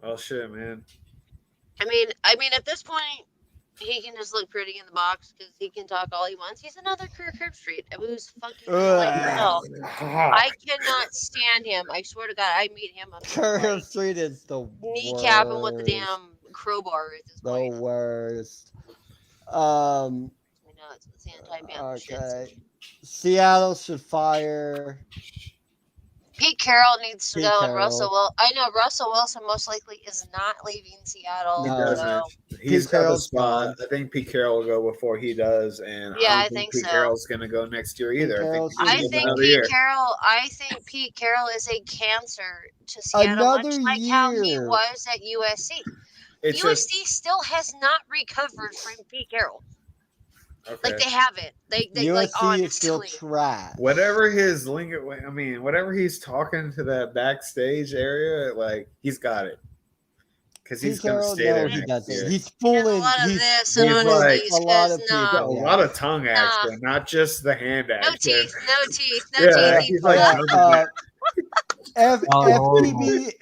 [SPEAKER 2] Oh shit, man.
[SPEAKER 3] I mean, at this point, he can just look pretty in the box because he can talk all he wants. He's another Kirk Herbstreit who's fucking like hell. I cannot stand him. I swear to God, I meet him. I'm
[SPEAKER 1] Kirk
[SPEAKER 3] like,
[SPEAKER 1] Street is the
[SPEAKER 3] kneecap him with the
[SPEAKER 1] worst.
[SPEAKER 3] damn crowbar at this
[SPEAKER 1] The
[SPEAKER 3] point.
[SPEAKER 1] worst.
[SPEAKER 3] I know it's the anti-ban shit.
[SPEAKER 1] Okay. Seattle should fire
[SPEAKER 3] Pete Carroll needs to
[SPEAKER 1] Pete
[SPEAKER 3] go, and
[SPEAKER 1] Carroll.
[SPEAKER 3] Russell Wilson. I know Russell Wilson most likely is not leaving Seattle.
[SPEAKER 2] He
[SPEAKER 1] No.
[SPEAKER 2] doesn't.
[SPEAKER 3] So,
[SPEAKER 2] He's
[SPEAKER 1] Pete
[SPEAKER 2] got the
[SPEAKER 1] Carroll's
[SPEAKER 2] spot.
[SPEAKER 1] gone.
[SPEAKER 2] I think Pete Carroll will go before he does, and
[SPEAKER 3] Yeah,
[SPEAKER 2] I
[SPEAKER 3] I
[SPEAKER 2] don't
[SPEAKER 3] think
[SPEAKER 2] Pete
[SPEAKER 3] so.
[SPEAKER 2] Carroll's going to go next year either.
[SPEAKER 1] Carroll's
[SPEAKER 2] I
[SPEAKER 3] I
[SPEAKER 2] think he's
[SPEAKER 3] think
[SPEAKER 2] another year.
[SPEAKER 3] Pete Carroll is a cancer to Seattle,
[SPEAKER 1] Another
[SPEAKER 3] much like how he
[SPEAKER 1] year.
[SPEAKER 3] was at USC.
[SPEAKER 2] It's
[SPEAKER 3] USC
[SPEAKER 2] just
[SPEAKER 3] still has not recovered from Pete Carroll.
[SPEAKER 2] okay.
[SPEAKER 3] Like they haven't. They like
[SPEAKER 1] USC is still
[SPEAKER 3] honestly.
[SPEAKER 1] trash.
[SPEAKER 2] Whatever his lingo, I mean, whatever he's talking to that backstage area, like he's got it because he's
[SPEAKER 1] Pete
[SPEAKER 2] going to
[SPEAKER 1] Carroll,
[SPEAKER 2] stay
[SPEAKER 1] no,
[SPEAKER 2] there
[SPEAKER 1] he
[SPEAKER 2] next
[SPEAKER 1] doesn't.
[SPEAKER 2] year.
[SPEAKER 1] He's
[SPEAKER 3] There's
[SPEAKER 1] fooling.
[SPEAKER 3] a lot of
[SPEAKER 1] He's
[SPEAKER 3] this and
[SPEAKER 2] he's
[SPEAKER 3] one of
[SPEAKER 2] like-
[SPEAKER 3] these
[SPEAKER 1] a lot of
[SPEAKER 3] because
[SPEAKER 2] Yeah,
[SPEAKER 1] people.
[SPEAKER 2] a lot of tongue action, not just the hand
[SPEAKER 3] no
[SPEAKER 2] action.
[SPEAKER 3] teeth, no teeth, no
[SPEAKER 2] Yeah,
[SPEAKER 3] teeth.
[SPEAKER 2] he's like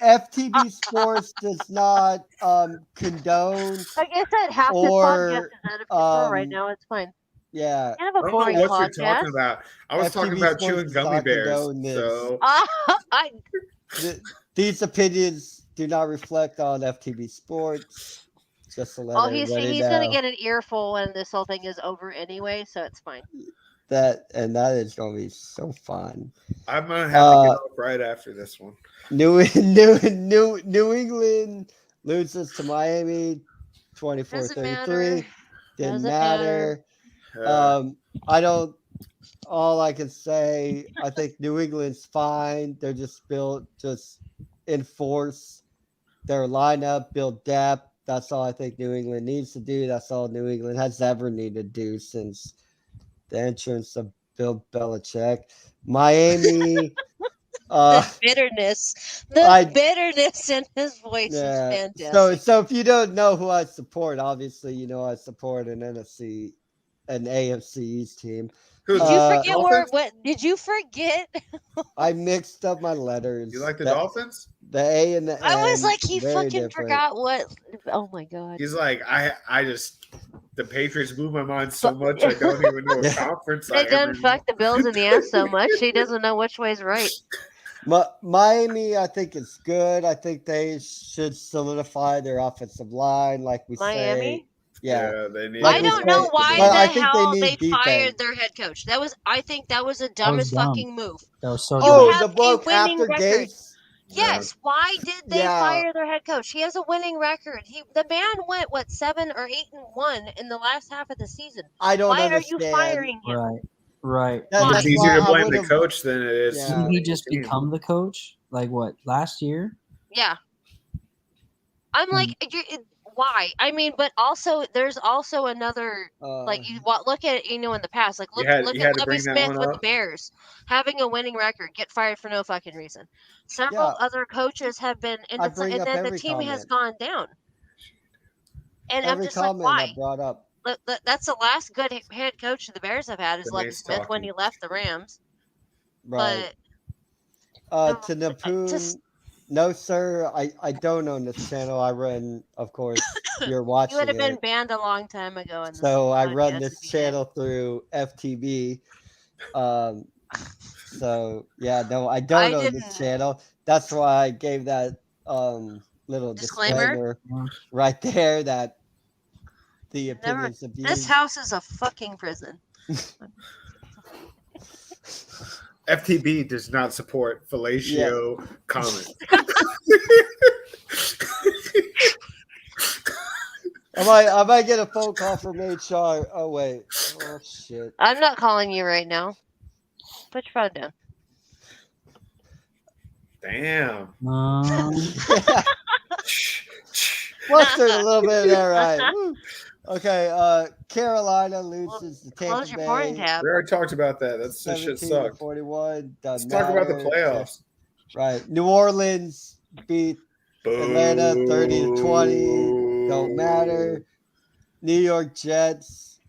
[SPEAKER 1] FTB Sports does not condone.
[SPEAKER 3] Like I said, half this
[SPEAKER 1] Or,
[SPEAKER 3] podcast is out of control right
[SPEAKER 1] um,
[SPEAKER 3] now. It's fine.
[SPEAKER 1] Yeah,
[SPEAKER 3] Kind
[SPEAKER 2] I
[SPEAKER 3] of a
[SPEAKER 2] don't know
[SPEAKER 3] boring
[SPEAKER 2] what you're
[SPEAKER 3] podcast.
[SPEAKER 2] talking about. I was talking
[SPEAKER 1] FTB
[SPEAKER 2] about
[SPEAKER 1] Sports
[SPEAKER 2] chewing
[SPEAKER 1] does
[SPEAKER 2] gummy
[SPEAKER 1] not
[SPEAKER 2] bears.
[SPEAKER 1] condone this.
[SPEAKER 2] So
[SPEAKER 1] These opinions do not reflect on FTB Sports. Just to let everybody
[SPEAKER 3] he's
[SPEAKER 1] know.
[SPEAKER 3] gonna get an earful when this whole thing is over anyway, so it's fine.
[SPEAKER 1] that is gonna be so fun.
[SPEAKER 2] I'm gonna have to get off right after this one.
[SPEAKER 1] New England loses to Miami 24-33. Didn't
[SPEAKER 3] Doesn't
[SPEAKER 1] matter. I don't. All I can say, I think New England's fine. They're just enforce their lineup, build depth. That's all I think New England needs to do. That's all New England has ever needed to do since the entrance of Bill Belichick. Miami.
[SPEAKER 3] The bitterness in his voice is fantastic.
[SPEAKER 1] So if you don't know who I support, obviously you know I support an AFC East team.
[SPEAKER 3] Did you forget what? Did you forget?
[SPEAKER 1] I mixed up my letters.
[SPEAKER 2] You like the Dolphins?
[SPEAKER 1] The A and the N.
[SPEAKER 3] I was like, he fucking
[SPEAKER 1] different.
[SPEAKER 3] forgot what. Oh my god.
[SPEAKER 2] He's like, I just the Patriots move my mind so much I don't even know what conference
[SPEAKER 3] They done fuck the Bills in the ass so much he doesn't know which way's right.
[SPEAKER 1] Miami, I think it's good. I think they should solidify their offensive line, like we say. Yeah,
[SPEAKER 2] they need.
[SPEAKER 3] I don't know why the hell they fired their head coach. I think that was the dumbest fucking move.
[SPEAKER 4] That was so
[SPEAKER 1] dumb.
[SPEAKER 3] The bloke after
[SPEAKER 1] Gates.
[SPEAKER 3] Yes. Why did they fire their head coach? He has a winning record. The man went 7 or 8-1 in the last half of the season.
[SPEAKER 1] I don't
[SPEAKER 3] Why
[SPEAKER 1] understand.
[SPEAKER 3] are you firing him?
[SPEAKER 4] Right.
[SPEAKER 2] It's easier to blame the coach than it is.
[SPEAKER 4] Didn't he just become the coach? Like what? Last year?
[SPEAKER 3] Yeah. I'm like, why? I mean, but also there's also another like you look at it, in the past. Like look at Lovie Smith with the Bears having a winning record, get fired for no fucking reason. Several other coaches have been, and then the team has gone down. And I'm
[SPEAKER 1] every
[SPEAKER 3] just like,
[SPEAKER 1] comment I
[SPEAKER 3] why?
[SPEAKER 1] brought up.
[SPEAKER 3] That's the last good head coach the Bears have had is
[SPEAKER 2] The
[SPEAKER 3] Lovie
[SPEAKER 2] nice
[SPEAKER 3] Smith when
[SPEAKER 2] talking.
[SPEAKER 3] he left the Rams.
[SPEAKER 1] Right.
[SPEAKER 3] But
[SPEAKER 1] To Napoon, no, sir. I don't own this channel. I run, of course, you're
[SPEAKER 3] you would
[SPEAKER 1] watching
[SPEAKER 3] have been
[SPEAKER 1] it.
[SPEAKER 3] banned a long time ago in this
[SPEAKER 1] So I run
[SPEAKER 3] podcast
[SPEAKER 1] this
[SPEAKER 3] if you
[SPEAKER 1] channel through FTB. Um, so yeah, no, I don't
[SPEAKER 3] I
[SPEAKER 1] own this
[SPEAKER 3] didn't.
[SPEAKER 1] channel. That's why I gave that little
[SPEAKER 3] Disclaimer?
[SPEAKER 1] disclaimer right there that the
[SPEAKER 3] Never.
[SPEAKER 1] opinions of
[SPEAKER 3] This
[SPEAKER 1] views.
[SPEAKER 3] house is a fucking prison.
[SPEAKER 2] FTB does not support fellatio comments.
[SPEAKER 1] I might get a phone call from HR. Oh wait. Oh shit.
[SPEAKER 3] I'm not calling you right now. Put your phone down.
[SPEAKER 2] Damn.
[SPEAKER 1] Mustard a little bit there, right? Woo. Okay, Carolina loses to Tampa
[SPEAKER 3] Close your porn
[SPEAKER 1] Bay.
[SPEAKER 3] tab.
[SPEAKER 2] We already talked about that. That shit
[SPEAKER 1] 17 to
[SPEAKER 2] sucked.
[SPEAKER 1] 41.
[SPEAKER 2] Let's
[SPEAKER 1] Doesn't
[SPEAKER 2] talk about the
[SPEAKER 1] matter.
[SPEAKER 2] playoffs.
[SPEAKER 1] Right. New Orleans beat Atlanta 30 to 20. Don't matter. New York Jets.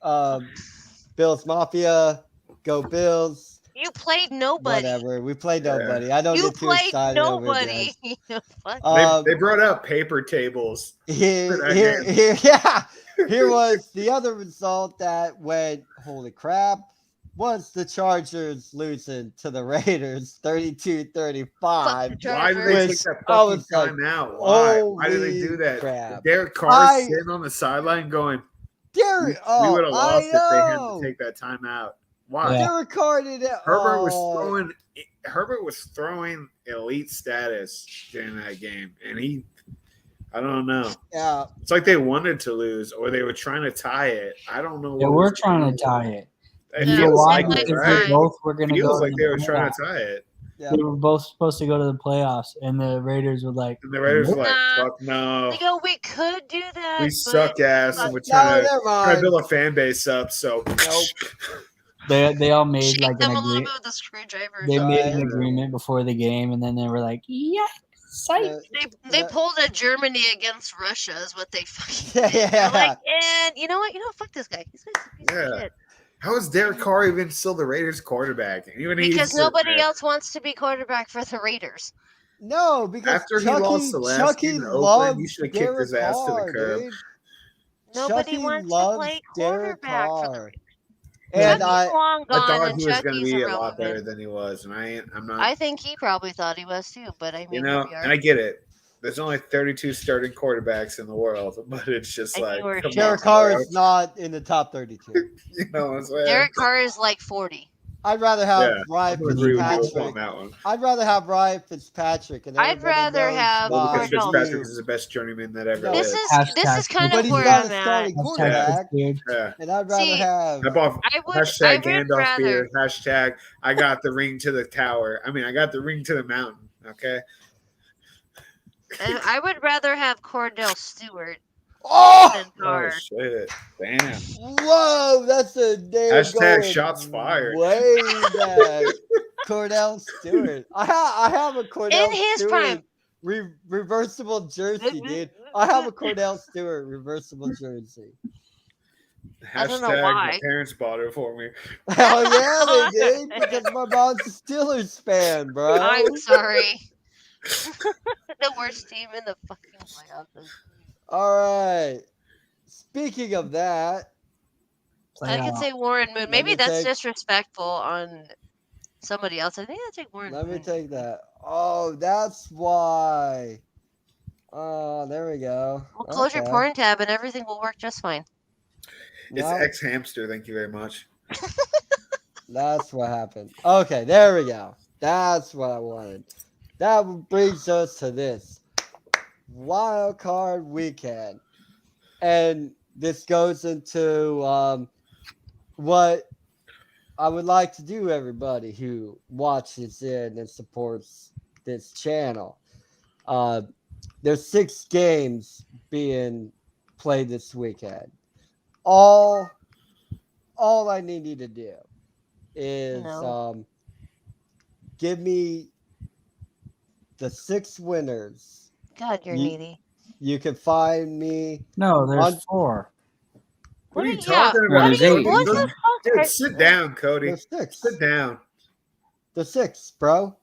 [SPEAKER 1] Bills Mafia. Go Bills.
[SPEAKER 3] You played nobody.
[SPEAKER 1] Whatever. We played nobody. I don't
[SPEAKER 3] You
[SPEAKER 1] get too
[SPEAKER 3] played
[SPEAKER 1] excited
[SPEAKER 3] nobody.
[SPEAKER 1] over it.
[SPEAKER 2] They brought up paper tables.
[SPEAKER 1] Here was the other result that went, holy crap, was the Chargers losing to the Raiders 32-35.
[SPEAKER 2] Why did they take that
[SPEAKER 1] I
[SPEAKER 2] fucking
[SPEAKER 1] was like,
[SPEAKER 2] timeout? Why did they do
[SPEAKER 1] holy
[SPEAKER 2] that?
[SPEAKER 1] crap.
[SPEAKER 2] Derek Carr sitting on the sideline going, we would have lost if they had to take that timeout. Why?
[SPEAKER 4] Yeah.
[SPEAKER 1] Derek Carr did it.
[SPEAKER 2] Herbert was throwing elite status during that game, and I don't know.
[SPEAKER 1] Yeah.
[SPEAKER 2] It's like they wanted to lose or they were trying to tie it. I don't know.
[SPEAKER 4] They were trying to tie it.
[SPEAKER 2] It
[SPEAKER 3] Yeah,
[SPEAKER 2] feels
[SPEAKER 3] why?
[SPEAKER 2] like it,
[SPEAKER 3] Because
[SPEAKER 2] right?
[SPEAKER 4] They both were going to
[SPEAKER 2] Feels
[SPEAKER 4] go
[SPEAKER 2] like
[SPEAKER 4] to
[SPEAKER 2] they
[SPEAKER 4] the
[SPEAKER 2] were trying
[SPEAKER 4] playoffs.
[SPEAKER 2] to tie it.
[SPEAKER 1] Yeah.
[SPEAKER 4] They were both supposed to go to the playoffs, and the Raiders were like,
[SPEAKER 2] And the Raiders were like,
[SPEAKER 3] Nah.
[SPEAKER 2] fuck no.
[SPEAKER 3] They go, we could do that.
[SPEAKER 2] We suck ass and we're
[SPEAKER 1] No,
[SPEAKER 2] trying
[SPEAKER 1] never
[SPEAKER 2] to
[SPEAKER 1] mind.
[SPEAKER 2] build a fan base up. So
[SPEAKER 1] Nope.
[SPEAKER 4] they all made
[SPEAKER 3] Shake
[SPEAKER 4] like
[SPEAKER 3] them
[SPEAKER 4] an
[SPEAKER 3] a little
[SPEAKER 4] agreement.
[SPEAKER 3] bit with a screwdriver.
[SPEAKER 4] They made an
[SPEAKER 1] Right.
[SPEAKER 4] agreement before the game, and then they were like, "Yeah, psych."
[SPEAKER 3] They pulled a Germany against Russia is what they fucking did.
[SPEAKER 1] Yeah.
[SPEAKER 3] They're like, and you know what? Fuck this guy. He's a piece of shit.
[SPEAKER 2] how is Derek Carr even still the Raiders quarterback?
[SPEAKER 3] Because nobody else wants to be quarterback for the Raiders.
[SPEAKER 1] No, because
[SPEAKER 2] after he lost the last game in Oakland, you should have kicked his ass to the curb.
[SPEAKER 1] Dude.
[SPEAKER 3] Nobody
[SPEAKER 1] Chucky
[SPEAKER 3] wants to
[SPEAKER 1] loves
[SPEAKER 3] play
[SPEAKER 1] Derek
[SPEAKER 3] quarterback for the
[SPEAKER 1] Carr.
[SPEAKER 3] Raiders.
[SPEAKER 1] And
[SPEAKER 3] Chucky's long
[SPEAKER 2] I
[SPEAKER 3] gone,
[SPEAKER 2] thought
[SPEAKER 3] and
[SPEAKER 2] he was going to
[SPEAKER 3] Chucky's
[SPEAKER 2] be a lot better
[SPEAKER 3] irrelevant.
[SPEAKER 2] than he was, and I'm not.
[SPEAKER 3] I think he probably thought he was too, but I mean, here we are.
[SPEAKER 2] And I get it. There's only 32 starting quarterbacks in the world, but it's just
[SPEAKER 3] And
[SPEAKER 2] like
[SPEAKER 3] you were
[SPEAKER 2] come
[SPEAKER 1] Derek
[SPEAKER 2] on,
[SPEAKER 1] Carr
[SPEAKER 2] bro.
[SPEAKER 1] is not in the top 32.
[SPEAKER 2] You know what I'm saying?
[SPEAKER 3] Derek Carr is like 40.
[SPEAKER 1] I'd rather have
[SPEAKER 2] Yeah,
[SPEAKER 1] Ryan
[SPEAKER 2] I'm gonna agree with you on
[SPEAKER 1] Fitzpatrick.
[SPEAKER 2] that one.
[SPEAKER 1] I'd rather have Ryan Fitzpatrick. And
[SPEAKER 3] I'd rather have
[SPEAKER 2] Well, because
[SPEAKER 3] Cardinals.
[SPEAKER 2] Fitzpatrick is the best journeyman that ever
[SPEAKER 3] This
[SPEAKER 2] lived.
[SPEAKER 3] is kind
[SPEAKER 1] But
[SPEAKER 3] of
[SPEAKER 1] he's
[SPEAKER 3] where
[SPEAKER 1] not
[SPEAKER 3] I'm
[SPEAKER 1] a
[SPEAKER 3] at.
[SPEAKER 1] starting quarterback.
[SPEAKER 2] Yeah.
[SPEAKER 1] And I'd rather have.
[SPEAKER 2] Hashtag Gandalf
[SPEAKER 3] rather.
[SPEAKER 2] beard. Hashtag I got the ring to the tower. I mean, I got the ring to the mountain. Okay.
[SPEAKER 3] And I would rather have Cordell Stewart
[SPEAKER 1] Oh!
[SPEAKER 3] than
[SPEAKER 2] Oh
[SPEAKER 3] Carr.
[SPEAKER 2] shit! Damn.
[SPEAKER 1] Whoa, that's a damn
[SPEAKER 2] Hashtag
[SPEAKER 1] going
[SPEAKER 2] shots fired.
[SPEAKER 1] Way back. Cordell Stewart. I have a Cordell
[SPEAKER 3] In his
[SPEAKER 1] Stewart
[SPEAKER 3] prime.
[SPEAKER 1] reversible jersey, dude. I have a Cordell Stewart reversible jersey.
[SPEAKER 3] I don't know
[SPEAKER 2] Hashtag
[SPEAKER 3] why.
[SPEAKER 2] my parents bought it for me.
[SPEAKER 1] Hell yeah, they did because my mom's a Steelers fan, bro.
[SPEAKER 3] I'm sorry. The worst team in the fucking playoffs.
[SPEAKER 1] All right. Speaking of that,
[SPEAKER 3] I could say Warren Moon. Maybe
[SPEAKER 1] me
[SPEAKER 3] that's
[SPEAKER 1] take-
[SPEAKER 3] disrespectful on somebody else. I think I'd take Warren
[SPEAKER 1] let
[SPEAKER 3] Moon.
[SPEAKER 1] me take that. Oh, that's why. Oh, there we go.
[SPEAKER 3] We'll close your
[SPEAKER 1] Okay.
[SPEAKER 3] porn tab and everything will work just fine.
[SPEAKER 2] It's
[SPEAKER 1] No,
[SPEAKER 2] ex hamster. Thank you very much.
[SPEAKER 1] that's what happened. Okay, there we go. That's what I wanted. That brings us to this wild card weekend, and this goes into what I would like to do. Everybody who watches in and supports this channel, there's 6 games being played this weekend. All I need you to do is give me the 6 winners.
[SPEAKER 3] God, you're needy.
[SPEAKER 1] you can find me.
[SPEAKER 4] No, there's 4.
[SPEAKER 2] What are you
[SPEAKER 3] Yeah.
[SPEAKER 2] talking
[SPEAKER 4] What
[SPEAKER 2] about?
[SPEAKER 4] are you-
[SPEAKER 3] What
[SPEAKER 2] Cody?
[SPEAKER 3] the fuck?
[SPEAKER 2] Dude, sit down, Cody.
[SPEAKER 1] There's 6.
[SPEAKER 2] Sit down.
[SPEAKER 1] There's 6, bro.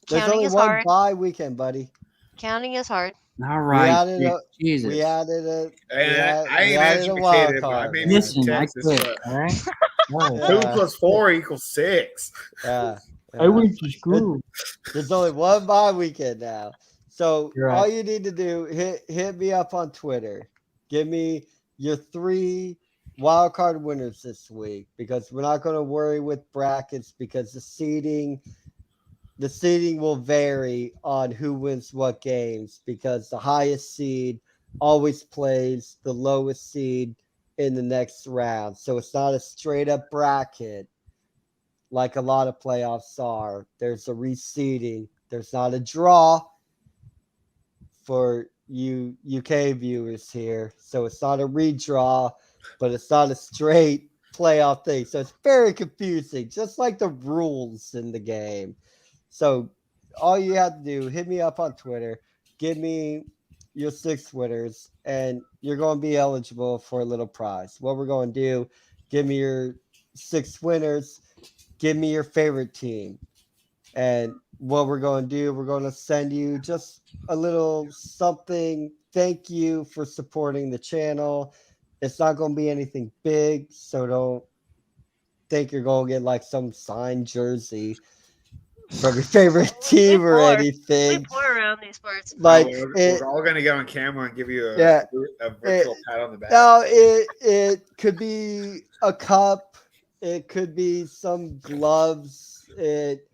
[SPEAKER 1] There's
[SPEAKER 3] Counting
[SPEAKER 1] only
[SPEAKER 3] is
[SPEAKER 1] one
[SPEAKER 3] hard.
[SPEAKER 1] bye weekend, buddy.
[SPEAKER 3] Counting is hard.
[SPEAKER 4] All right.
[SPEAKER 1] added a-
[SPEAKER 4] Jesus.
[SPEAKER 1] We added a
[SPEAKER 2] And I
[SPEAKER 1] we
[SPEAKER 2] ain't
[SPEAKER 1] added a wild
[SPEAKER 2] educated, but I
[SPEAKER 1] card.
[SPEAKER 2] made
[SPEAKER 1] man.
[SPEAKER 2] me some
[SPEAKER 4] Listen, I
[SPEAKER 2] Texas.
[SPEAKER 4] quit.
[SPEAKER 2] But
[SPEAKER 4] All right. Whoa.
[SPEAKER 1] Yeah.
[SPEAKER 2] 2 plus 4 equals 6.
[SPEAKER 1] Yeah.
[SPEAKER 4] I went to school.
[SPEAKER 1] There's only one bye weekend now. So
[SPEAKER 4] You're right.
[SPEAKER 1] all you need to do, hit me up on Twitter. Give me your 3 wild card winners this week, because we're not going to worry with brackets, because the seeding will vary on who wins what games, because the highest seed always plays the lowest seed in the next round. So it's not a straight up bracket like a lot of playoffs are. There's a reseeding. There's not a draw for you UK viewers here. So it's not a redraw, but it's not a straight playoff thing. So it's very confusing, just like the rules in the game. So all you have to do, hit me up on Twitter, give me your 6 winners, and you're going to be eligible for a little prize. What we're going to do, give me your 6 winners, give me your favorite team. And what we're going to do, we're going to send you just a little something. Thank you for supporting the channel. It's not going to be anything big, so don't think you're going to get like some signed jersey from your favorite team or
[SPEAKER 3] We
[SPEAKER 1] anything.
[SPEAKER 3] pour around these parts.
[SPEAKER 1] Like
[SPEAKER 2] we're all gonna go on camera and give you a virtual pat on the back.
[SPEAKER 1] No, it could be a cup. It could be some gloves. It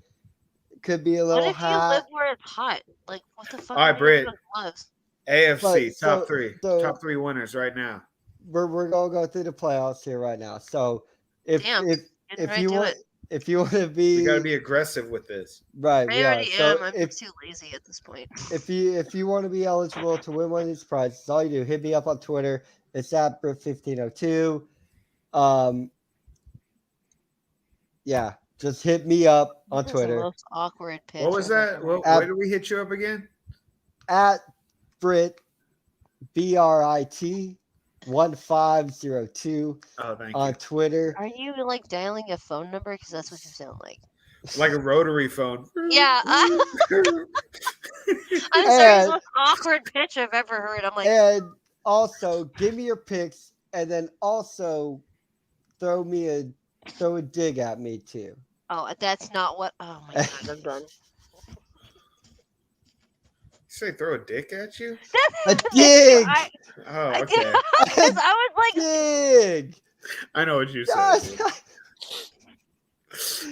[SPEAKER 1] could be a little
[SPEAKER 3] What if
[SPEAKER 1] hat.
[SPEAKER 3] you live where it's hot? Like, what the fuck?
[SPEAKER 2] All right,
[SPEAKER 3] are you doing
[SPEAKER 2] Britt.
[SPEAKER 3] with gloves?
[SPEAKER 2] AFC
[SPEAKER 1] But,
[SPEAKER 2] top 3,
[SPEAKER 1] so
[SPEAKER 2] top 3 winners right now.
[SPEAKER 1] we're gonna go through the playoffs here right now. So if
[SPEAKER 3] Damn,
[SPEAKER 1] if you want to be,
[SPEAKER 2] We got to be aggressive with this.
[SPEAKER 1] right,
[SPEAKER 3] I
[SPEAKER 1] we are.
[SPEAKER 3] already
[SPEAKER 1] So
[SPEAKER 3] am. I'm just too lazy at this point.
[SPEAKER 1] if you want to be eligible to win one of these prizes, all you do, hit me up on Twitter. It's at Brit1502. Yeah, just hit me up on
[SPEAKER 3] This is the
[SPEAKER 1] Twitter
[SPEAKER 3] most awkward pitch.
[SPEAKER 2] What was
[SPEAKER 3] I've
[SPEAKER 2] that?
[SPEAKER 3] ever heard.
[SPEAKER 2] Where did we hit you up again?
[SPEAKER 1] at Brit BRIT 1502
[SPEAKER 2] Oh, thank
[SPEAKER 1] on
[SPEAKER 2] you.
[SPEAKER 1] Twitter.
[SPEAKER 3] Are you like dialing a phone number? Because that's what you sound like.
[SPEAKER 2] Like a rotary phone.
[SPEAKER 3] Yeah. I'm sorry. It's the most awkward pitch I've ever heard. I'm like,
[SPEAKER 1] And also give me your picks, and then also throw a dig at me too.
[SPEAKER 3] oh, that's not what. Oh my god, I'm done.
[SPEAKER 2] You say throw a dick at you?
[SPEAKER 1] A dig.
[SPEAKER 2] Oh,
[SPEAKER 3] I
[SPEAKER 2] okay.
[SPEAKER 3] Because I was like,
[SPEAKER 1] Dig.
[SPEAKER 2] I know what you
[SPEAKER 1] Gosh.
[SPEAKER 2] said.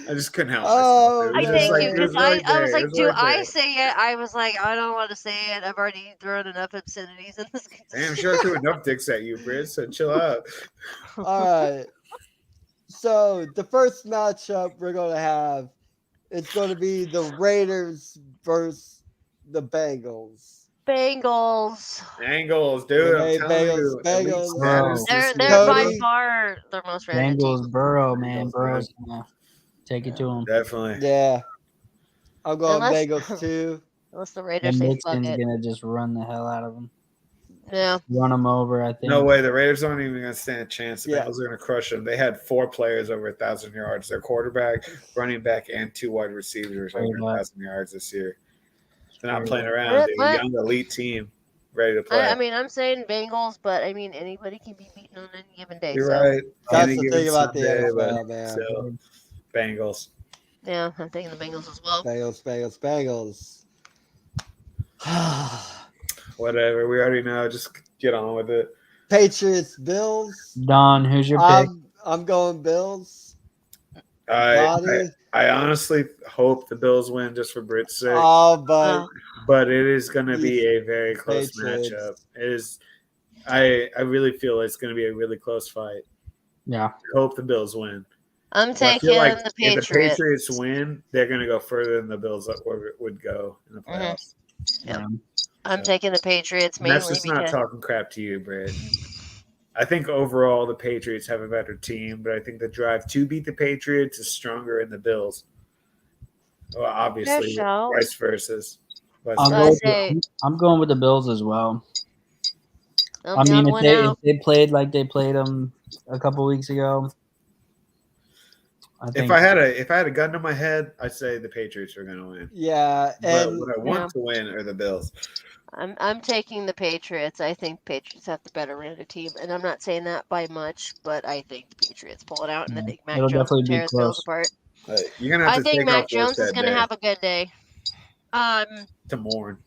[SPEAKER 2] I just couldn't help
[SPEAKER 1] Oh,
[SPEAKER 2] myself.
[SPEAKER 3] I
[SPEAKER 2] It was
[SPEAKER 3] thank
[SPEAKER 2] just
[SPEAKER 3] you
[SPEAKER 2] it
[SPEAKER 3] because
[SPEAKER 2] really
[SPEAKER 3] I was
[SPEAKER 2] there. It
[SPEAKER 3] like, do
[SPEAKER 2] really
[SPEAKER 3] I
[SPEAKER 2] there.
[SPEAKER 3] say it? I was like, I don't want to say it. I've already thrown enough obscenities in this.
[SPEAKER 2] Damn, sure I threw enough dicks at you, Britt, so chill out.
[SPEAKER 1] All right. So the first matchup we're gonna have, it's gonna be the Raiders versus the Bengals.
[SPEAKER 3] Bengals.
[SPEAKER 2] Angles, dude. I'm
[SPEAKER 1] Hey,
[SPEAKER 2] telling you.
[SPEAKER 1] Bengals.
[SPEAKER 2] elite status this
[SPEAKER 3] They're
[SPEAKER 2] year,
[SPEAKER 3] by
[SPEAKER 1] Cody.
[SPEAKER 3] far the most random team.
[SPEAKER 4] Bengals, Burrow, man.
[SPEAKER 2] Bengals,
[SPEAKER 4] Burrow's gonna take it to him.
[SPEAKER 2] Definitely.
[SPEAKER 1] Yeah. I'm going
[SPEAKER 3] Unless-
[SPEAKER 1] Bengals too.
[SPEAKER 3] Unless the
[SPEAKER 4] And
[SPEAKER 3] Raiders say fuck
[SPEAKER 4] Mixon's
[SPEAKER 3] it.
[SPEAKER 4] gonna just run the hell out of him.
[SPEAKER 3] Yeah.
[SPEAKER 4] Run him over, I think.
[SPEAKER 2] No way. The Raiders aren't even going to stand a chance. The
[SPEAKER 1] Yeah.
[SPEAKER 2] Bengals are going to crush them. They had 4 players over 1,000 yards. Their quarterback, running back, and 2 wide receivers over 1,000 yards this year. They're not playing around. They're a young elite team ready to play.
[SPEAKER 3] I mean, I'm saying Bengals, but I mean, anybody can be beaten on any given day.
[SPEAKER 2] You're
[SPEAKER 3] so.
[SPEAKER 2] right.
[SPEAKER 1] That's
[SPEAKER 2] Any
[SPEAKER 1] the
[SPEAKER 2] given
[SPEAKER 1] thing about the
[SPEAKER 2] Sunday,
[SPEAKER 1] NFL,
[SPEAKER 2] but
[SPEAKER 1] man.
[SPEAKER 2] still, Bengals.
[SPEAKER 3] Yeah, I'm taking the Bengals as well.
[SPEAKER 1] Bengals.
[SPEAKER 2] Whatever. We already know. Just get on with it.
[SPEAKER 1] Patriots, Bills.
[SPEAKER 4] Don, who's your pick?
[SPEAKER 1] I'm going Bills.
[SPEAKER 2] I honestly hope the Bills win just for Britt's sake.
[SPEAKER 1] Oh, but
[SPEAKER 2] it is going to be a very close
[SPEAKER 1] Patriots.
[SPEAKER 2] matchup. It is. I really feel it's going to be a really close fight.
[SPEAKER 4] Yeah.
[SPEAKER 2] I hope the Bills win.
[SPEAKER 3] I'm
[SPEAKER 2] But I
[SPEAKER 3] taking
[SPEAKER 2] feel like
[SPEAKER 3] the
[SPEAKER 2] if
[SPEAKER 3] Patriots.
[SPEAKER 2] the Patriots win, they're going to go further than the Bills would go in the playoffs.
[SPEAKER 3] Yeah. I'm taking the Patriots
[SPEAKER 2] And that's
[SPEAKER 3] mainly
[SPEAKER 2] just not
[SPEAKER 3] because
[SPEAKER 2] talking crap to you, Brad. I think overall the Patriots have a better team, but I think the drive to beat the Patriots is stronger in the Bills. Well, obviously,
[SPEAKER 3] so.
[SPEAKER 2] vice versa. But
[SPEAKER 4] I'm going with the Bills as well.
[SPEAKER 3] I'm
[SPEAKER 4] I
[SPEAKER 3] down
[SPEAKER 4] mean,
[SPEAKER 3] to
[SPEAKER 4] if
[SPEAKER 3] win
[SPEAKER 4] they
[SPEAKER 3] out.
[SPEAKER 4] played like they played them a couple weeks ago, I think.
[SPEAKER 2] if I had a gun to my head, I'd say the Patriots are going to win.
[SPEAKER 1] Yeah,
[SPEAKER 2] But
[SPEAKER 1] and
[SPEAKER 2] what I want to win are the Bills.
[SPEAKER 3] I'm taking the Patriots. I think Patriots have the better rounded team, and I'm not saying that by much, but I think the Patriots pull it out, and I think Mac
[SPEAKER 4] It'll
[SPEAKER 3] Jones will
[SPEAKER 4] definitely be
[SPEAKER 3] tear his Bills
[SPEAKER 4] close.
[SPEAKER 3] apart.
[SPEAKER 2] You're going to have
[SPEAKER 3] I
[SPEAKER 2] to
[SPEAKER 3] think
[SPEAKER 2] take off
[SPEAKER 3] Mac
[SPEAKER 2] work
[SPEAKER 3] Jones is
[SPEAKER 2] that
[SPEAKER 3] going to
[SPEAKER 2] day
[SPEAKER 3] have a good day.
[SPEAKER 2] to mourn.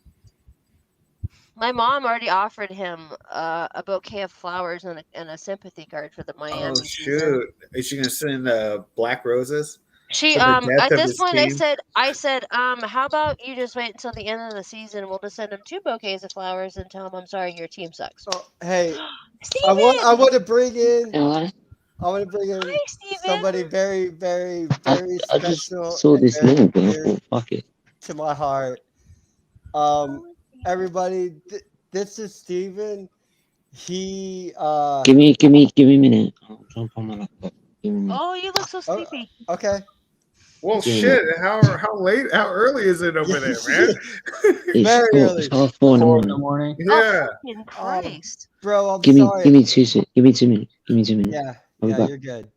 [SPEAKER 3] My mom already offered him a bouquet of flowers and a sympathy card for the Miami
[SPEAKER 2] Oh,
[SPEAKER 3] season.
[SPEAKER 2] shoot. Is she going to send black roses?
[SPEAKER 3] She
[SPEAKER 2] For the death
[SPEAKER 3] at
[SPEAKER 2] of
[SPEAKER 3] this
[SPEAKER 2] his
[SPEAKER 3] point
[SPEAKER 2] team?
[SPEAKER 3] I said how about you just wait until the end of the season? We'll just send him 2 bouquets of flowers and tell him I'm sorry your team sucks.
[SPEAKER 1] oh, hey, I
[SPEAKER 3] Steven!
[SPEAKER 1] want to bring in
[SPEAKER 5] I
[SPEAKER 3] Hi, Steven!
[SPEAKER 1] somebody very, very,
[SPEAKER 5] I,
[SPEAKER 1] very
[SPEAKER 5] I just
[SPEAKER 1] special
[SPEAKER 5] saw
[SPEAKER 1] and
[SPEAKER 5] this
[SPEAKER 1] very
[SPEAKER 5] link and I
[SPEAKER 1] dear
[SPEAKER 5] thought, fuck it.
[SPEAKER 1] to my heart.
[SPEAKER 3] Oh, Steven.
[SPEAKER 1] Everybody, this is Steven. He
[SPEAKER 5] Give me a minute. I'll jump on my laptop. Give me a minute.
[SPEAKER 3] Oh, you look so
[SPEAKER 1] oh,
[SPEAKER 3] sleepy.
[SPEAKER 1] okay.
[SPEAKER 2] Well,
[SPEAKER 5] Give me a
[SPEAKER 2] shit.
[SPEAKER 5] minute.
[SPEAKER 2] How late? How early is it over there, man?
[SPEAKER 5] It's
[SPEAKER 1] Very
[SPEAKER 5] four.
[SPEAKER 1] early.
[SPEAKER 5] It's half 4 in the
[SPEAKER 4] 4 in the
[SPEAKER 5] morning.
[SPEAKER 4] morning.
[SPEAKER 3] Oh,
[SPEAKER 2] Yeah.
[SPEAKER 3] fucking
[SPEAKER 1] Oh,
[SPEAKER 3] Christ.
[SPEAKER 1] bro, I'm
[SPEAKER 5] Give
[SPEAKER 1] sorry.
[SPEAKER 5] me 2 minutes. Give me 2 minutes.
[SPEAKER 1] Yeah,
[SPEAKER 5] I'll be
[SPEAKER 1] yeah,
[SPEAKER 5] back.
[SPEAKER 1] you're good.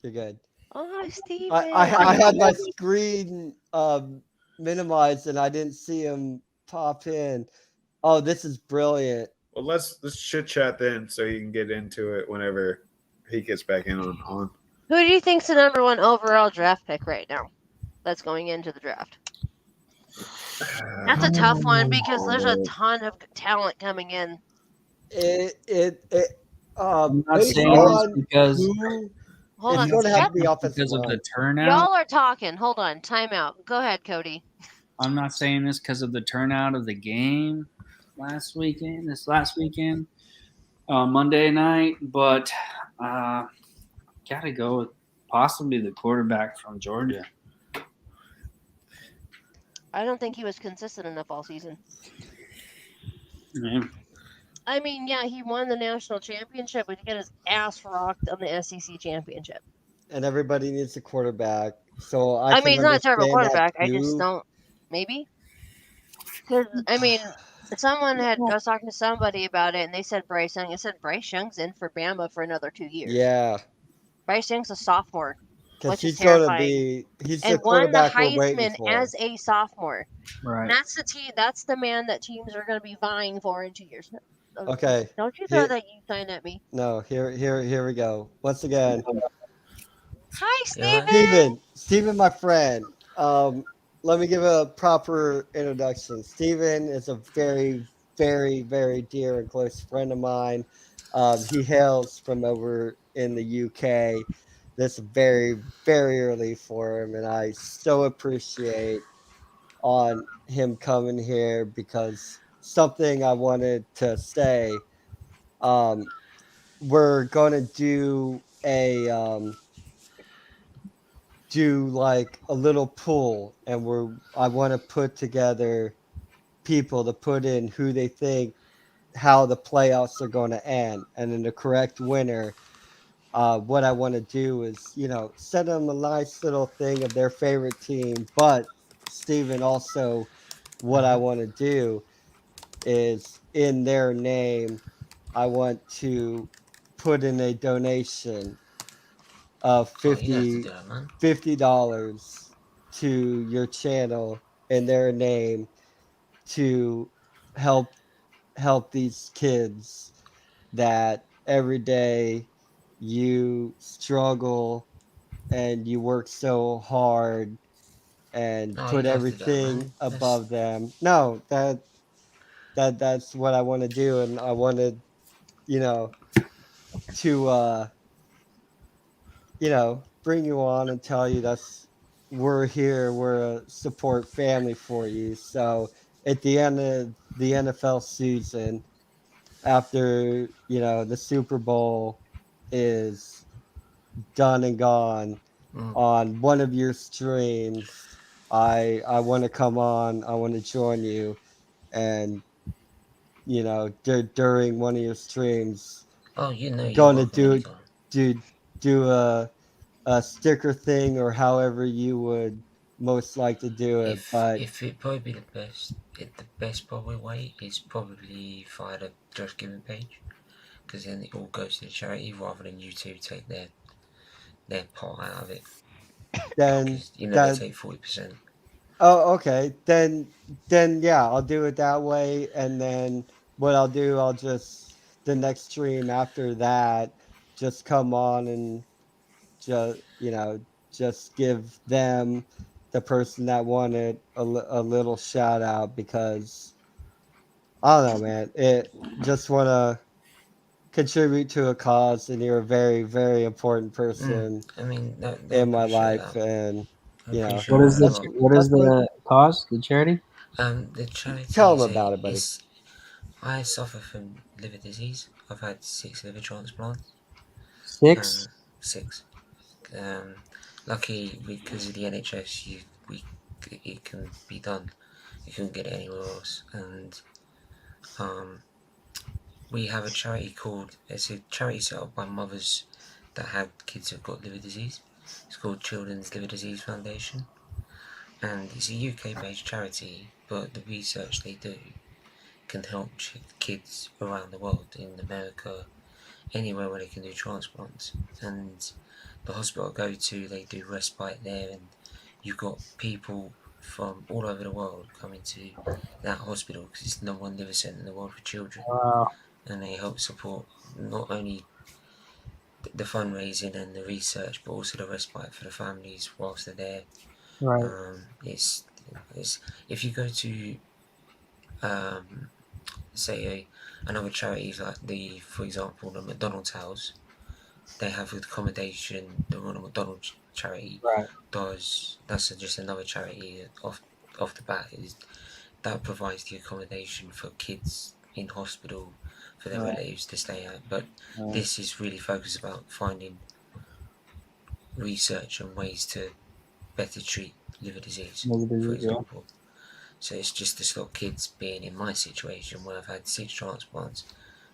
[SPEAKER 1] You're good.
[SPEAKER 3] Oh, Steven.
[SPEAKER 1] I had my screen minimized and I didn't see him pop in. Oh, this is brilliant.
[SPEAKER 2] Well, let's chit chat then, so he can get into it whenever he gets back in on.
[SPEAKER 3] Who do you think's the number 1 overall draft pick right now? That's going into the draft. That's a tough one because there's a ton of talent coming in.
[SPEAKER 4] I'm not
[SPEAKER 1] Based
[SPEAKER 4] saying this
[SPEAKER 1] on
[SPEAKER 4] because
[SPEAKER 1] who,
[SPEAKER 3] Hold
[SPEAKER 1] it's
[SPEAKER 3] on.
[SPEAKER 1] going to have to be
[SPEAKER 3] Shut-
[SPEAKER 1] offensive
[SPEAKER 4] because of
[SPEAKER 1] line.
[SPEAKER 4] the turnout.
[SPEAKER 3] Y'all are talking. Hold on. Time out. Go ahead, Cody.
[SPEAKER 4] I'm not saying this because of the turnout of the game last weekend, Monday night, but gotta go with possibly the quarterback from Georgia.
[SPEAKER 3] I don't think he was consistent enough all season.
[SPEAKER 4] Yeah.
[SPEAKER 3] I mean, yeah, he won the national championship, but he got his ass rocked on the SEC championship.
[SPEAKER 1] And everybody needs a quarterback. So I
[SPEAKER 3] I
[SPEAKER 1] can
[SPEAKER 3] mean, he's not a terrible
[SPEAKER 1] understand that
[SPEAKER 3] quarterback. I just
[SPEAKER 1] too.
[SPEAKER 3] don't. Maybe because I mean, I was talking to somebody about it, and they said Bryce Young. I said Bryce Young's in for Bama for another 2 years.
[SPEAKER 1] Yeah,
[SPEAKER 3] Bryce Young's a sophomore,
[SPEAKER 1] because
[SPEAKER 3] which is
[SPEAKER 1] he's going to
[SPEAKER 3] terrifying.
[SPEAKER 1] he's the
[SPEAKER 3] And won the
[SPEAKER 1] quarterback we're waiting
[SPEAKER 3] Heisman
[SPEAKER 1] for.
[SPEAKER 3] as a sophomore.
[SPEAKER 4] Right.
[SPEAKER 3] And that's the team. That's the man that teams are going to be vying for in 2 years.
[SPEAKER 1] Okay.
[SPEAKER 3] Don't you throw that you sign at me?
[SPEAKER 1] No, here we go. Once again,
[SPEAKER 3] Hi, Steven.
[SPEAKER 1] Steven, my friend. Let me give a proper introduction. Steven is a very, very, very dear and close friend of mine. He hails from over in the UK. This is very, very early for him, and I so appreciate on him coming here because something I wanted to say. We're gonna do like a little pool, and I want to put together people to put in who they think how the playoffs are going to end, and then the correct winner. What I want to do is, send them a nice little thing of their favorite team. But Steven, also, what I want to do is in their name, I want to put in a donation of $50 to your channel in their name to help these kids that every day you struggle and you work so hard and put everything above them. No, that's what I want to do, and I wanted, to bring you on and tell you we're here, we're a support family for you. So at the end of the NFL season, after the Super Bowl is done and gone on one of your streams, I want to come on, I want to join you, and during one of your streams, going to do a sticker thing or however you would most like to do it, but
[SPEAKER 6] if it probably be the best probably way is probably via the Just Giving page, because then it all goes to the charity rather than you two take their part out of it,
[SPEAKER 1] then
[SPEAKER 6] because they
[SPEAKER 1] that
[SPEAKER 6] take 40%.
[SPEAKER 1] oh okay, then yeah, I'll do it that way, and then what I'll do, I'll just the next stream after that, just come on and just just give them the person that wanted a little shout out because I don't know, man. It just want to contribute to a cause, and you're a very, very important person
[SPEAKER 6] I mean, no, I
[SPEAKER 1] in my
[SPEAKER 6] appreciate
[SPEAKER 1] life,
[SPEAKER 6] that.
[SPEAKER 1] and
[SPEAKER 6] I
[SPEAKER 1] you know,
[SPEAKER 6] appreciate that a lot.
[SPEAKER 4] What is the cause? The charity?
[SPEAKER 6] The charity
[SPEAKER 1] tell
[SPEAKER 6] is
[SPEAKER 1] them about it, buddy.
[SPEAKER 6] I suffer from liver disease. I've had 6 liver transplants.
[SPEAKER 4] 6.
[SPEAKER 6] 6. Um, Lucky because of the NHS, it can be done. You couldn't get it anywhere else, and um, we have a charity called. It's a charity set up by mothers that have kids who've got liver disease. It's called Children's Liver Disease Foundation, and it's a UK-based charity. But the research they do can help kids around the world, in America, anywhere where they can do transplants. And the hospital I go to, they do respite there, and you've got people from all over the world coming to that hospital because it's the #1 liver centre in the world for children,
[SPEAKER 4] Wow.
[SPEAKER 6] and they help support not only the fundraising and the research, but also the respite for the families whilst they're there.
[SPEAKER 4] Right.
[SPEAKER 6] It's if you go to say another charities like for example, the McDonald's house, they have accommodation. The Ronald McDonald charity
[SPEAKER 4] Right.
[SPEAKER 6] does. That's just another charity off the bat. Is that provides the accommodation for kids in hospital for their
[SPEAKER 4] Right.
[SPEAKER 6] relatives to stay at. But
[SPEAKER 4] Right.
[SPEAKER 6] this is really focused about finding research and ways to better treat liver disease, for example. So it's just to stop kids being in my situation where I've had 6 transplants,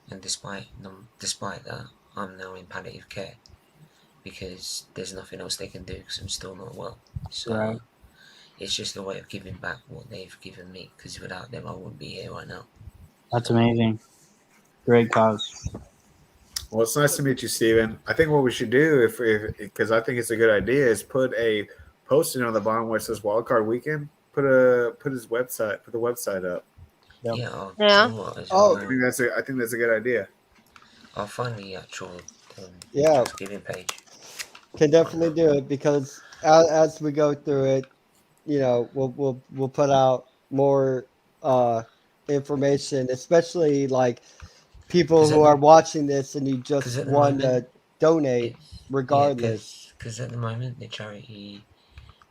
[SPEAKER 6] and despite that, I'm now in palliative care because there's nothing else they can do because I'm still not well. So
[SPEAKER 4] Right.
[SPEAKER 6] it's just a way of giving back what they've given me, because without them I wouldn't be here right now.
[SPEAKER 4] That's amazing. Great cause.
[SPEAKER 2] Well, it's nice to meet you, Steven. I think what we should do, if because I think it's a good idea, is put a posting on the bottom where it says Wildcard Weekend. Put his website, put the website up.
[SPEAKER 4] Yep.
[SPEAKER 6] Yeah, I'll
[SPEAKER 3] Yeah.
[SPEAKER 6] do what as
[SPEAKER 1] Oh,
[SPEAKER 6] well.
[SPEAKER 2] I think that's a good idea.
[SPEAKER 6] I'll find the actual
[SPEAKER 1] yeah,
[SPEAKER 6] Just Giving page.
[SPEAKER 1] can definitely do it because as we go through it, we'll put out more information, especially like people who are watching this and you just
[SPEAKER 6] at the
[SPEAKER 1] want
[SPEAKER 6] moment,
[SPEAKER 1] to donate
[SPEAKER 6] yeah,
[SPEAKER 1] regardless.
[SPEAKER 6] because at the moment the charity,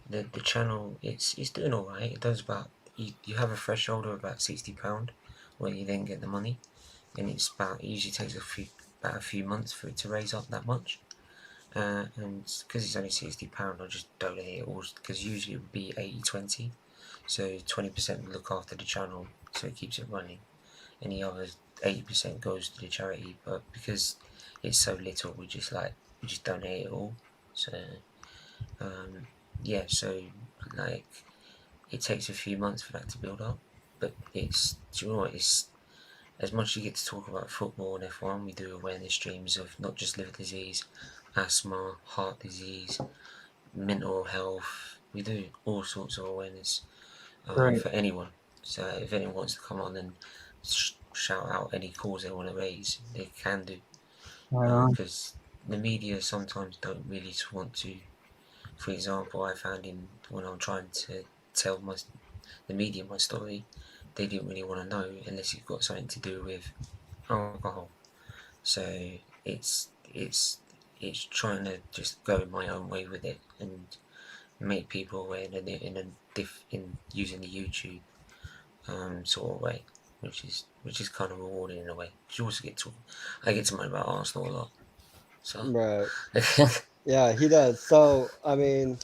[SPEAKER 6] the channel, it's doing all right. It does about you have a threshold of about £60 where you then get the money, and it usually takes about a few months for it to raise up that much. And because it's only £60, I'll just donate it all, because usually it would be 80/20, so 20% look after the channel so it keeps it running, and the other 80% goes to the charity. But because it's so little, we just donate it all. So yeah, so like it takes a few months for that to build up, but do you know what, it's as much as you get to talk about football and F1, we do awareness streams of not just liver disease, asthma, heart disease, mental health. We do all sorts of awareness
[SPEAKER 4] Right.
[SPEAKER 6] for anyone. So if anyone wants to come on and shout out any cause they want to raise, they can do.
[SPEAKER 4] Right on.
[SPEAKER 6] Because the media sometimes don't really want to. For example, I found when I'm trying to tell the media my story, they didn't really want to know unless you've got something to do with alcohol. So it's trying to just go my own way with it and make people aware in using the YouTube sort of way, which is kind of rewarding in a way. You also I get to learn about Arsenal a lot. So
[SPEAKER 1] Right. Yeah, he does. So I mean,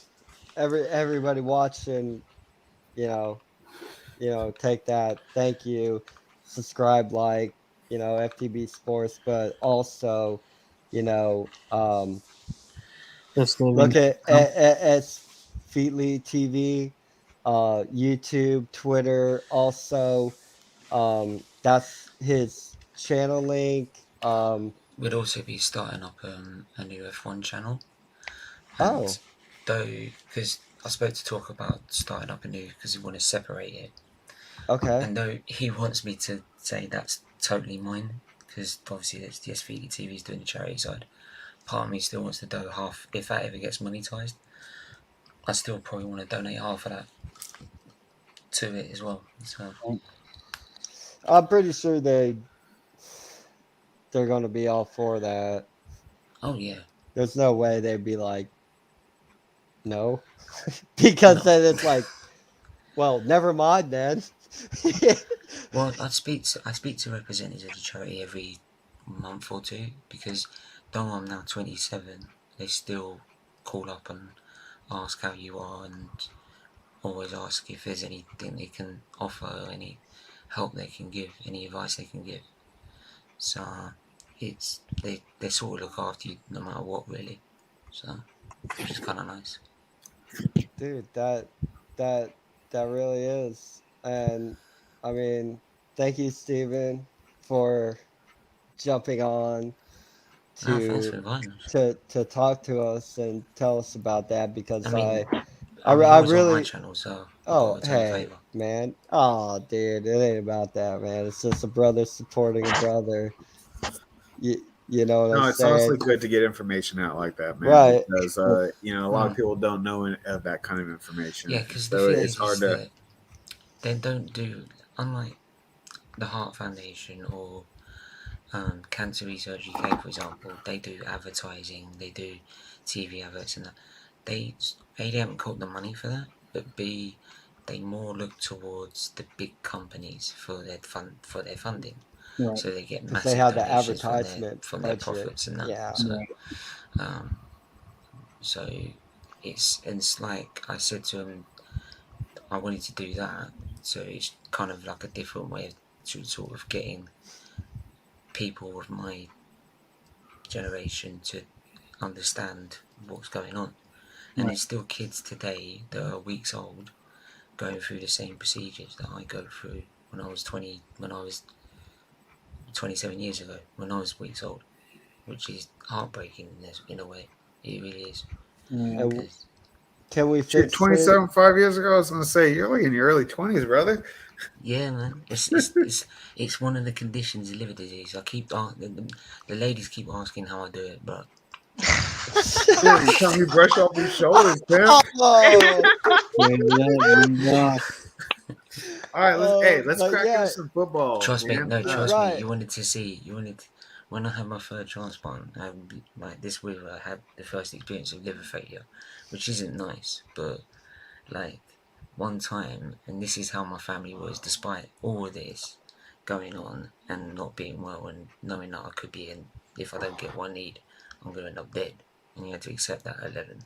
[SPEAKER 1] everybody watching, you know, take that. Thank you. Subscribe, like, FTB Sports, but also, you know,
[SPEAKER 4] Just living.
[SPEAKER 1] look at Feetly TV, YouTube, Twitter. Also, that's his channel link.
[SPEAKER 6] We'd also be starting up a new F1 channel,
[SPEAKER 1] Oh,
[SPEAKER 6] and though because I spoke to talk about starting up a new because we want to separate it,
[SPEAKER 1] okay.
[SPEAKER 6] and though he wants me to say that's totally mine because obviously it's the SVD TV's doing the charity side. Part of me still wants to do half if that ever gets monetized. I still probably want to donate half of that to it as well. So
[SPEAKER 1] I'm pretty sure they're gonna be all for that.
[SPEAKER 6] oh yeah,
[SPEAKER 1] There's no way they'd be like, no, because
[SPEAKER 6] no.
[SPEAKER 1] then it's like, well, never mind then.
[SPEAKER 6] Well, I speak to representatives of the charity every month or two because though I'm now 27, they still call up and ask how you are and always ask if there's anything they can offer, or any help they can give, any advice they can give. So it's they sort of look after you no matter what, really. So which is kind of nice.
[SPEAKER 1] Dude, that that really is. And I mean, thank you, Steven, for jumping on
[SPEAKER 6] No, thanks
[SPEAKER 1] to
[SPEAKER 6] for inviting us.
[SPEAKER 1] to talk to us and tell us about that
[SPEAKER 6] I
[SPEAKER 1] because
[SPEAKER 6] mean,
[SPEAKER 1] I
[SPEAKER 6] yours on my
[SPEAKER 1] really
[SPEAKER 6] channel, so I've got to
[SPEAKER 1] oh
[SPEAKER 6] return the
[SPEAKER 1] hey
[SPEAKER 6] favour.
[SPEAKER 1] man, oh dude, it ain't about that, man. It's just a brother supporting a brother. You you know what I'm
[SPEAKER 2] No, it's honestly
[SPEAKER 1] saying?
[SPEAKER 2] good to get information out like that, man,
[SPEAKER 1] Right.
[SPEAKER 2] because a lot of people don't know of that kind of information,
[SPEAKER 6] Yeah, because the
[SPEAKER 2] so
[SPEAKER 6] thing
[SPEAKER 2] it's
[SPEAKER 6] is
[SPEAKER 2] hard to.
[SPEAKER 6] that they don't do, unlike the Heart Foundation or Cancer Research UK, for example, they do advertising, they do TV adverts and that. They A, they haven't caught the money for that, but B, they more look towards the big companies for their funding.
[SPEAKER 4] Right.
[SPEAKER 6] So they get
[SPEAKER 1] Because they
[SPEAKER 6] massive
[SPEAKER 1] have the
[SPEAKER 6] donations
[SPEAKER 1] advertisement
[SPEAKER 6] from their
[SPEAKER 1] budget.
[SPEAKER 6] profits and that.
[SPEAKER 1] Yeah.
[SPEAKER 6] So
[SPEAKER 4] Right.
[SPEAKER 6] um, so it's like I said to him, I wanted to do that. So it's kind of like a different way to sort of getting people of my generation to understand what's going on. And there's still kids today that are weeks old going through the same procedures that I go through when I was 27 years ago, when I was weeks old, which is heartbreaking in a way. It really is.
[SPEAKER 4] Yeah.
[SPEAKER 1] And
[SPEAKER 6] Because
[SPEAKER 1] can we
[SPEAKER 2] Shit,
[SPEAKER 1] fix it?
[SPEAKER 2] 27, 5 years ago, I was gonna say you're like in your early 20s, brother.
[SPEAKER 6] yeah, man, it's one of the conditions of liver disease. I keep the ladies keep asking how I do it, but
[SPEAKER 2] Dude, you tell me brush off your shoulders, man.
[SPEAKER 1] Oh,
[SPEAKER 2] All right, let's
[SPEAKER 1] but
[SPEAKER 2] crack
[SPEAKER 1] yeah,
[SPEAKER 2] into some football,
[SPEAKER 6] trust me,
[SPEAKER 2] man.
[SPEAKER 6] no, trust me.
[SPEAKER 1] right.
[SPEAKER 6] You wanted to see. When I had my third transplant. Like this week, I had the first experience of liver failure, which isn't nice. But like one time, and this is how my family was, despite all of this going on and not being well, and knowing that I could be in. If I don't get what I need, I'm gonna end up dead, and you had to accept that at 11.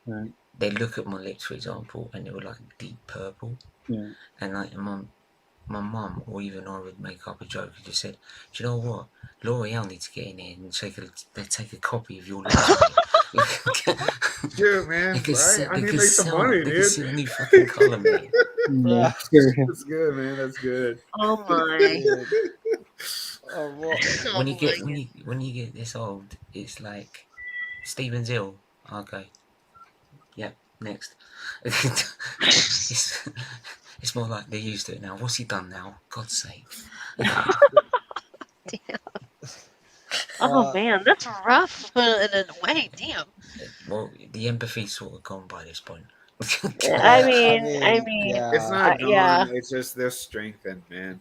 [SPEAKER 4] Right.
[SPEAKER 6] They look at my lips, for example, and they were like deep purple,
[SPEAKER 4] Yeah.
[SPEAKER 6] and like my mum or even I would make up a joke and just said, "Do you know what? L'Oreal need to get in here and take a copy of your lips, mate.
[SPEAKER 2] Shoot, man, right? I need to make some money,
[SPEAKER 6] They can
[SPEAKER 2] dude.
[SPEAKER 6] see a new fucking colour, mate."
[SPEAKER 4] Yeah.
[SPEAKER 2] That's good, man. That's good.
[SPEAKER 3] Oh my.
[SPEAKER 1] Dude. Oh, well,
[SPEAKER 3] Oh
[SPEAKER 6] When you
[SPEAKER 3] my
[SPEAKER 6] get
[SPEAKER 3] goodness.
[SPEAKER 6] when you get this old, it's like Stephen's ill. Okay, yeah, next. it's it's more like they're used to it now. What's he done now? God's sake.
[SPEAKER 3] Oh man, that's rough in a way. Damn.
[SPEAKER 6] Well, the empathy's sort of gone by this point.
[SPEAKER 3] I
[SPEAKER 1] yeah,
[SPEAKER 3] mean,
[SPEAKER 2] It's
[SPEAKER 1] yeah.
[SPEAKER 2] not
[SPEAKER 3] yeah.
[SPEAKER 2] gone. It's just they're strengthened, man.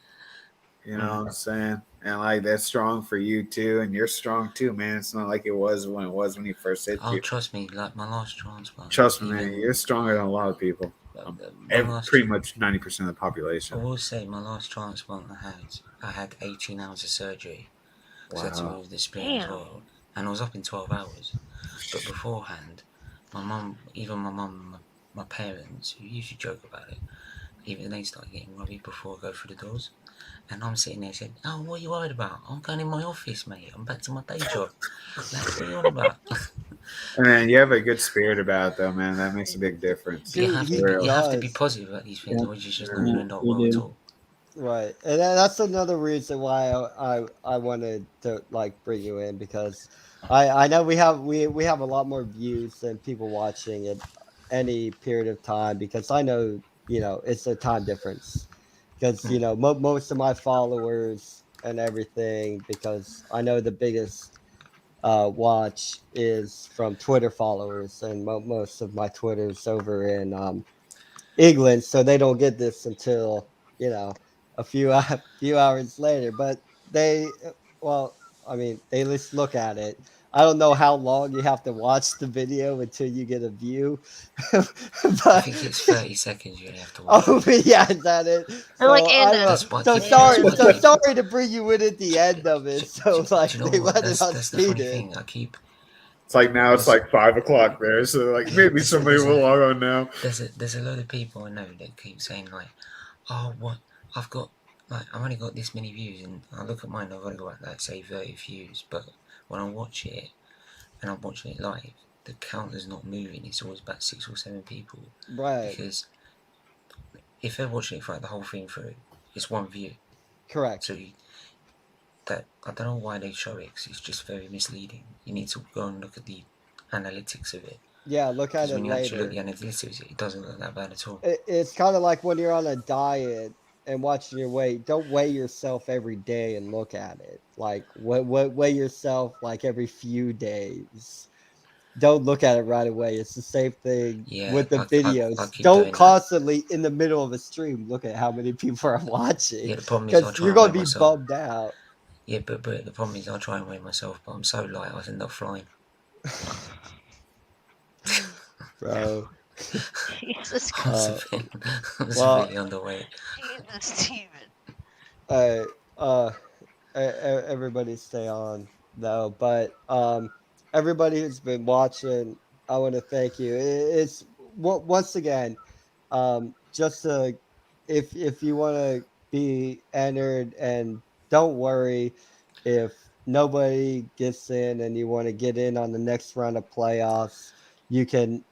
[SPEAKER 2] You know
[SPEAKER 6] Mm.
[SPEAKER 2] what I'm saying? And like that's strong for you too, and you're strong too, man. It's not like it was when you first hit
[SPEAKER 6] Oh,
[SPEAKER 2] you.
[SPEAKER 6] trust me, like my last transplant,
[SPEAKER 2] Trust me, man. You're
[SPEAKER 6] even
[SPEAKER 2] stronger than a lot of people.
[SPEAKER 6] my last.
[SPEAKER 2] Pretty much 90% of the
[SPEAKER 6] I
[SPEAKER 2] population.
[SPEAKER 6] will say my last transplant I had 18 hours of surgery because I had to
[SPEAKER 2] Wow.
[SPEAKER 6] remove the spleen as
[SPEAKER 3] Damn.
[SPEAKER 6] well, and I was up in 12 hours. But beforehand, even my mum, my parents, who usually joke about it, even they start getting worried before I go through the doors. And I'm sitting there saying, "Oh, what are you worried about? I'm going in my office, mate. I'm back to my day job. Like, what are you on about?"
[SPEAKER 2] And you have a good spirit about it, though, man. That makes a big difference.
[SPEAKER 1] Dude,
[SPEAKER 6] you have
[SPEAKER 1] he
[SPEAKER 6] to be, you have to be
[SPEAKER 1] does.
[SPEAKER 6] positive about these things,
[SPEAKER 4] Yeah.
[SPEAKER 6] or it's just not
[SPEAKER 2] Yeah.
[SPEAKER 6] going to end up
[SPEAKER 4] You
[SPEAKER 6] well at
[SPEAKER 4] do.
[SPEAKER 6] all.
[SPEAKER 1] Right, and that's another reason why I wanted to like bring you in, because I know we have a lot more views than people watching at any period of time, because I know, it's a time difference, because most of my followers and everything, because I know the biggest watch is from Twitter followers, and most of my Twitter's over in England, so they don't get this until a few hours later. But well, I mean, they just look at it. I don't know how long you have to watch the video until you get a view,
[SPEAKER 6] I
[SPEAKER 1] but
[SPEAKER 6] think it's 30 seconds you only have to watch.
[SPEAKER 1] oh, yeah, is that it?
[SPEAKER 3] And like
[SPEAKER 1] So I don't
[SPEAKER 3] Anna,
[SPEAKER 1] know.
[SPEAKER 6] That's why I
[SPEAKER 1] So
[SPEAKER 6] keep. That's
[SPEAKER 1] sorry,
[SPEAKER 6] why I
[SPEAKER 1] so
[SPEAKER 6] keep.
[SPEAKER 1] sorry to bring you in at the end of it. So
[SPEAKER 6] Do
[SPEAKER 1] like
[SPEAKER 6] you know
[SPEAKER 1] they
[SPEAKER 6] what?
[SPEAKER 1] let it on
[SPEAKER 6] That's the funny
[SPEAKER 1] speed in.
[SPEAKER 6] thing. I keep.
[SPEAKER 2] It's like now it's like 5 o'clock there, so like maybe somebody will log on now.
[SPEAKER 6] There's a lot of people I know that keep saying like, oh, what I've got, like I've only got this many views, and I look at mine, I've only got like say 30 views, but when I watch it and I'm watching it live, the counter's not moving. It's always about 6 or 7 people,
[SPEAKER 1] Right.
[SPEAKER 6] because if they're watching it for like the whole thing through, it's one view.
[SPEAKER 1] Correct.
[SPEAKER 6] So that I don't know why they show it, because it's just very misleading. You need to go and look at the analytics of it.
[SPEAKER 1] Yeah, look at
[SPEAKER 6] Because
[SPEAKER 1] it
[SPEAKER 6] when you actually look
[SPEAKER 1] later.
[SPEAKER 6] at the analytics, it doesn't look that bad at all.
[SPEAKER 1] It's kind of like when you're on a diet and watching your weight. Don't weigh yourself every day and look at it. Like weigh yourself like every few days. Don't look at it right away. It's the same thing with the videos.
[SPEAKER 6] I keep
[SPEAKER 1] Don't
[SPEAKER 6] doing
[SPEAKER 1] constantly in the middle of a stream look at how many people are watching.
[SPEAKER 6] Yeah, the problem is I
[SPEAKER 1] Because
[SPEAKER 6] try
[SPEAKER 1] you're
[SPEAKER 6] and weigh
[SPEAKER 1] going to be
[SPEAKER 6] myself.
[SPEAKER 1] bummed out.
[SPEAKER 6] Yeah, but the problem is I try and weigh myself, but I'm so light I end up flying.
[SPEAKER 1] Bro.
[SPEAKER 3] Jesus
[SPEAKER 6] I'm
[SPEAKER 3] Christ.
[SPEAKER 6] severely underweight.
[SPEAKER 3] Jesus, Steven.
[SPEAKER 1] Everybody stay on though, but everybody who's been watching, I want to thank you. It's once again, just to, if you want to be entered, and don't worry if nobody gets in and you want to get in on the next round of playoffs, you can,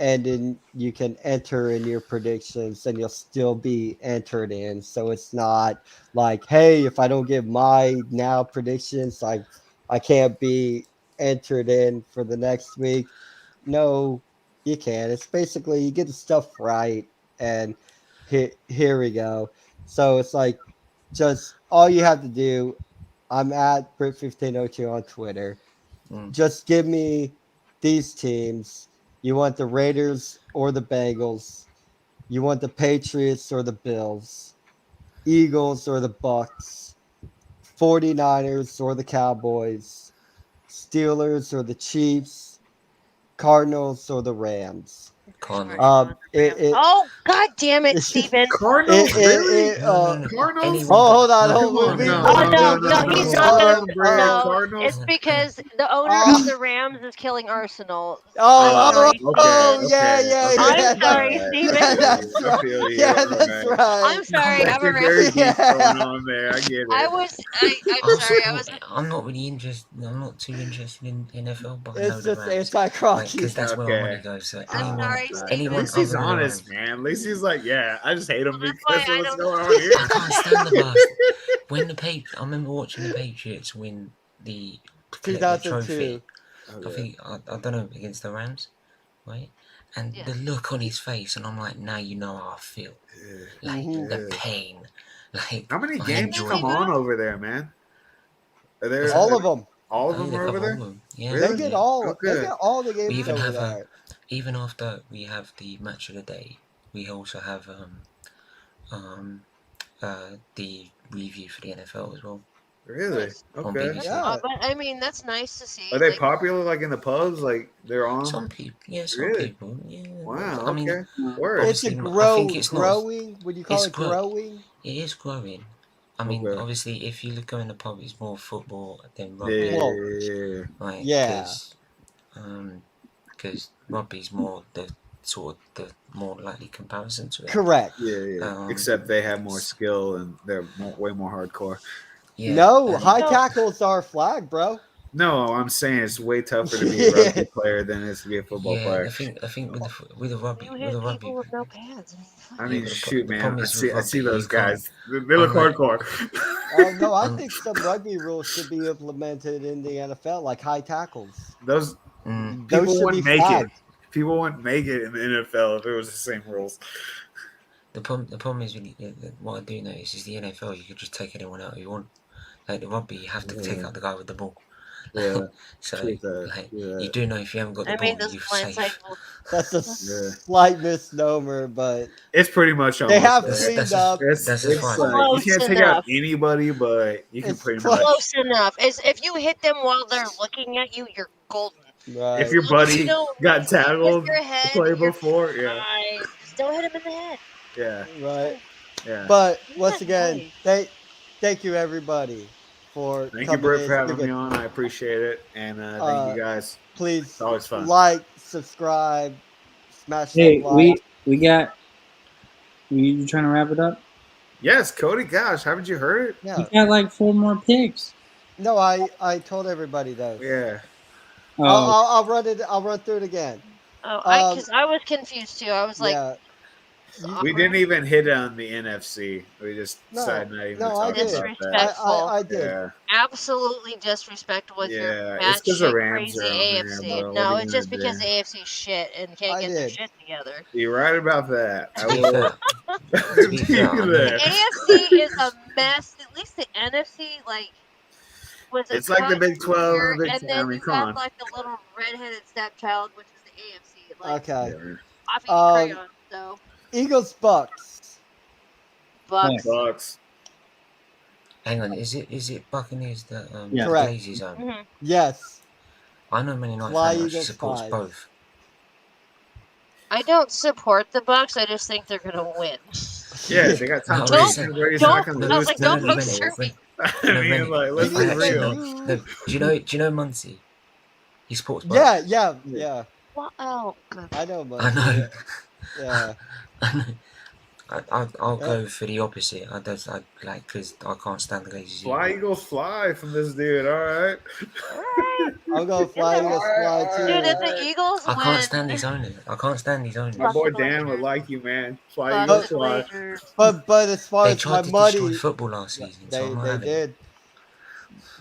[SPEAKER 1] and then you can enter in your predictions and you'll still be entered in. So it's not like, hey, if I don't give my now predictions, I can't be entered in for the next week. No, you can. It's basically you get the stuff right, and here we go. So it's like, just all you have to do. I'm at Brit1502 on Twitter. Just give me these teams. You want the Raiders or the Bengals? You want the Patriots or the Bills? Eagles or the Bucks? 49ers or the Cowboys? Steelers or the Chiefs? Cardinals or the Rams?
[SPEAKER 6] Cardinals.
[SPEAKER 3] Oh, God damn it, Steven.
[SPEAKER 2] Cardinals, really?
[SPEAKER 6] No.
[SPEAKER 2] Cardinals?
[SPEAKER 1] Hold on,
[SPEAKER 2] No, come on,
[SPEAKER 3] No, he's not
[SPEAKER 2] Let him
[SPEAKER 3] gonna.
[SPEAKER 2] bring
[SPEAKER 3] No,
[SPEAKER 2] Cardinals.
[SPEAKER 3] it's because the owner of the Rams is killing Arsenal.
[SPEAKER 2] Okay,
[SPEAKER 1] Yeah,
[SPEAKER 3] I'm sorry, Steven.
[SPEAKER 2] I
[SPEAKER 1] that's right.
[SPEAKER 2] feel you.
[SPEAKER 1] Yeah,
[SPEAKER 2] All
[SPEAKER 1] that's
[SPEAKER 2] right.
[SPEAKER 1] right.
[SPEAKER 3] I'm sorry. I'm a
[SPEAKER 2] Secondary
[SPEAKER 3] Rams.
[SPEAKER 2] beef going on there. I get it.
[SPEAKER 3] I'm sorry. I was.
[SPEAKER 6] I'm not really interested. I'm not too interested in NFL, but I know
[SPEAKER 1] It's
[SPEAKER 6] the
[SPEAKER 1] just
[SPEAKER 6] Rams,
[SPEAKER 1] anti-crocky.
[SPEAKER 6] because that's where my money goes. So
[SPEAKER 3] I'm sorry,
[SPEAKER 2] At
[SPEAKER 3] Steven.
[SPEAKER 2] least
[SPEAKER 6] other
[SPEAKER 2] he's
[SPEAKER 6] than the
[SPEAKER 2] honest,
[SPEAKER 6] Rams.
[SPEAKER 2] man. At least he's like, yeah, I just hate him
[SPEAKER 3] That's
[SPEAKER 2] because
[SPEAKER 3] why
[SPEAKER 2] of
[SPEAKER 3] I
[SPEAKER 2] what's
[SPEAKER 3] don't.
[SPEAKER 2] going on here.
[SPEAKER 6] I can't stand the bastard. When I remember watching the Patriots win the collective
[SPEAKER 1] 2002.
[SPEAKER 6] trophy. I think I don't know, against the Rams, right? And the look on his face, and I'm like, now you know how I feel, like the pain. Like,
[SPEAKER 2] How many
[SPEAKER 6] I
[SPEAKER 2] games
[SPEAKER 6] enjoy
[SPEAKER 2] come
[SPEAKER 6] it.
[SPEAKER 2] on over there, man? Are there
[SPEAKER 1] All of them.
[SPEAKER 2] all of
[SPEAKER 6] Oh,
[SPEAKER 2] them
[SPEAKER 6] yeah,
[SPEAKER 2] are over
[SPEAKER 6] couple
[SPEAKER 2] there?
[SPEAKER 6] of them. Yeah,
[SPEAKER 1] They
[SPEAKER 2] Really?
[SPEAKER 1] get
[SPEAKER 6] yeah.
[SPEAKER 1] all. They
[SPEAKER 2] Okay.
[SPEAKER 1] get all the
[SPEAKER 6] We
[SPEAKER 1] games
[SPEAKER 6] even
[SPEAKER 1] over
[SPEAKER 6] have
[SPEAKER 1] there.
[SPEAKER 6] even after we have the match of the day, we also have the review for the NFL as well.
[SPEAKER 2] Really?
[SPEAKER 3] Nice.
[SPEAKER 6] On
[SPEAKER 2] Okay.
[SPEAKER 6] BBC.
[SPEAKER 1] Yeah.
[SPEAKER 3] But I mean, that's nice to see.
[SPEAKER 2] Are they
[SPEAKER 3] Like,
[SPEAKER 2] popular like in the pubs? Like they're on?
[SPEAKER 6] Some people, yeah, some
[SPEAKER 2] Really?
[SPEAKER 6] people, yeah.
[SPEAKER 2] Wow.
[SPEAKER 6] I mean,
[SPEAKER 2] Okay. Word.
[SPEAKER 1] It's a
[SPEAKER 6] obviously, I think it's not.
[SPEAKER 1] growing. Would you call it growing?
[SPEAKER 6] It is growing. I mean,
[SPEAKER 2] Okay.
[SPEAKER 6] obviously, if you look in the pub, it's more football than
[SPEAKER 2] Yeah.
[SPEAKER 6] rugby.
[SPEAKER 1] Well,
[SPEAKER 6] Like,
[SPEAKER 1] yeah.
[SPEAKER 6] because rugby's more the sort of the more likely comparison to it.
[SPEAKER 1] Correct.
[SPEAKER 2] Yeah. Except they have more skill and they're way more hardcore.
[SPEAKER 6] Yeah.
[SPEAKER 1] No, high tackles are flag, bro.
[SPEAKER 2] No, I'm saying it's way tougher to be a rugby player than it is to be a football player.
[SPEAKER 6] I think with the rugby,
[SPEAKER 3] You
[SPEAKER 6] with
[SPEAKER 3] hit
[SPEAKER 6] the
[SPEAKER 3] people
[SPEAKER 6] rugby,
[SPEAKER 3] with no pads.
[SPEAKER 2] I mean,
[SPEAKER 6] but
[SPEAKER 2] shoot,
[SPEAKER 6] the
[SPEAKER 2] man.
[SPEAKER 6] problem
[SPEAKER 2] I
[SPEAKER 6] is with
[SPEAKER 2] see
[SPEAKER 6] rugby,
[SPEAKER 2] those
[SPEAKER 6] you can't.
[SPEAKER 2] guys. They look
[SPEAKER 6] Unlike-
[SPEAKER 2] hardcore.
[SPEAKER 1] No, I
[SPEAKER 6] Um,
[SPEAKER 1] think some rugby rules should be implemented in the NFL, like high tackles.
[SPEAKER 2] Those
[SPEAKER 6] mm,
[SPEAKER 1] Those
[SPEAKER 2] people
[SPEAKER 1] should be
[SPEAKER 2] wouldn't make it.
[SPEAKER 1] flagged.
[SPEAKER 2] People wouldn't make it in the NFL if it was the same rules.
[SPEAKER 6] the problem is what I do notice is the NFL. You could just take anyone out you want. Like the rugby, you have to take out the guy with the ball.
[SPEAKER 2] Yeah.
[SPEAKER 6] So
[SPEAKER 2] True that,
[SPEAKER 6] like
[SPEAKER 2] true that.
[SPEAKER 6] you do know if you haven't got the
[SPEAKER 3] I mean,
[SPEAKER 6] ball,
[SPEAKER 3] those
[SPEAKER 6] you're
[SPEAKER 3] blindside
[SPEAKER 6] safe.
[SPEAKER 3] rules.
[SPEAKER 1] That's a
[SPEAKER 2] Yeah.
[SPEAKER 1] slight misnomer, but
[SPEAKER 2] It's pretty much
[SPEAKER 1] they
[SPEAKER 2] almost
[SPEAKER 1] have
[SPEAKER 2] there.
[SPEAKER 1] cleaned up.
[SPEAKER 2] It's
[SPEAKER 6] That's as far as
[SPEAKER 2] like you
[SPEAKER 3] Close
[SPEAKER 2] can't take out
[SPEAKER 3] enough.
[SPEAKER 2] anybody, but you can
[SPEAKER 1] It's
[SPEAKER 2] pretty
[SPEAKER 1] close.
[SPEAKER 2] much.
[SPEAKER 3] Close enough. As if you hit them while they're looking at you, you're golden.
[SPEAKER 1] Right.
[SPEAKER 2] If your
[SPEAKER 3] As long as
[SPEAKER 2] buddy
[SPEAKER 3] you don't
[SPEAKER 2] got
[SPEAKER 3] hit
[SPEAKER 2] tackled
[SPEAKER 3] your
[SPEAKER 2] the
[SPEAKER 3] head,
[SPEAKER 2] play
[SPEAKER 3] you're
[SPEAKER 2] before, yeah,
[SPEAKER 3] fine. Just don't hit him in the head.
[SPEAKER 2] yeah,
[SPEAKER 1] Right.
[SPEAKER 2] yeah.
[SPEAKER 1] But
[SPEAKER 3] Isn't
[SPEAKER 1] once
[SPEAKER 3] that
[SPEAKER 1] again,
[SPEAKER 3] nice?
[SPEAKER 1] thank you everybody for
[SPEAKER 2] Thank you,
[SPEAKER 1] coming
[SPEAKER 2] Britt,
[SPEAKER 1] in.
[SPEAKER 2] for having me on. I appreciate it, and thank you guys.
[SPEAKER 1] Please
[SPEAKER 2] It's always fun.
[SPEAKER 1] like, subscribe, smash
[SPEAKER 4] Hey,
[SPEAKER 1] that like.
[SPEAKER 4] we got. You trying to wrap it up?
[SPEAKER 2] Yes, Cody. Gosh, haven't you heard it?
[SPEAKER 1] Yeah.
[SPEAKER 4] We got like 4 more picks.
[SPEAKER 1] No, I told everybody those.
[SPEAKER 2] Yeah.
[SPEAKER 4] Oh,
[SPEAKER 1] I'll run it. I'll run through it again.
[SPEAKER 3] Oh, because I was confused too. I was like,
[SPEAKER 1] Yeah.
[SPEAKER 2] We didn't even hit on the NFC. We just decided not even to
[SPEAKER 1] No, I
[SPEAKER 2] talk
[SPEAKER 1] did.
[SPEAKER 2] about that.
[SPEAKER 3] disrespectful.
[SPEAKER 1] I did.
[SPEAKER 2] Yeah,
[SPEAKER 3] Absolutely disrespectful with your
[SPEAKER 2] yeah. It's because the
[SPEAKER 3] batshit
[SPEAKER 2] Rams
[SPEAKER 3] crazy
[SPEAKER 2] are on there,
[SPEAKER 3] AFC.
[SPEAKER 2] bro.
[SPEAKER 3] No,
[SPEAKER 2] What are
[SPEAKER 3] it's
[SPEAKER 2] you
[SPEAKER 3] just
[SPEAKER 2] gonna
[SPEAKER 3] because
[SPEAKER 2] do?
[SPEAKER 3] the AFC shit and can't
[SPEAKER 1] I
[SPEAKER 3] get their
[SPEAKER 1] did.
[SPEAKER 3] shit together.
[SPEAKER 2] You're right about that.
[SPEAKER 6] To
[SPEAKER 2] I
[SPEAKER 6] be
[SPEAKER 2] will
[SPEAKER 6] fair, to be
[SPEAKER 2] be
[SPEAKER 6] fair, I know
[SPEAKER 2] there.
[SPEAKER 3] AFC is a mess. At least the NFC, like, was a
[SPEAKER 2] It's like the
[SPEAKER 3] cut
[SPEAKER 2] Big 12
[SPEAKER 3] here,
[SPEAKER 2] and the Big
[SPEAKER 3] and
[SPEAKER 2] 10.
[SPEAKER 3] then
[SPEAKER 2] I mean,
[SPEAKER 3] you
[SPEAKER 2] come
[SPEAKER 3] got
[SPEAKER 2] on.
[SPEAKER 3] like the little redheaded stepchild, which is the AFC. Like,
[SPEAKER 1] Okay.
[SPEAKER 2] Yeah.
[SPEAKER 3] off eating crayons. So
[SPEAKER 1] Eagles Bucks.
[SPEAKER 3] Bucks.
[SPEAKER 2] Bucks.
[SPEAKER 6] hang on. Is it Buccaneers that
[SPEAKER 4] Yeah.
[SPEAKER 1] Correct.
[SPEAKER 6] Glazes on?
[SPEAKER 3] hmm
[SPEAKER 1] Yes.
[SPEAKER 6] I know Man United
[SPEAKER 1] Fly
[SPEAKER 6] fan that actually
[SPEAKER 1] Eagles
[SPEAKER 6] supports
[SPEAKER 1] 5.
[SPEAKER 6] both.
[SPEAKER 3] I don't support the Bucks. I just think they're gonna win.
[SPEAKER 2] Yeah, they got Tom
[SPEAKER 6] No,
[SPEAKER 2] Brady.
[SPEAKER 6] listen,
[SPEAKER 2] Tom Brady's not going to
[SPEAKER 3] I was
[SPEAKER 2] lose
[SPEAKER 3] like,
[SPEAKER 2] to
[SPEAKER 3] don't
[SPEAKER 6] no,
[SPEAKER 3] go
[SPEAKER 6] Rennie,
[SPEAKER 3] Derby.
[SPEAKER 2] I mean,
[SPEAKER 6] Rennie,
[SPEAKER 2] like, let's
[SPEAKER 6] I
[SPEAKER 2] be
[SPEAKER 6] actually
[SPEAKER 2] real.
[SPEAKER 6] know. No, do you know Muncie? He supports both.
[SPEAKER 1] Yeah.
[SPEAKER 3] Well, oh, good.
[SPEAKER 1] I know,
[SPEAKER 6] I
[SPEAKER 1] Muncie.
[SPEAKER 6] know.
[SPEAKER 1] Yeah.
[SPEAKER 6] I know. I'll go for the opposite. I like because I can't stand the Glazers.
[SPEAKER 2] Fly Eagles fly from this dude. All right.
[SPEAKER 3] All right.
[SPEAKER 1] I'm going to Fly Eagles Fly too.
[SPEAKER 3] Dude, if the Eagles
[SPEAKER 6] I
[SPEAKER 3] win,
[SPEAKER 6] can't stand his owner. I can't stand his owner.
[SPEAKER 2] My boy
[SPEAKER 3] Fuck the
[SPEAKER 2] Dan would
[SPEAKER 3] Blazers.
[SPEAKER 2] like you, man. Fly
[SPEAKER 3] fuck
[SPEAKER 2] Eagles
[SPEAKER 3] the
[SPEAKER 2] fly.
[SPEAKER 3] Blazers.
[SPEAKER 1] But as far
[SPEAKER 6] They
[SPEAKER 1] as my
[SPEAKER 6] tried to destroy
[SPEAKER 1] money,
[SPEAKER 6] football last season, so
[SPEAKER 1] they
[SPEAKER 6] I'm not
[SPEAKER 1] they
[SPEAKER 6] having it.
[SPEAKER 1] did.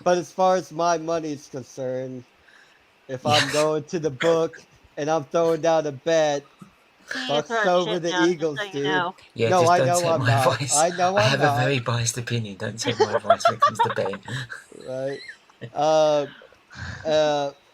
[SPEAKER 1] But as far as my money's concerned, if I'm going to the book and I'm throwing down a bet,
[SPEAKER 3] He
[SPEAKER 1] Bucks
[SPEAKER 3] throwing
[SPEAKER 1] over
[SPEAKER 3] shit
[SPEAKER 1] the
[SPEAKER 3] down,
[SPEAKER 1] Eagles,
[SPEAKER 3] just so
[SPEAKER 1] dude.
[SPEAKER 3] you know.
[SPEAKER 6] Yeah,
[SPEAKER 1] No,
[SPEAKER 6] just
[SPEAKER 1] I
[SPEAKER 6] don't
[SPEAKER 1] know
[SPEAKER 6] take
[SPEAKER 1] I'm
[SPEAKER 6] my
[SPEAKER 1] not.
[SPEAKER 6] advice.
[SPEAKER 1] I know
[SPEAKER 6] I
[SPEAKER 1] I'm
[SPEAKER 6] have
[SPEAKER 1] not.
[SPEAKER 6] a very biased opinion. Don't take my advice when it comes to betting.
[SPEAKER 1] Right.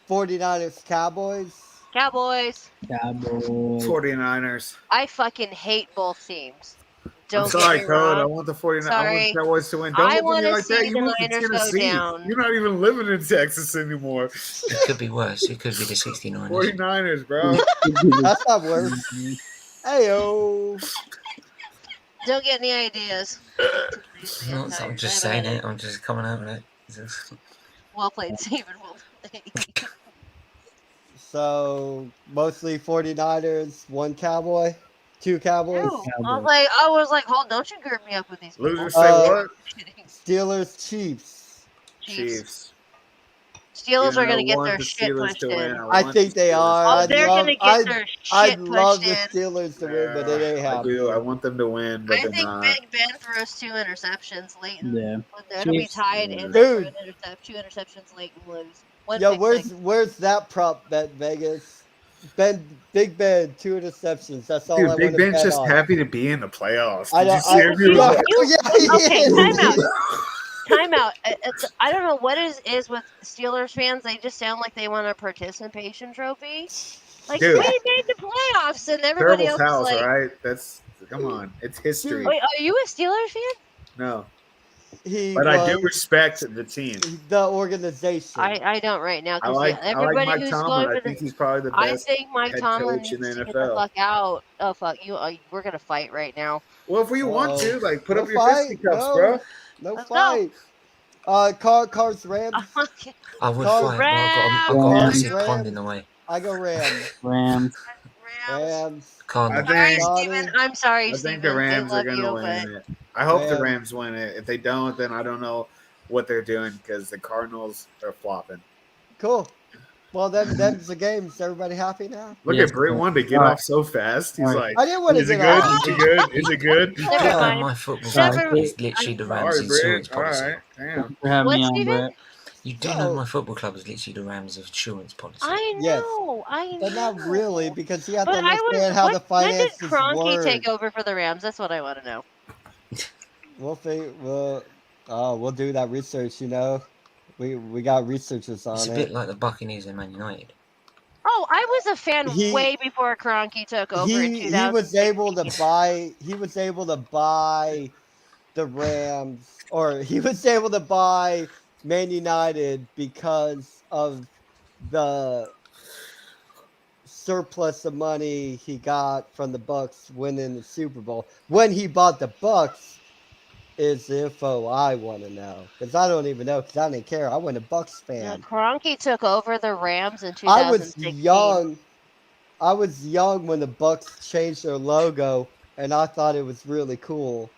[SPEAKER 1] 49ers Cowboys.
[SPEAKER 3] Cowboys.
[SPEAKER 4] Cowboys.
[SPEAKER 2] 49ers.
[SPEAKER 3] I fucking hate both teams.
[SPEAKER 2] I'm
[SPEAKER 3] Don't
[SPEAKER 2] sorry,
[SPEAKER 3] get me
[SPEAKER 2] Code. I
[SPEAKER 3] wrong.
[SPEAKER 2] want the 49ers. I want the
[SPEAKER 3] Sorry.
[SPEAKER 2] Cowboys to win. Don't
[SPEAKER 3] I
[SPEAKER 2] look at
[SPEAKER 3] want
[SPEAKER 2] me
[SPEAKER 3] to
[SPEAKER 2] like that.
[SPEAKER 3] see
[SPEAKER 2] You
[SPEAKER 3] the
[SPEAKER 2] moved to
[SPEAKER 3] Niners go
[SPEAKER 2] Tennessee.
[SPEAKER 3] down.
[SPEAKER 2] You're not even living in Texas anymore.
[SPEAKER 6] It could be worse. It could be the 69ers.
[SPEAKER 2] 49ers, bro.
[SPEAKER 1] That's not worse. Heyo.
[SPEAKER 3] Don't get any ideas.
[SPEAKER 6] No, I'm just saying it. I'm just coming out with it.
[SPEAKER 3] Well played, Steven. Well played.
[SPEAKER 1] So mostly 49ers, one Cowboy, two Cowboys.
[SPEAKER 3] No. I was like, hold, don't you group me up with these people.
[SPEAKER 2] Losers say what?
[SPEAKER 1] Steelers, Chiefs.
[SPEAKER 2] Chiefs.
[SPEAKER 3] Steelers
[SPEAKER 2] Even
[SPEAKER 3] are going
[SPEAKER 2] though
[SPEAKER 3] to get
[SPEAKER 2] I
[SPEAKER 3] their
[SPEAKER 2] want the
[SPEAKER 3] shit
[SPEAKER 2] Steelers
[SPEAKER 3] pushed
[SPEAKER 2] to win,
[SPEAKER 3] in.
[SPEAKER 1] I
[SPEAKER 2] want
[SPEAKER 1] think
[SPEAKER 2] the
[SPEAKER 1] they
[SPEAKER 2] Steelers
[SPEAKER 1] are.
[SPEAKER 3] Oh,
[SPEAKER 2] to
[SPEAKER 3] they're
[SPEAKER 2] win.
[SPEAKER 3] going to get their
[SPEAKER 1] I'd
[SPEAKER 3] shit
[SPEAKER 1] love
[SPEAKER 3] pushed
[SPEAKER 1] the
[SPEAKER 3] in.
[SPEAKER 1] Steelers to win, but it ain't
[SPEAKER 2] I
[SPEAKER 1] happening.
[SPEAKER 2] do. I want them to win, but
[SPEAKER 3] I
[SPEAKER 2] they're
[SPEAKER 3] think
[SPEAKER 2] not.
[SPEAKER 3] Big Ben throws 2 interceptions late in
[SPEAKER 4] Yeah.
[SPEAKER 3] it'll be
[SPEAKER 4] Chiefs.
[SPEAKER 3] tied and
[SPEAKER 1] Dude.
[SPEAKER 3] they throw 2 interceptions late and lose. One
[SPEAKER 1] Yo,
[SPEAKER 3] pick six.
[SPEAKER 1] where's that prop bet, Vegas? Big Ben, 2 interceptions. That's all I
[SPEAKER 2] Dude,
[SPEAKER 1] want
[SPEAKER 2] Big
[SPEAKER 1] to
[SPEAKER 2] Ben's
[SPEAKER 1] bet
[SPEAKER 2] just
[SPEAKER 1] on.
[SPEAKER 2] happy to be in the playoffs.
[SPEAKER 1] I
[SPEAKER 2] Did you
[SPEAKER 1] don't-
[SPEAKER 2] see
[SPEAKER 1] I-
[SPEAKER 2] him? He was
[SPEAKER 1] yeah,
[SPEAKER 2] like,
[SPEAKER 1] yeah, he
[SPEAKER 3] Okay,
[SPEAKER 1] is.
[SPEAKER 3] time out. Time out. I don't know what is with Steelers fans. They just sound like they want a participation trophy. Like,
[SPEAKER 2] Dude.
[SPEAKER 3] we made the playoffs, and everybody
[SPEAKER 2] Terrible's
[SPEAKER 3] else
[SPEAKER 2] house,
[SPEAKER 3] is like,
[SPEAKER 2] right? That's come on. It's history.
[SPEAKER 3] wait, are you a Steelers fan?
[SPEAKER 2] No.
[SPEAKER 1] He
[SPEAKER 2] But I do
[SPEAKER 1] was
[SPEAKER 2] respect the team.
[SPEAKER 1] the organization.
[SPEAKER 3] I don't right now
[SPEAKER 2] I
[SPEAKER 3] because
[SPEAKER 2] like
[SPEAKER 3] everybody
[SPEAKER 2] Mike
[SPEAKER 3] who's
[SPEAKER 2] Tomlin.
[SPEAKER 3] going
[SPEAKER 2] I
[SPEAKER 3] for
[SPEAKER 2] think
[SPEAKER 3] the.
[SPEAKER 2] he's probably the
[SPEAKER 3] I
[SPEAKER 2] best
[SPEAKER 3] think Mike
[SPEAKER 2] head
[SPEAKER 3] Tomlin
[SPEAKER 2] coach in
[SPEAKER 3] needs
[SPEAKER 2] the
[SPEAKER 3] to get the
[SPEAKER 2] NFL.
[SPEAKER 3] fuck out. Oh fuck you! We're gonna fight right now.
[SPEAKER 2] Well, if we want to, like, put
[SPEAKER 1] No
[SPEAKER 2] up your
[SPEAKER 1] fight,
[SPEAKER 2] fisticuffs,
[SPEAKER 1] no.
[SPEAKER 2] bro.
[SPEAKER 1] No
[SPEAKER 3] Let's go.
[SPEAKER 1] fight. Cars Rams.
[SPEAKER 6] I would
[SPEAKER 1] Call
[SPEAKER 6] fight, but I got a
[SPEAKER 4] Rams.
[SPEAKER 6] massive
[SPEAKER 1] Rams.
[SPEAKER 6] pond in the way.
[SPEAKER 1] I go Rams.
[SPEAKER 4] Rams.
[SPEAKER 1] Rams.
[SPEAKER 6] Cardinals.
[SPEAKER 2] I
[SPEAKER 3] Sorry,
[SPEAKER 2] think-
[SPEAKER 3] Steven. I'm sorry,
[SPEAKER 2] I think
[SPEAKER 3] Steven.
[SPEAKER 2] the Rams
[SPEAKER 3] I
[SPEAKER 2] are
[SPEAKER 3] love
[SPEAKER 2] going
[SPEAKER 3] you,
[SPEAKER 2] to
[SPEAKER 3] but
[SPEAKER 2] win it. I hope the
[SPEAKER 1] Rams.
[SPEAKER 2] Rams win it. If they don't, then I don't know what they're doing because the Cardinals are flopping.
[SPEAKER 1] Cool. Well, them's the games. Everybody happy now?
[SPEAKER 2] Look
[SPEAKER 4] Yes,
[SPEAKER 2] at Britt
[SPEAKER 4] sir.
[SPEAKER 2] wanted to get
[SPEAKER 4] All
[SPEAKER 2] off so fast. He's
[SPEAKER 4] All right.
[SPEAKER 2] like,
[SPEAKER 1] I didn't want to
[SPEAKER 2] is it
[SPEAKER 1] get
[SPEAKER 2] good?
[SPEAKER 1] off.
[SPEAKER 2] Is it good? Is it good?
[SPEAKER 6] You
[SPEAKER 3] Never
[SPEAKER 6] do know
[SPEAKER 3] mind.
[SPEAKER 6] my football
[SPEAKER 4] Sorry.
[SPEAKER 6] club is literally the Rams
[SPEAKER 2] Sorry, Britt.
[SPEAKER 6] insurance
[SPEAKER 2] All
[SPEAKER 6] policy.
[SPEAKER 2] right. Damn.
[SPEAKER 4] Thanks for having me
[SPEAKER 3] What,
[SPEAKER 4] on,
[SPEAKER 3] Steven?
[SPEAKER 4] Brett.
[SPEAKER 6] You do know my football club is literally the Rams insurance policy.
[SPEAKER 3] I
[SPEAKER 1] Yes.
[SPEAKER 3] know,
[SPEAKER 1] But not really, because you have
[SPEAKER 3] But
[SPEAKER 1] to understand how the
[SPEAKER 3] when did
[SPEAKER 1] finances
[SPEAKER 3] Kroenke
[SPEAKER 1] work.
[SPEAKER 3] take over for the Rams? That's what I want to know.
[SPEAKER 1] We'll do that research. We got researchers on
[SPEAKER 6] It's a
[SPEAKER 1] it.
[SPEAKER 6] bit like the Buccaneers and Man United.
[SPEAKER 3] Oh, I was a fan
[SPEAKER 1] He-
[SPEAKER 3] way before Kroenke took over in 2016.
[SPEAKER 1] He was able to buy. He was able to buy the Rams, or he was able to buy Man United because of the surplus of money he got from the Bucks winning the Super Bowl. When he bought the Bucks is the info I want to know, because I don't even know, because I didn't care. I wasn't a Bucks
[SPEAKER 3] Yeah,
[SPEAKER 1] fan.
[SPEAKER 3] Kroenke took over the Rams in
[SPEAKER 1] I was
[SPEAKER 3] 2016.
[SPEAKER 1] young. I was young when the Bucks changed their logo, and I thought it was really cool.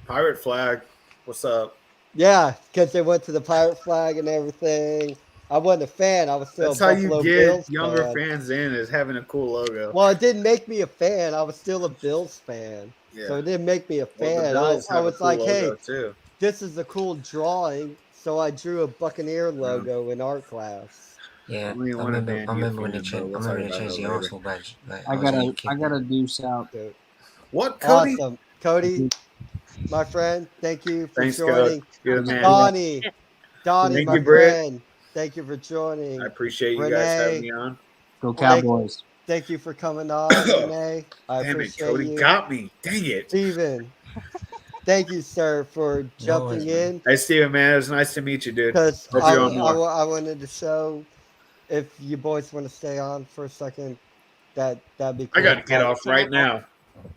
[SPEAKER 2] Pirate flag. What's up?
[SPEAKER 1] Yeah, because they went to the pirate flag and everything. I wasn't a fan. I was still
[SPEAKER 2] That's
[SPEAKER 1] a
[SPEAKER 2] how
[SPEAKER 1] Buffalo
[SPEAKER 2] you get
[SPEAKER 1] Bills
[SPEAKER 2] younger
[SPEAKER 1] fan.
[SPEAKER 2] fans in, is having a cool logo.
[SPEAKER 1] Well, it didn't make me a fan. I was still a Bills fan.
[SPEAKER 2] Yeah.
[SPEAKER 1] So it didn't make me a
[SPEAKER 2] Well, the
[SPEAKER 1] fan.
[SPEAKER 2] Bills
[SPEAKER 1] I
[SPEAKER 2] have a
[SPEAKER 1] was
[SPEAKER 2] cool
[SPEAKER 1] like,
[SPEAKER 2] logo
[SPEAKER 1] hey,
[SPEAKER 2] too.
[SPEAKER 1] this is a cool drawing. So I drew a Buccaneer logo in art class.
[SPEAKER 6] Yeah,
[SPEAKER 2] I don't even
[SPEAKER 6] I
[SPEAKER 2] want a
[SPEAKER 6] remember.
[SPEAKER 2] Man
[SPEAKER 6] I
[SPEAKER 2] U
[SPEAKER 6] remember when
[SPEAKER 2] fan,
[SPEAKER 6] they
[SPEAKER 2] but
[SPEAKER 6] changed.
[SPEAKER 2] we'll
[SPEAKER 6] I remember
[SPEAKER 2] talk
[SPEAKER 6] they
[SPEAKER 2] about
[SPEAKER 6] changed
[SPEAKER 2] that
[SPEAKER 6] the
[SPEAKER 2] later.
[SPEAKER 6] Arsenal badge. Like,
[SPEAKER 4] I
[SPEAKER 6] was a
[SPEAKER 4] gotta
[SPEAKER 6] little kid
[SPEAKER 4] I
[SPEAKER 6] then.
[SPEAKER 4] gotta deuce out.
[SPEAKER 1] Dude.
[SPEAKER 2] What, Cody?
[SPEAKER 1] Awesome. Cody, my friend, thank you for
[SPEAKER 2] Thanks,
[SPEAKER 1] joining.
[SPEAKER 2] Cody. You're the man.
[SPEAKER 1] Donnie,
[SPEAKER 2] Thank
[SPEAKER 1] my
[SPEAKER 2] you, Britt.
[SPEAKER 1] friend, thank you for joining.
[SPEAKER 2] I appreciate you guys having
[SPEAKER 1] Renee,
[SPEAKER 2] me on.
[SPEAKER 4] Go Cowboys.
[SPEAKER 1] thank you for coming on, Renee. I
[SPEAKER 2] Damn it,
[SPEAKER 1] appreciate
[SPEAKER 2] Cody
[SPEAKER 1] you.
[SPEAKER 2] got me. Dang it.
[SPEAKER 1] Steven, thank you, sir, for
[SPEAKER 6] No worries,
[SPEAKER 1] jumping
[SPEAKER 6] man.
[SPEAKER 1] in,
[SPEAKER 2] Hey, Steven, man. It was nice to meet you, dude.
[SPEAKER 1] because
[SPEAKER 2] Hope
[SPEAKER 1] I,
[SPEAKER 2] you're on more.
[SPEAKER 1] I wanted to show, if you boys want to stay on for a second, that'd be cool.
[SPEAKER 2] I got to get
[SPEAKER 3] That
[SPEAKER 2] off
[SPEAKER 3] sounded
[SPEAKER 2] right
[SPEAKER 3] terrible.
[SPEAKER 2] now.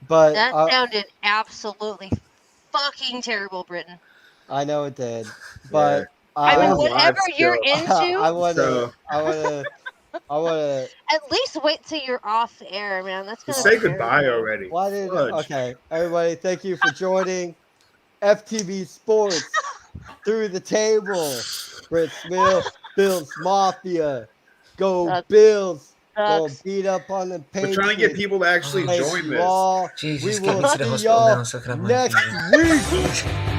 [SPEAKER 1] But
[SPEAKER 3] That sounded absolutely fucking terrible, Britton.
[SPEAKER 1] I know it did. But
[SPEAKER 3] I mean,
[SPEAKER 2] We're
[SPEAKER 3] whatever
[SPEAKER 2] live
[SPEAKER 3] you're
[SPEAKER 2] still.
[SPEAKER 3] into,
[SPEAKER 1] I want
[SPEAKER 2] So-
[SPEAKER 1] to.
[SPEAKER 3] at least wait till you're off the air, man. That's gonna
[SPEAKER 2] Just
[SPEAKER 3] be
[SPEAKER 2] say goodbye
[SPEAKER 3] terrible.
[SPEAKER 2] already.
[SPEAKER 1] Why did
[SPEAKER 2] Fudge.
[SPEAKER 1] okay, everybody? Thank you for joining FTV Sports Through the Table. Britt Smith, Bills Mafia, go
[SPEAKER 3] Sucks.
[SPEAKER 1] Bills! Go
[SPEAKER 3] Sucks.
[SPEAKER 1] beat up on the
[SPEAKER 2] We're
[SPEAKER 1] Patriots.
[SPEAKER 2] trying to get people to actually
[SPEAKER 1] Thank
[SPEAKER 2] join
[SPEAKER 1] you
[SPEAKER 2] this.
[SPEAKER 1] all.
[SPEAKER 6] Jesus,
[SPEAKER 1] We
[SPEAKER 6] get
[SPEAKER 1] will
[SPEAKER 6] me to the
[SPEAKER 1] see
[SPEAKER 6] hospital
[SPEAKER 1] y'all
[SPEAKER 6] now so I can have my
[SPEAKER 1] next
[SPEAKER 6] infusion.
[SPEAKER 1] week.